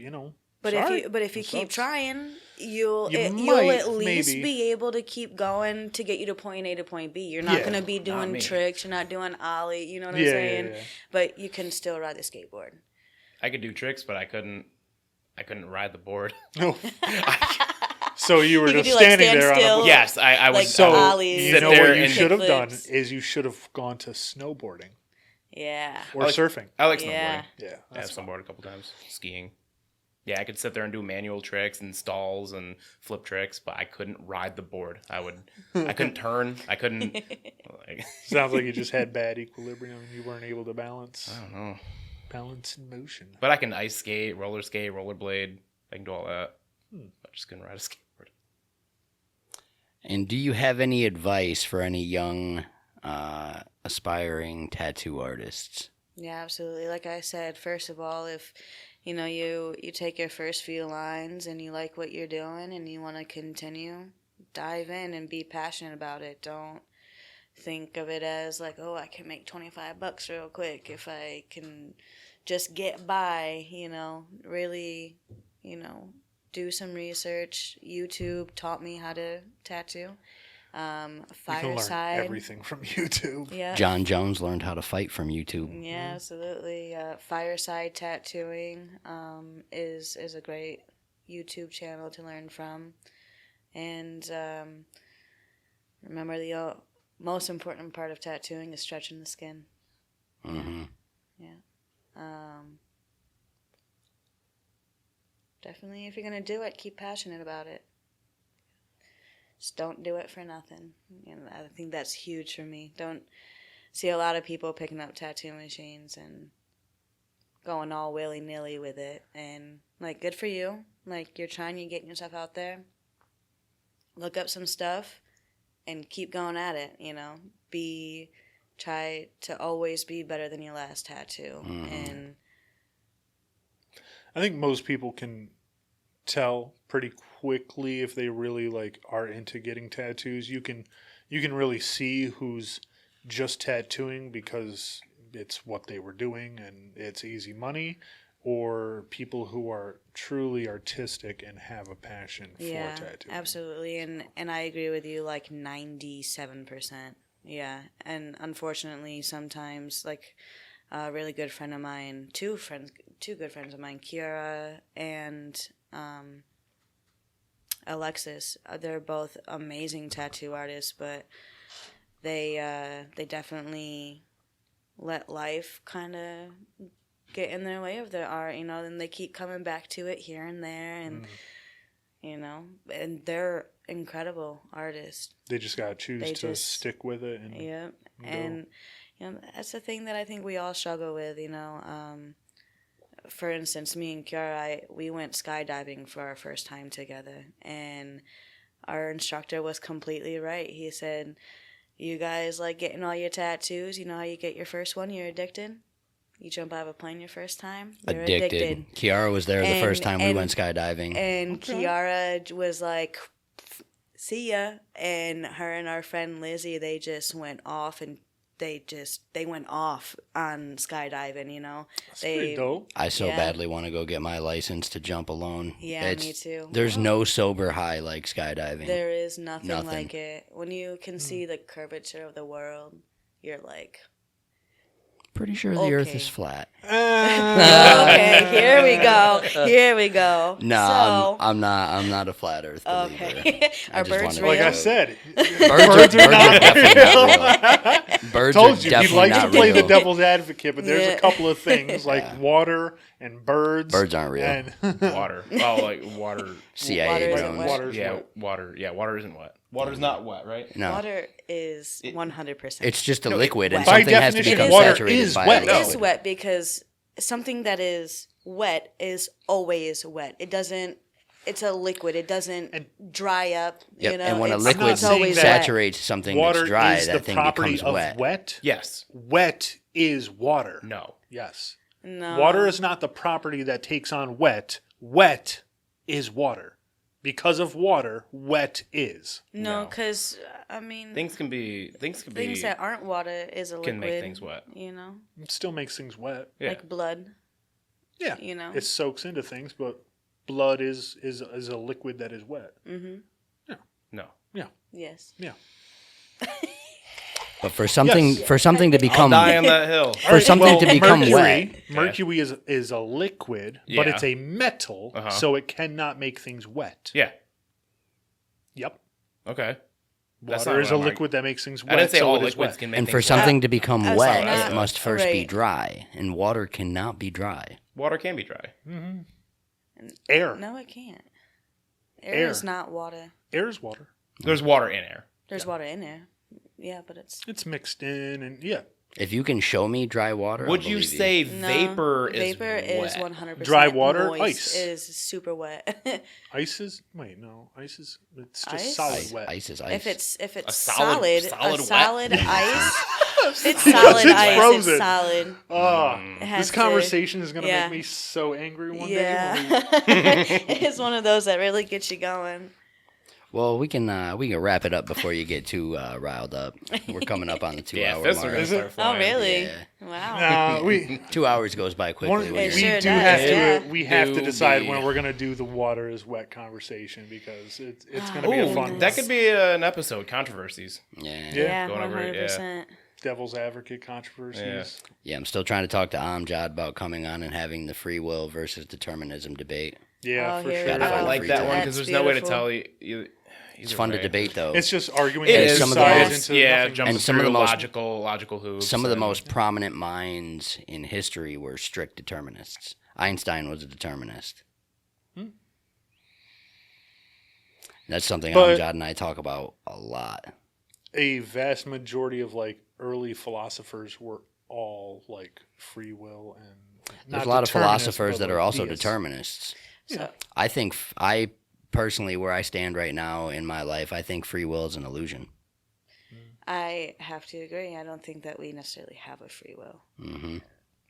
But sorry, if you that keep sucks. trying, you'll You you'll might, at least maybe. be able to keep going to get you to point A to point B. You're not Yeah, gonna be not doing me. tricks. You're not doing ollie. You know what I'm Yeah, saying? yeah. But you can still ride the skateboard. I could do tricks, but I couldn't ride the board. No. So you were You could just do, like, standing stand there still. on a Yes, I Like was. So ollies you sit know there what you and should have done kickflips. is you should have gone to snowboarding Yeah. or I like- surfing. I like Yeah. snowboarding. Yeah, I have that's fun. snowboarded a couple times. Skiing. Yeah, I could sit there and do manual tricks and stalls and flip tricks, but I couldn't ride the board. I couldn't turn. I couldn't. Like, Sounds like you just had bad equilibrium and you weren't able to balance. I don't know. Balance in motion. But I can ice skate, rollerblade. I can do all that. I just couldn't ride a skateboard. And do you have any advice for any young, aspiring tattoo artists? Yeah, absolutely. Like I said, first of all, if you take your first few lines and you like what you're doing and you want to continue, dive in and be passionate about it. Don't think of it as like, oh, I can make $25 real quick if I can just get by. Really, do some research. YouTube taught me how to tattoo. You can learn Fireside. everything from YouTube. Yeah. John Jones learned how to fight from YouTube. Yeah, absolutely. Fireside tattooing is a great YouTube channel to learn from, and remember the most important part of tattooing is stretching the skin. Mm-hmm. Yeah. definitely, if you're going to do it, keep passionate about it. Just don't do it for nothing. I think that's huge for me. Don't see a lot of people picking up tattoo machines and going all willy-nilly with it. And, like, good for you. Like, you're getting yourself out there. Look up some stuff and keep going at it, Try to always be better than your last tattoo. And I think most people can tell pretty quickly if they really are into getting tattoos. You can really see who's just tattooing because it's what they were doing and it's easy money, or people who are truly artistic and have a passion for tattooing. Absolutely. And I agree with you 97%. Yeah. And unfortunately sometimes a really good friend of mine, two good friends of mine, Kiara and Alexis, they're both amazing tattoo artists, but they definitely let life kind of get in their way of their art, and they keep coming back to it here and there, and and they're incredible artists. They just got to choose to stick with it. And yep. And that's the thing that I think we all struggle with, for instance, me and Kiara, we went skydiving for our first time together, and our instructor was completely right. He said, you guys like getting all your tattoos. You know how you get your first one? You're addicted. You jump out of a plane your first time. You're addicted. Kiara was there the first time we went skydiving. And Kiara was like, see ya. And her and our friend Lizzie, they just went off and they went off on skydiving, That's pretty dope. I so badly want to go get my license to jump alone. Yeah, me too. There's no sober high like skydiving. There is nothing like it. When you can see the curvature of the world, you're like... Pretty sure the Earth is flat. Okay, here we go. No, I'm not a flat Earth believer. Okay. Are birds real? Like I said, birds are definitely not real. Birds told are you, definitely he'd like not to play real. the devil's advocate, but there's a couple of things like water and birds. Birds aren't real. And Water. Oh, like water. CIA Water isn't drones. wet. Water's Yeah, wet. water. Yeah, water isn't wet. Water's not wet, right? No, Water is 100%. it's just a liquid, and by something has to definition, become water saturated is by wet. a No. It liquid. is wet because something that is wet is always wet. It doesn't. It's a liquid. It doesn't dry up. Yep. You know, And when a it's liquid always wet. saturates something water that's dry, is the that thing property becomes of wet. wet. Yes. Wet is water. No. Yes. No. Water is not the property that takes on wet. Wet is water. Because of water, wet is. No, because I mean, Things that aren't water is a liquid. can make things wet. You know, It still makes things wet. Yeah. like blood. Yeah. You know, It soaks into things, but blood is a liquid that is wet. No. Yeah. yes. Yeah. But for something Yes. for something to become Die on that hill. for something to become wet, Mercury is a liquid, but Yeah. it's a metal, so it cannot make things wet. Yeah. Yep. Okay. That's Water not is what a I'm liquid that makes things wet. I didn't say so all it is liquids wet. can make and things for wet. something to become I was wet, not- it must first be right. dry, and water cannot be dry. Water can be dry. Air. No, it can't. Air. Air is not water. Air is water. There's water in air. There's water in there. Yeah, but it's It's mixed in, and yeah. If you can show me dry water, Would I'll you believe say no, vapor is vapor is wet? 100% Dry water, moist, ice. is super wet. Ice is it's just Ice? solid wet. Ice is ice. if it's solid- solid, solid wet? ice. It's solid it's ice. frozen. It's solid. Oh, It has this to- conversation is gonna yeah. make me so angry one day. Yeah, it's one of those that really gets you going. Well, we can wrap it up before you get too riled up. We're coming up on the 2 Yeah, hour fists are mark. gonna Is it? start Oh, flying. really? Yeah. Wow. We 2 hours goes by quickly. when we you're- sure do does, have to yeah. we have to decide Doobie. when we're gonna do the water is wet conversation because it's gonna be a Ooh, fun that could be an episode. Controversies. yeah. Yeah, going over it, 100%. devil's advocate controversies. Yeah, I'm still trying to talk to Amjad about coming on and having the free will versus determinism debate. Yeah, Oh, for here we sure. Gotta I find don't a like free that time. one because That's there's no way to beautiful. tell you. It's fun to debate, though. It's just arguing It both is. Some of the sides most- into Yeah, nothing. jumping And some of the through most- logical hoops. Some of the and- most prominent minds in history were strict determinists. Einstein was a determinist. That's something But- Amjad and I talk about a lot. A vast majority of like early philosophers were all like free will and There's not a lot of determinists, philosophers but, that are like, also deists. determinists. So, I personally, where I stand right now in my life, I think free will is an illusion. I have to agree. I don't think that we necessarily have a free will. Hmm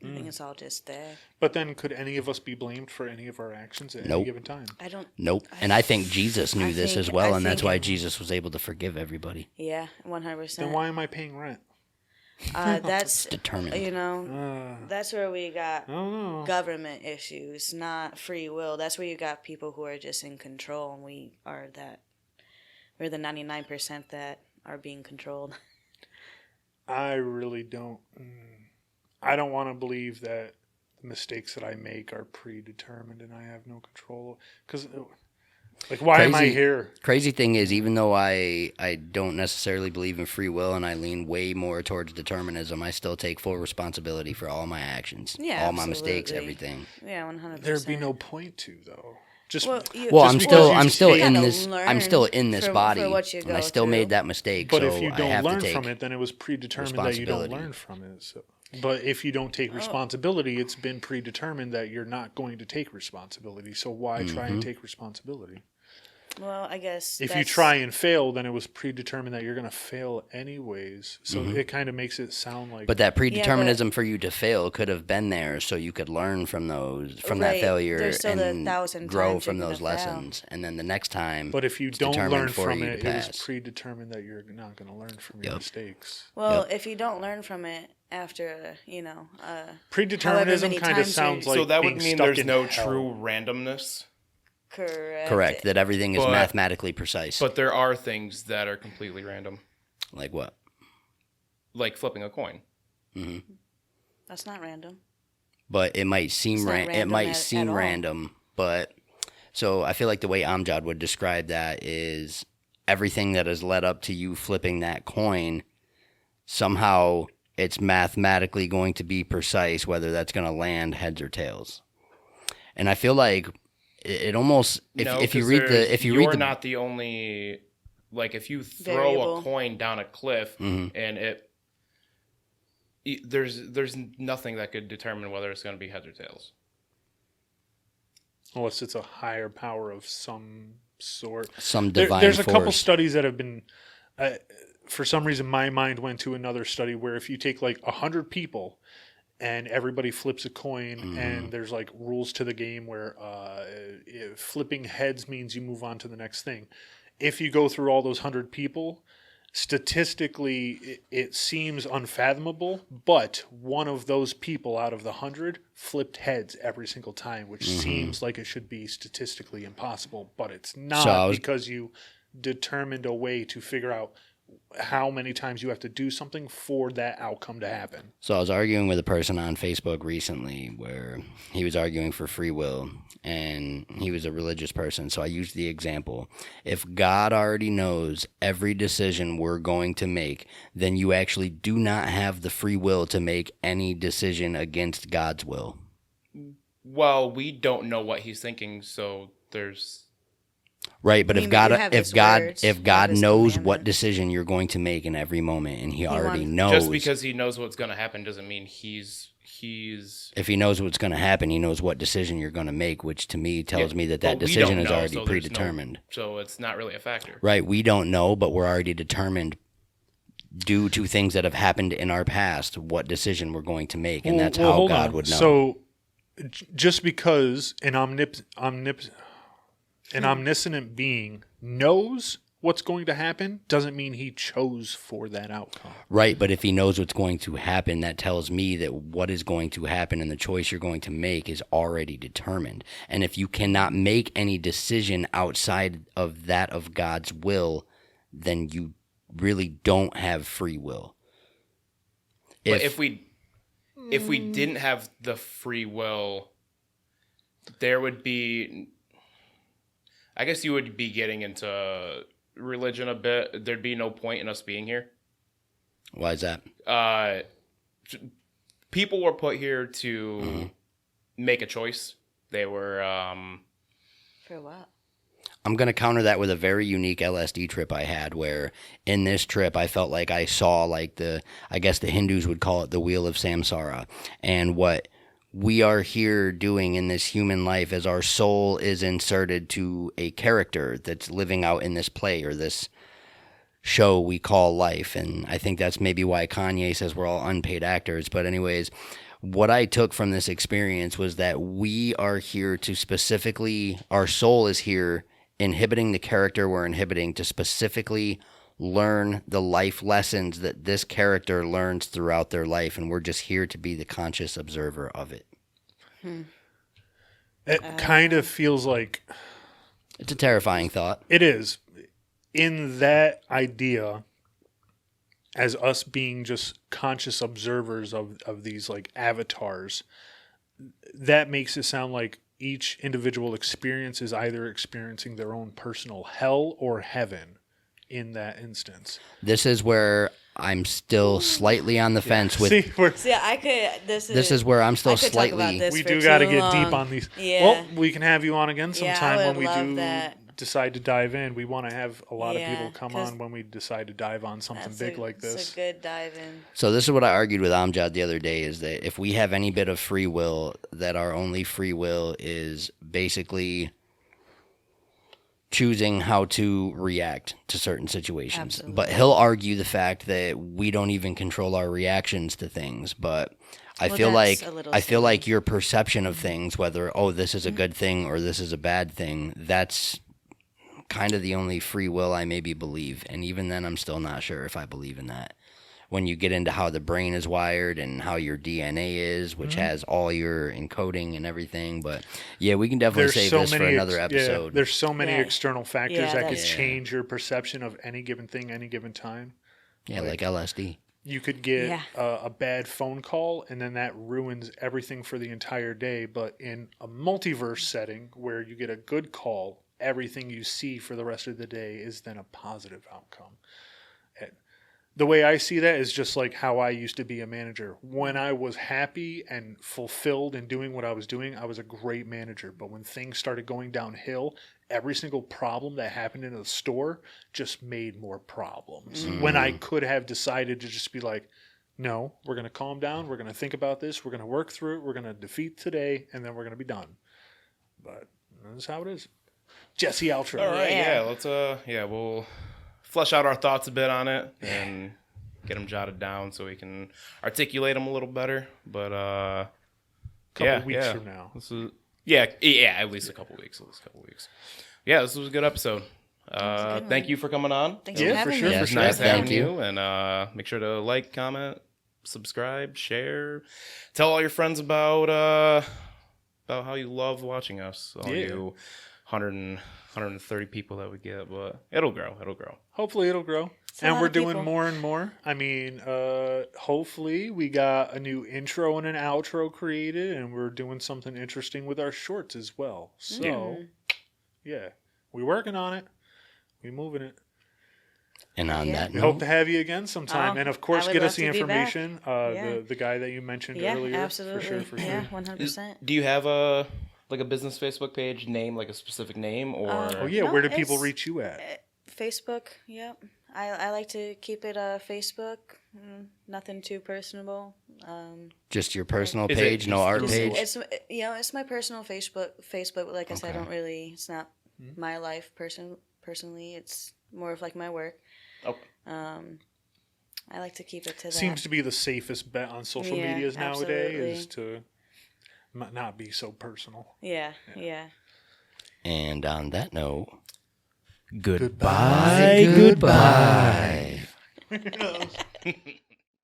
I think it's all just there. But then, could any of us be blamed for any of our actions at any Nope. given time? I don't. Nope. And I think Jesus knew I this think- as well, I and that's think why it- Jesus was able to forgive everybody. Yeah, Then 100%. why am I paying rent? That's Determined. you know, that's where we got I don't know. government issues, not free will. That's where you got people who are just in control, and we are that. We're the 99% that are being controlled. I really don't. I don't want to believe that the mistakes that I make are predetermined and I have no control. Because, like, why am I Crazy- here? Crazy thing is, even though I don't necessarily believe in free will and I lean way more towards determinism, I still take full responsibility for all my actions, Yeah, all my mistakes, absolutely. everything. Yeah, 100%. There'd be no point to, though. Just Well, Well, Just I'm because still you I'm still take- in gotta this I'm learn still in this for body, what you and I go still through. made that mistake. But so if you I don't have learn to take from it, then it was predetermined that you don't responsibility. learn from it. So. But if you don't take responsibility, it's been predetermined that you're not going to take responsibility. So why try and take responsibility? Well, I guess If you that's- try and fail, then it was predetermined that you're going to fail anyways. So it kind of makes it sound like. But that predeterminism for you to fail could have been there, so you could learn from that Right. failure There's still the and 1,000 grow times from you're those gonna fail. lessons. And then the next time, But if you it's don't determined learn for from you it, to it was pass. predetermined that you're not going to learn from your Yep. mistakes. Well, Yep. if you don't learn from it after, Predeterminism many kind of times you- sounds like So that would being mean stuck there's in no hell. true randomness, correct, that everything is But- mathematically precise. but there are things that are completely random, Like what? like flipping a coin. that's not random. But it might seem It's not it random might at seem all. random, but so I feel like the way Amjad would describe that is everything that has led up to you flipping that coin, somehow it's mathematically going to be precise whether that's going to land heads or tails. And I feel like it almost if you 'cause read there's- the if you you're read the not the only, like, if you throw Variable. a coin down a cliff Mhm. and there's nothing that could determine whether it's going to be heads or tails. Unless it's a higher power of some sort. some divine There's a force. couple studies that have been. For some reason, my mind went to another study where if you take like 100 people and everybody flips a coin, and there's like rules to the game where if flipping heads means you move on to the next thing. If you go through all those 100 people, statistically, it seems unfathomable, but one of those people out of the 100 flipped heads every single time, which seems like it should be statistically impossible, but it's not So I was- because you determined a way to figure out how many times you have to do something for that outcome to happen. So I was arguing with a person on Facebook recently where he was arguing for free will, and he was a religious person. So I used the example. If God already knows every decision we're going to make, then you actually do not have the free will to make any decision against God's will. Well, we don't know what he's thinking, so there's Right, but You if God have if his God words, if you God have his knows what commandments. decision you're going to make in every moment, and he already wants- knows, just because he knows what's going to happen doesn't mean he's if he knows what's going to happen, he knows what decision you're going to make, which to me tells me that but we decision don't is know, already so there's predetermined. so it's not really a factor. Right. We don't know, but we're already determined due to things that have happened in our past what decision we're going to make, and that's how hold God on. would know. So, just because an omniscient being knows what's going to happen doesn't mean he chose for that outcome. Right, but if he knows what's going to happen, that tells me that what is going to happen and the choice you're going to make is already determined. And if you cannot make any decision outside of that of God's will, then you really don't have free will. But if we didn't have the free will, there would be, I guess you would be getting into religion a bit. There'd be no point in us being here. Why is that? People were put here to make a choice. They were For what? I'm going to counter that with a very unique LSD trip I had, where in this trip I felt like I saw like I guess the Hindus would call it the wheel of samsara. And what we are here doing in this human life is our soul is inserted to a character that's living out in this play or this show we call life. And I think that's maybe why Kanye says we're all unpaid actors. But anyways, what I took from this experience was that we are here to specifically, our soul is here inhibiting the character we're inhibiting to specifically learn the life lessons that this character learns throughout their life, and we're just here to be the conscious observer of it. It kind of feels like... It's a terrifying thought. It is. In that idea, as us being just conscious observers of these like avatars, that makes it sound like each individual experience is either experiencing their own personal hell or heaven in that instance. This is where I'm still slightly on the fence with... See, I could... This is where I'm still slightly... We do got to get deep on these. Yeah. Well, we can have you on again sometime when we do that. decide to dive in. We want to have a lot of people come on when we decide to dive on something big like this. It's a good dive in. So this is what I argued with Amjad the other day, is that if we have any bit of free will, that our only free will is basically choosing how to react to certain situations. Absolutely. But he'll argue the fact that we don't even control our reactions to things. But I feel like your perception of things, whether, this is a good thing or this is a bad thing, that's kind of the only free will I maybe believe. And even then, I'm still not sure if I believe in that. When you get into how the brain is wired and how your DNA is, which has all your encoding and everything. But yeah, we can definitely save this for another episode. There's so many external factors that could that's change your perception of any given thing, any given time. Yeah, like LSD. You could get a bad phone call, and then that ruins everything for the entire day. But in a multiverse setting where you get a good call, everything you see for the rest of the day is then a positive outcome. And the way I see that is just like how I used to be a manager. When I was happy and fulfilled in doing what I was doing, I was a great manager. But when things started going downhill, every single problem that happened in the store just made more problems. When I could have decided to just be like, no, we're going to calm down. We're going to think about this. We're going to work through it. We're going to defeat today, and then we're going to be done. But that's how it is. Jesse, outro. All right, let's we'll flesh out our thoughts a bit on it and get them jotted down so we can articulate them a little better. But couple weeks from now. This is at least a couple weeks. Yeah, this was a good episode. Thank you for coming on. Thanks for having me. Yeah, It was nice having thank you. And make sure to like, comment, subscribe, share, tell all your friends about how you love watching us. All you 130 people that we get, but it'll grow. Hopefully it'll grow. And we're doing more and more. I mean, hopefully we got a new intro and an outro created, and we're doing something interesting with our shorts as well. So, yeah, we're working on it. We're moving it. And on that We note, hope to have you again sometime. And, of course, get us the information. Yeah. The guy that you mentioned earlier. Yeah, absolutely. For sure. Yeah, 100%. Do you have a business Facebook page name, like a specific name, or? No, where do people reach you at? Facebook, yep. I like to keep it Facebook. Nothing too personable. just your personal Is it page, no just art the- page. It's my personal Facebook. But like I said, I don't really. It's not my life personally. It's more of like my work. Oh. I like to keep it to that. Seems to be the safest bet on social medias nowadays is to not be so personal. Yeah. And on that note, Goodbye. goodbye.